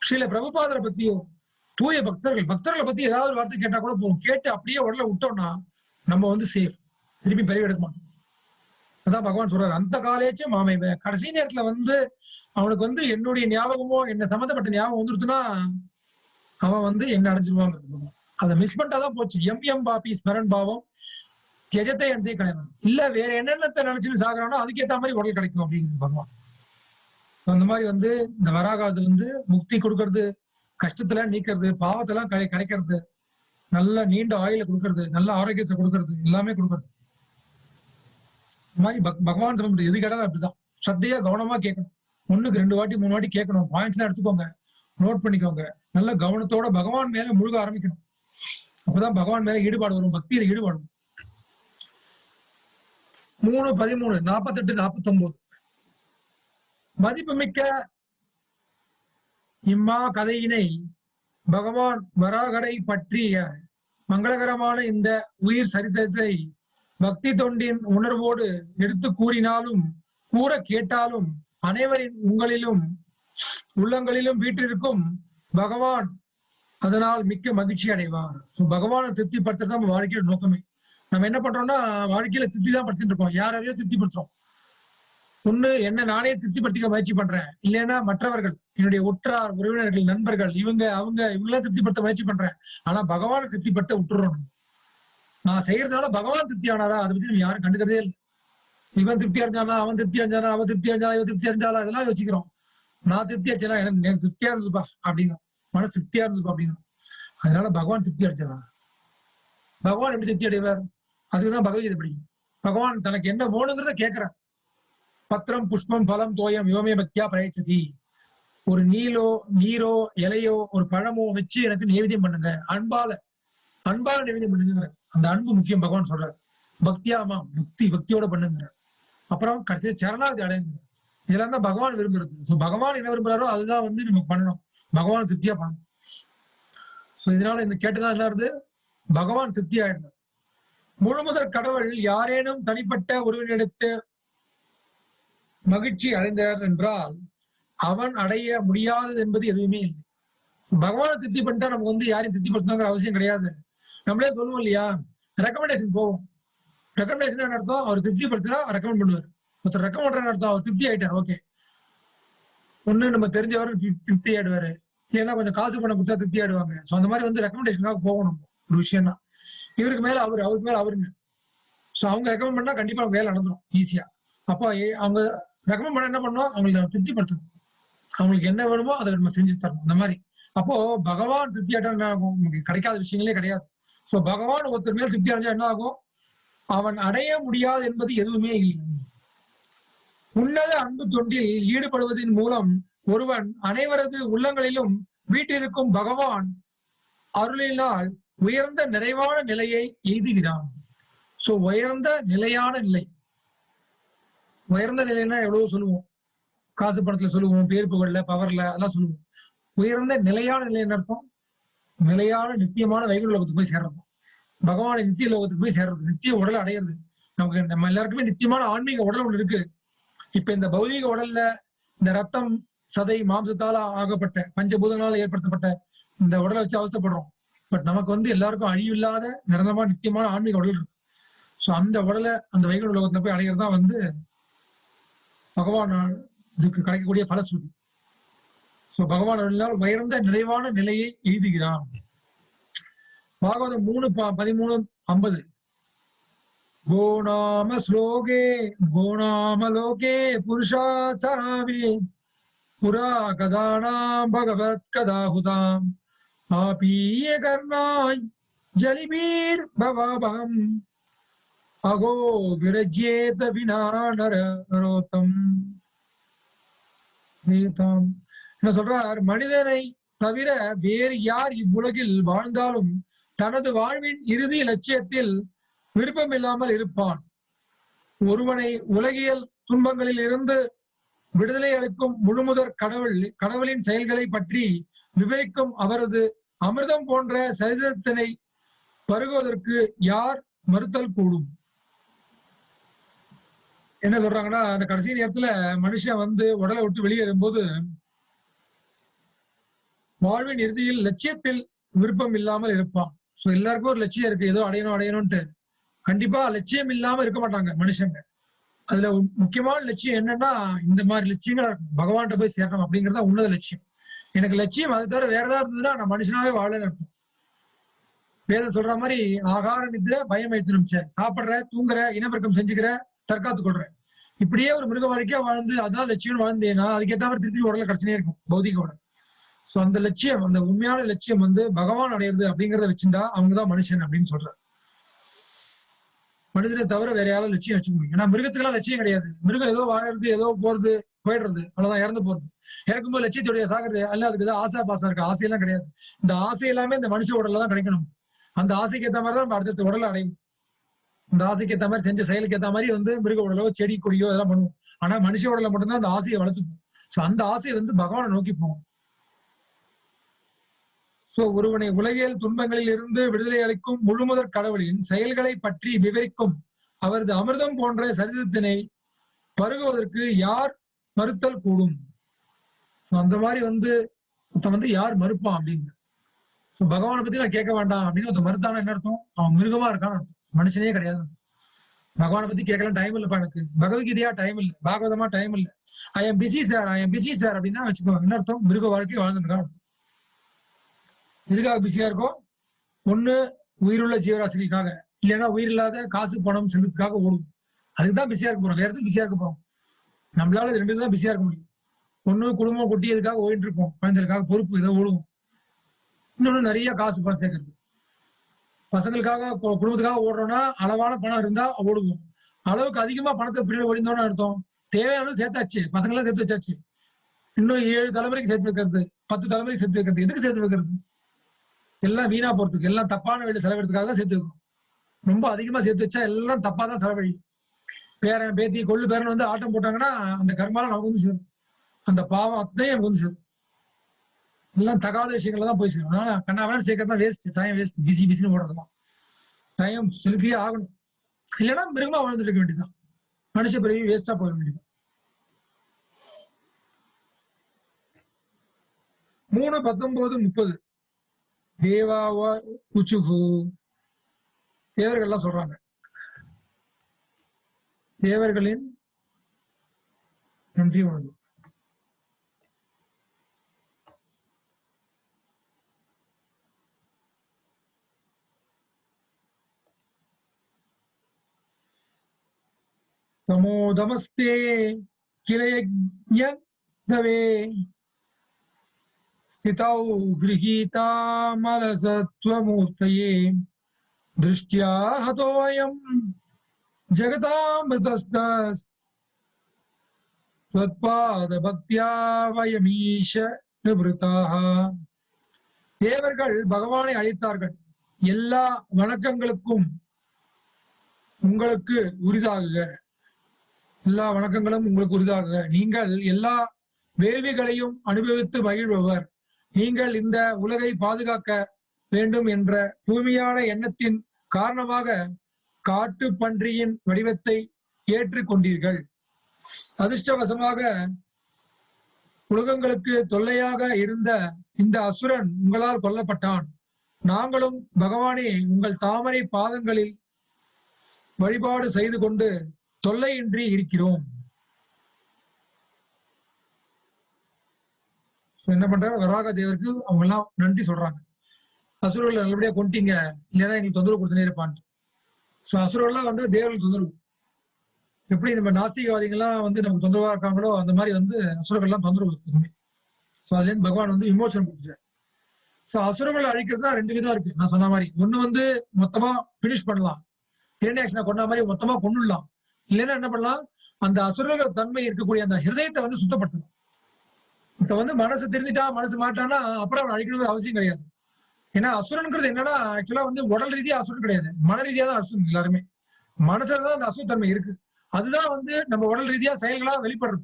ஸ்ரீல பிரபுபாதரை பத்தியோ, தூய பக்தர்களை பத்தி ஏதாவது ஒரு வார்த்தை கேட்டா கூட போகும், கேட்டு அப்படியே உடலை விட்டோம்னா நம்ம வந்து சேஃப், திருப்பி பிறகு எடுக்க மாட்டோம். அதான் பகவான் சொல்றாரு, அந்த காலேச்சு மாமை. கடைசி நேரத்துல வந்து அவனுக்கு வந்து என்னுடைய ஞாபகமோ என்ன சம்பந்தப்பட்ட ஞாபகம் வந்துருச்சுன்னா அவன் வந்து என்ன அடைஞ்சிருவாங்க. அதை மிஸ் பண்ணிட்டாதான் போச்சு. எம் பாபி ஸ்மரன் பாவம் ஜெஜத்தை எந்த கிடையாது, இல்ல வேற என்னென்னத்தை நினைச்சுன்னு சாகுறானோ அதுக்கேற்ற மாதிரி உடல் கிடைக்கும் அப்படிங்கிறது பகவான். அந்த மாதிரி வந்து இந்த வராகாதுல இருந்து முக்தி கொடுக்கறது, கஷ்டத்துல நீக்கிறது, பாவத்தெல்லாம் கரைக்கிறது, நல்ல நீண்ட ஆயுளை கொடுக்கறது, நல்ல ஆரோக்கியத்தை கொடுக்கறது, எல்லாமே கொடுக்கறது. இந்த மாதிரி பகவான் சம்பந்தம் எது கேட்டாலும் அப்படிதான் சத்தையா கவனமா கேட்கணும். 1க்கு 2 வாட்டி 3 வாட்டி கேட்கணும். பாயிண்ட்ஸ் எல்லாம் எடுத்துக்கோங்க, நோட் பண்ணிக்கோங்க. நல்ல கவனத்தோட பகவான் மேல முழுக ஆரம்பிக்கணும். அப்பதான் பகவான் மேல ஈடுபாடு வரும், பக்தியில ஈடுபாடு. 3:13, 48, 49 மதிப்புமிக்க இம்மா கதையினை பகவான் வராகரை பற்றிய மங்களகரமான இந்த உயிர் சரித்திரத்தை பக்தி தொண்டின் உணர்வோடு எடுத்து கூறினாலும் கூற கேட்டாலும் அனைவரின் உங்களிலும் உள்ளங்களிலும் வீட்டிற்கும் பகவான் அதனால் மிக்க மகிழ்ச்சி அடைவார். பகவானை திருப்திப்படுத்துறது நம்ம வாழ்க்கையோட நோக்கமே. நம்ம என்ன பண்றோம்னா வாழ்க்கையில திருப்தி தான் படுத்திட்டு இருக்கோம், யாரையோ திருப்திப்படுத்துறோம். ஒண்ணு என்ன நானே திருப்திப்படுத்திக்க முயற்சி பண்றேன், இல்லைன்னா மற்றவர்கள் என்னுடைய உற்றார் உறவினர்கள் நண்பர்கள் இவங்க இவங்களாம் திருப்திப்படுத்த முயற்சி பண்றேன். ஆனா பகவானை திருப்திப்படுத்த விட்டுறோம். நான் செய்யறதுனால பகவான் திருப்தி ஆனாரா அதை பத்தி நம்ம யாரும் கண்டுக்கிறதே இல்லை. இவன் திருப்தி அடைஞ்சானா, அவன் திருப்தி அடைஞ்சானா, அவன் திருப்தி அடைஞ்சாலா, இவன் திருப்தி அடைஞ்சாலா, இதெல்லாம் யோசிக்கிறோம். நான் திருப்தி அடைச்சேனா எனக்கு திருப்தியா இருந்துப்பா அப்படிங்கிறோம், மனசு திருப்தியா இருந்துப்பா அப்படிங்கிறோம். அதனால பகவான் திருப்தி அடைச்சாரா? பகவான் எப்படி திருப்தி அடைவார்? அதுக்குதான் பகவத்கீதை படிக்கும். பகவான் தனக்கு என்ன வேணுங்கிறத கேட்கிறார். பத்திரம் புஷ்பம் பலம் தோயம் யோமே பக்தியா பிரயச்சதி. ஒரு நீரோ இலையோ ஒரு பழமோ வச்சு எனக்கு நைவேத்தியம் பண்ணுங்க, அன்பால நைவேத்தியம் பண்ணுங்கிற அந்த அன்பு முக்கியம். பகவான் சொல்றாரு பக்தியாமா பக்தியோட பண்ணுங்கிற. அப்புறம் கடைசி சரணாகதி அடையுங்க. இதெல்லாம் தான் பகவான் விரும்புறது. பகவான் என்ன விரும்புறாரோ அதுதான் நம்ம பண்ணணும், பகவான் திருப்தியா பண்ணணும். இதனால இந்த கேட்டுதான் என்ன வருது, பகவான் திருப்தி ஆயிடுறார். முழுமுதற் கடவுள் யாரேனும் தனிப்பட்ட ஒருவனிடத்து மகிழ்ச்சி அடைந்தார் என்றால் அவன் அடைய முடியாதது என்பது எதுவுமே இல்லை. பகவானை திருப்தி பண்ணிட்டா நமக்கு யாரையும் திருப்திப்படுத்தணுங்கிற அவசியம் கிடையாது. நம்மளே சொல்லுவோம் இல்லையா, ரெக்கமெண்டேஷன் போவோம். ரெக்கமெண்டேஷன் என்ன அர்த்தம்? அவர் திருப்திப்படுத்தினா ரெக்கமெண்ட் பண்ணுவார். ஒருத்தர் ரெக்கமெண்ட் பண்ற அர்த்தம் அவர் திருப்தி ஆயிட்டார். ஓகே, ஒண்ணு நம்ம தெரிஞ்சவர் திருப்தி ஆயிடுவாரு, இல்லைன்னா கொஞ்சம் காசு பணம் கொடுத்தா திருப்தி ஆயிடுவாங்க. ஸோ அந்த மாதிரி ரெக்கமெண்டேஷனாக போகணும் ஒரு விஷயம்னா. இவருக்கு மேல அவருக்கு மேல அவருங்க. ஸோ அவங்க ரெக்கமெண்ட் பண்ணா கண்டிப்பா வேலை நடந்துடும் ஈஸியா. அப்போ அவங்க ரெக்கமெண்ட் பண்ண என்ன பண்ணணும், அவங்களுக்கு திருப்திப்படுத்தணும். அவங்களுக்கு என்ன வேணுமோ அதை நம்ம செஞ்சு தரணும். அந்த மாதிரி அப்போ பகவான் திருப்தி ஆட்டா என்ன ஆகும், நமக்கு கிடைக்காத விஷயங்களே கிடையாது. ஸோ பகவான் ஒருத்தர் மேல் திருப்தி அடைஞ்சா என்ன ஆகும், அவன் அடைய முடியாது என்பது எதுவுமே இல்லை. உன்னத அன்பு தொண்டில் ஈடுபடுவதன் மூலம் ஒருவன் அனைவரது உள்ளங்களிலும் வீட்டிற்கும் பகவான் அருளினால் உயர்ந்த நிறைவான நிலையை எய்துகிறான். சோ உயர்ந்த நிலையான நிலை, உயர்ந்த நிலைன்னா எவ்வளவு சொல்லுவோம், காசு பணத்துல சொல்லுவோம், பேர் புகழ்ல பவர்ல அதெல்லாம் சொல்லுவோம். உயர்ந்த நிலையான நிலை என்ன அர்த்தம்? நிலையான நித்தியமான வைகுண்ட லோகத்துக்கு போய் சேர்றது, பகவானை நித்திய லோகத்துக்கு போய் சேர்றது, நித்திய உடலை அடையிறது. நம்ம எல்லாருக்குமே நித்தியமான ஆன்மீக உடல் ஒண்ணு இருக்கு. இப்ப இந்த பௌதீக உடல்ல இந்த ரத்தம் சதை மாம்சத்தால ஆகப்பட்ட பஞ்சபூதங்களால் ஏற்படுத்தப்பட்ட இந்த உடலை வச்சு அவசப்படுறோம். பட் நமக்கு எல்லாருக்கும் அழிவில்லாத நிரந்தரமா நித்தியமான ஆன்மீக உடல் இருக்கு. ஸோ அந்த உடலை அந்த வைகுண்ட லோகத்துல போய் அடைகிறதா பகவான் இதுக்கு கிடைக்கக்கூடிய பலஸ்ருதி. ஸோ பகவான் அருளினால் உயர்ந்த நிறைவான நிலையை எய்துகிறான். பாகவதம் 3:13-50. கோநாம ஸ்லோகே கோநாம லோகே புருஷாச்சராவே புரா கதானாம் பகவத் கதாஹுதாம் ஆபீய கர்ணாய் ஜலிபீர் பவாபகம் அகோ விரஜ்யேத வினா நரோத்தம். என்ன சொல்றார், மனிதனை தவிர வேறு யார் இவ்வுலகில் வாழ்ந்தாலும் தனது வாழ்வின் இறுதி லட்சியத்தில் விருப்பம் இல்லாமல் இருப்பான். ஒருவனை உலகியல் துன்பங்களில் இருந்து விடுதலை அளிக்கும் முழுமுதற் கடவுளின் செயல்களை பற்றி விவரிக்கும் அவரது அமிர்தம் போன்ற சரித்திரத்தினை பருகுவதற்கு யார் மறுத்தல் கூடும்? என்ன சொல்றாங்கன்னா, அந்த கடைசி நேரத்துல மனுஷன் உடலை விட்டு வெளியேறும்போது வாழ்வின் இறுதியில் லட்சியத்தில் விருப்பம் இல்லாமல் இருப்பான். ஸோ எல்லாருக்கும் ஒரு லட்சியம் இருக்கு, ஏதோ அடையணும்ட்டு. கண்டிப்பா லட்சியம் இல்லாம இருக்க மாட்டாங்க மனுஷங்க. அதுல முக்கியமான லட்சியம் என்னன்னா, இந்த மாதிரி லட்சியங்கள் பகவான்கிட்ட போய் சேரணும் அப்படிங்கிறதா உன்னத லட்சியம். எனக்கு லட்சியம் அது தவிர வேற ஏதாவது இருந்ததுன்னா நான் மனுஷனாவே வாழன்னு அர்த்தம். வேதம் சொல்ற மாதிரி ஆகார நித்திர பயம் வைத்து சாப்பிடுற, தூங்குற, இனப்பெருக்கம் செஞ்சுக்கிற, தற்காத்து கொள்ற, இப்படியே ஒரு மிருக வாழ்க்கையா வாழ்ந்து அதான் லட்சியம் வாழ்ந்தேன்னா அதுக்கேற்ற மாதிரி திருப்பி உடல கிடைச்சுனே இருக்கும் பௌதிக உடல். ஸோ அந்த லட்சியம், அந்த உண்மையான லட்சியம் பகவான் அடையிறது அப்படிங்கிறத வச்சுட்டா அவங்கதான் மனுஷன் அப்படின்னு சொல்ற. மனிதனை தவிர வேற யாரும் லட்சியம் வச்சுக்க முடியும். ஏன்னா மிருகத்துக்கெல்லாம் லட்சியம் கிடையாது. மிருகம் ஏதோ வாழறது, ஏதோ போறது, போயிடுறது, அவ்வளவுதான், இறந்து போறது. இறக்கும்போது லட்சியத்துடைய சாகிறது அல்ல, அதுக்கு ஏதாவது ஆசை பாசம் இருக்கு, ஆசையெல்லாம் கிடையாது. இந்த ஆசை எல்லாமே இந்த மனுஷ உடல்ல தான் கிடைக்கணும். அந்த ஆசைக்கு ஏற்ற மாதிரி தான் நம்ம அடுத்த உடலை அடையும். இந்த ஆசைக்கு ஏற்ற மாதிரி செஞ்ச செயலுக்கு ஏற்ற மாதிரி மிருக உடலோ செடி கொடியோ இதெல்லாம் பண்ணுவோம். ஆனா மனுஷ உடலை மட்டும்தான் அந்த ஆசையை வளர்த்துப்போம். ஸோ அந்த ஆசையை பகவானை நோக்கி போகும். சோ ஒருவனை உலகியல் துன்பங்களில் இருந்து விடுதலை அளிக்கும் முழுமுதற் கடவுளின் செயல்களை பற்றி விவரிக்கும் அவரது அமிர்தம் போன்ற சரித்திரத்தினை பருகுவதற்கு யார் மறுத்தல் கூடும்? அந்த மாதிரி வந்து யார் மறுப்பான் அப்படின்னு பகவானை பத்தி நான் கேட்க வேண்டாம் அப்படின்னு ஒருத்த மறுத்தானா என்ன அர்த்தம்? அவன் மிருகமா இருக்கான்னு அர்த்தம், மனுஷனே கிடையாது. பகவானை பத்தி கேட்கலாம் டைம் இல்லப்பா எனக்கு, பகவத்கீதையா டைம் இல்ல, பாகவதமா டைம் இல்ல, ஐ எம் பிஸி சார் அப்படின்னா வச்சுக்கோங்க, என்ன அர்த்தம்? மிருக வாழ்க்கை வாழ்ந்துருக்கான். எதுக்காக பிஸியா இருக்கும்? ஒண்ணு உயிருள்ள ஜீவராசிகளுக்காக, இல்லைன்னா உயிர் இல்லாத காசு பணம் செல்வத்துக்காக ஓடும். அதுக்குதான் பிஸியா இருக்க போறோம், வேற எதுவும் பிஸியா இருக்க போறோம்? நம்மளால இது ரெண்டு தான் பிஸியா இருக்க முடியும். ஒண்ணு குடும்பம் குட்டி எதுக்காக ஓடிட்டு இருப்போம், குழந்தைகளுக்காக பொறுப்பு இதை ஓடுவோம். இன்னொன்னு நிறைய காசு பணம் சேர்க்கறது. பசங்களுக்காக குடும்பத்துக்காக ஓடுறோம்னா அளவான பணம் இருந்தா ஓடுவோம். அளவுக்கு அதிகமா பணத்தை பின்னாடி ஓடிந்தோம்னு அர்த்தம் தேவையான சேர்த்தாச்சு, பசங்க எல்லாம் சேர்த்து வச்சாச்சு, இன்னும் 7 தலைமுறைக்கு சேர்த்து வைக்கிறது, 10 தலைமுறைக்கு சேர்த்து வைக்கிறது. எதுக்கு சேர்த்து வைக்கிறது? எல்லாம் வீணா போறதுக்கு, எல்லாம் தப்பான வழியில செலவிடுறதுக்காக தான் சேர்த்து வைக்கும். ரொம்ப அதிகமா சேர்த்து வச்சா எல்லாம் தப்பா தான் செலவழிக்கும். பேரன் பேத்தி கொள்ளு பேரன் வந்து ஆட்டம் போட்டாங்கன்னா அந்த கர்மால நமக்கு வந்து சேரும், அந்த பாவம் அத்தனையும் நமக்கு வந்து சேரும். எல்லாம் தகாத விஷயங்கள்ல தான் போய் சேரும். அதனால கண்ணாவெல்லாம் சேர்க்கறது தான் வேஸ்ட், டைம் வேஸ்ட், பிஸின்னு ஓடுறதுதான். டைம் செலுத்தியே ஆகணும், இல்லைன்னா மிருகமா வாழ்ந்துட்டு இருக்க வேண்டியதுதான், மனுஷ பிறவி வேஸ்டா போயிட வேண்டியது. 3:19-30 தேவாவ உச்சுகு, தேவர்கள்லாம் சொல்றாங்க, தேவர்களின் நன்றி உணர்வு. தமோதமஸ்தே கிளயஜ்ஞதவே ஸ்திதௌ கிரஹீதா மலசத்வமூர்த்தயே திருஷ்ட்யா ஹதோயம் ஜகதாமிருதஸ்தஸ் த்வத்பாத பக்தியா வயமீஷ நிவ்ருதாக. தேவர்கள் பகவானை அழைத்தார்கள், எல்லா வணக்கங்களுக்கும் உங்களுக்கு உரிதாகுக, எல்லா வணக்கங்களும் உங்களுக்கு உரிதாகுக, நீங்கள் எல்லா வேள்விகளையும் அனுபவித்து மகிழ்பவர், நீங்கள் இந்த உலகை பாதுகாக்க வேண்டும் என்ற தூய்மையான எண்ணத்தின் காரணமாக காட்டு பன்றியின் வடிவத்தை ஏற்றுக் கொண்டீர்கள். அதிர்ஷ்டவசமாக உலகங்களுக்கு தொல்லையாக இருந்த இந்த அசுரன் உங்களால் கொல்லப்பட்டான். நாங்களும் பகவானே உங்கள் தாமரை பாதங்களில் வழிபாடு செய்து கொண்டு தொல்லையின்றி இருக்கிறோம். என்ன பண்றாரு வராக தேவருக்கு அவங்க எல்லாம் நன்றி சொல்றாங்க. அசுரர்களை நல்லபடியா கொண்டீங்க, இல்லைன்னா எங்களுக்கு தொந்தரவு கொடுத்துனே இருப்பான்ட்டு. சோ அசுரர்லாம் வந்து தேவர்களுக்கு தொந்தரவு. எப்படி நம்ம நாஸ்திகவாதிகள்லாம் வந்து நமக்கு தொந்தரவா இருக்காங்களோ அந்த மாதிரி வந்து அசுரர்கள்லாம் தொந்தரவு இருக்குமே. சோ அதுல இருந்து பகவான் வந்து விமோசனம் கொடுத்துட்டார். சோ அசுரர்களை அழிக்கிறது தான் 2 விதம் இருக்கு. நான் சொன்ன மாதிரி ஒண்ணு வந்து மொத்தமா பினிஷ் பண்ணலாம், இரண்டாக்ஷனை கொண்ட மாதிரி மொத்தமா கொண்டுடலாம், இல்லைன்னா என்ன பண்ணலாம், அந்த அசுரர்கள் தன்மை இருக்கக்கூடிய அந்த ஹிருதயத்தை வந்து சுத்தப்படுத்தணும். இப்ப வந்து மனசு திருந்திட்டா மனசு மாட்டான்னா அப்புறம் அவன் அழிக்கணுங்கிற அவசியம் கிடையாது. ஏன்னா அசுரனுங்கிறது என்னன்னா ஆக்சுவலா வந்து உடல் ரீதியா அசுரன் கிடையாது, மன ரீதியா தான் அசுரன். எல்லாருமே மனசுலதான் அந்த அசுரத்தன்மை இருக்கு. அதுதான் வந்து நம்ம உடல் ரீதியா செயல்களா வெளிப்படுறது.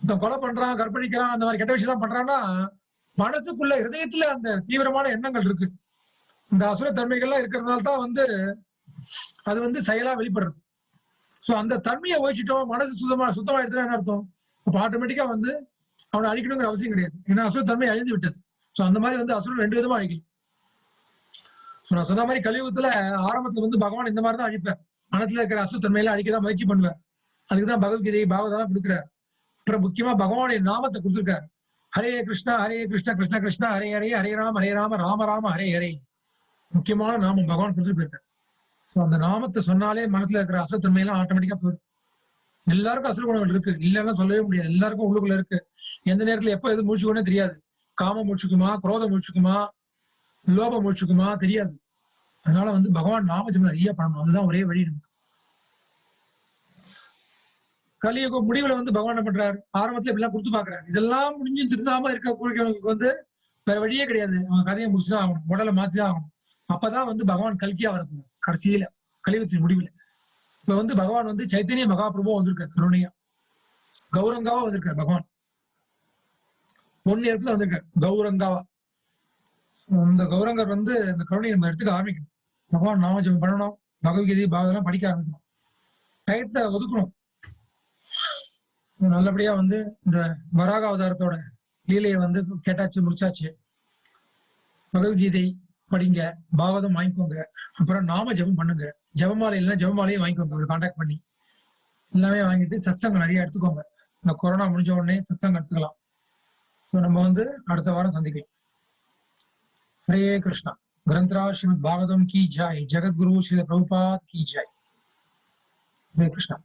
இந்த கொலை பண்றான், கற்பழிக்கிறான், அந்த மாதிரி கெட்ட விஷயம் எல்லாம் பண்றான்னா மனசுக்குள்ள ஹிருதயத்துல அந்த தீவிரமான எண்ணங்கள் இருக்கு. இந்த அசுர தன்மைகள்லாம் இருக்கிறதுனால தான் வந்து அது வந்து செயலா வெளிப்படுறது. சோ அந்த தன்மையை ஒழிச்சிட்டோம், மனசு சுத்தமா எடுத்துட்டா என்ன அர்த்தம்? அப்ப ஆட்டோமேட்டிக்கா வந்து அவனை அழிக்கணுங்கிற அவசியம் கிடையாது, ஏன்னா அசுர தன்மை அழிந்து விட்டது. சோ அந்த மாதிரி வந்து அசுரன் 2 விதமா அழிக்கலாம். நான் சொன்ன மாதிரி கலியுகத்துல ஆரம்பத்துல வந்து பகவான் இந்த மாதிரி தான் அழிப்பார், மனசுல இருக்கிற அசுர தன்மையெல்லாம் அழிக்கதான் முயற்சி பண்ணுவார். அதுக்குதான் பகவத்கீதை பாகவதம் கொடுக்குறாரு. அப்புறம் முக்கியமா பகவானுடைய நாமத்தை கொடுத்திருக்காரு, ஹரே கிருஷ்ணா கிருஷ்ண கிருஷ்ணா ஹரே ஹரே, ஹரே ராம ராம ராம ஹரே ஹரே. முக்கியமான நாமம் பகவான் கொடுத்துட்டு போயிருக்காரு. அந்த நாமத்தை சொன்னாலே மனசுல இருக்கிற அசுத்தன்மையெல்லாம் ஆட்டோமேட்டிக்கா போயிடும். எல்லாருக்கும் அசுர குணங்கள் இருக்கு, இல்லைன்னா சொல்லவே முடியாது, எல்லாருக்கும் உள்ளுக்குள்ள இருக்கு. எந்த நேரத்துல எப்ப எது மூச்சுக்கோனே தெரியாது. காமம் மூச்சுக்குமா, குரோதம் மூச்சுக்குமா, லோபம் மூச்சுக்குமா தெரியாது. அதனால வந்து பகவான் நாமஜபம் நிறைய பண்ணணும், அதுதான் ஒரே வழி. கலியுக முடிவுல வந்து பகவான் என்ன பண்றாரு, ஆரம்பத்துல இப்படிலாம் கொடுத்து பாக்குறாரு. இதெல்லாம் முடிஞ்சு திருந்தாம இருக்க கூடியவங்களுக்கு வந்து வேற வழியே கிடையாது, அவங்க கதையை முடிச்சுதான் ஆகணும், உடலை மாத்திதான் ஆகணும். அப்பதான் வந்து பகவான் கல்கியா வரப்போம் கடைசியில கலியுகத்தின் முடிவுல. இப்ப வந்து பகவான் வந்து சைத்தன்ய மகாபிரபுவா வந்திருக்காரு, கருணையா கௌரங்காவா வந்திருக்காரு. பகவான் 1 இடத்துல வந்திருக்காரு கௌரங்காவா. இந்த கௌரங்கர் வந்து இந்த கருணையை நம்ம எடுத்துக்க ஆரம்பிக்கணும். பகவான் நாமஜபம் பண்ணணும், பகவத்கீதை பாகவதெல்லாம் படிக்க ஆரம்பிக்கணும், டயத்தை ஒதுக்கணும். நல்லபடியா வந்து இந்த வராக அவதாரத்தோட லீலையை வந்து கேட்டாச்சு, முடிச்சாச்சு. பகவத்கீதை படிங்க, பாகவதம் வாங்கிக்கோங்க, அப்புறம் நாம ஜபம் பண்ணுங்க. ஜபமாலை இல்லைன்னா ஜபமாலையும் வாங்கிக்கோங்க, ஒரு கான்டாக்ட் பண்ணி எல்லாமே வாங்கிட்டு சத்சங்கம் நிறைய எடுத்துக்கோங்க. இந்த கொரோனா முடிஞ்ச உடனே சத்சங்கம் எடுத்துக்கலாம். ஸோ நம்ம வந்து அடுத்த வாரம் சந்திக்கலாம். हरे कृष्णा। ग्रंथराज श्रीमद् भागवतम की जय। जगत गुरु श्री प्रभुपाद की जय। हरे कृष्णा।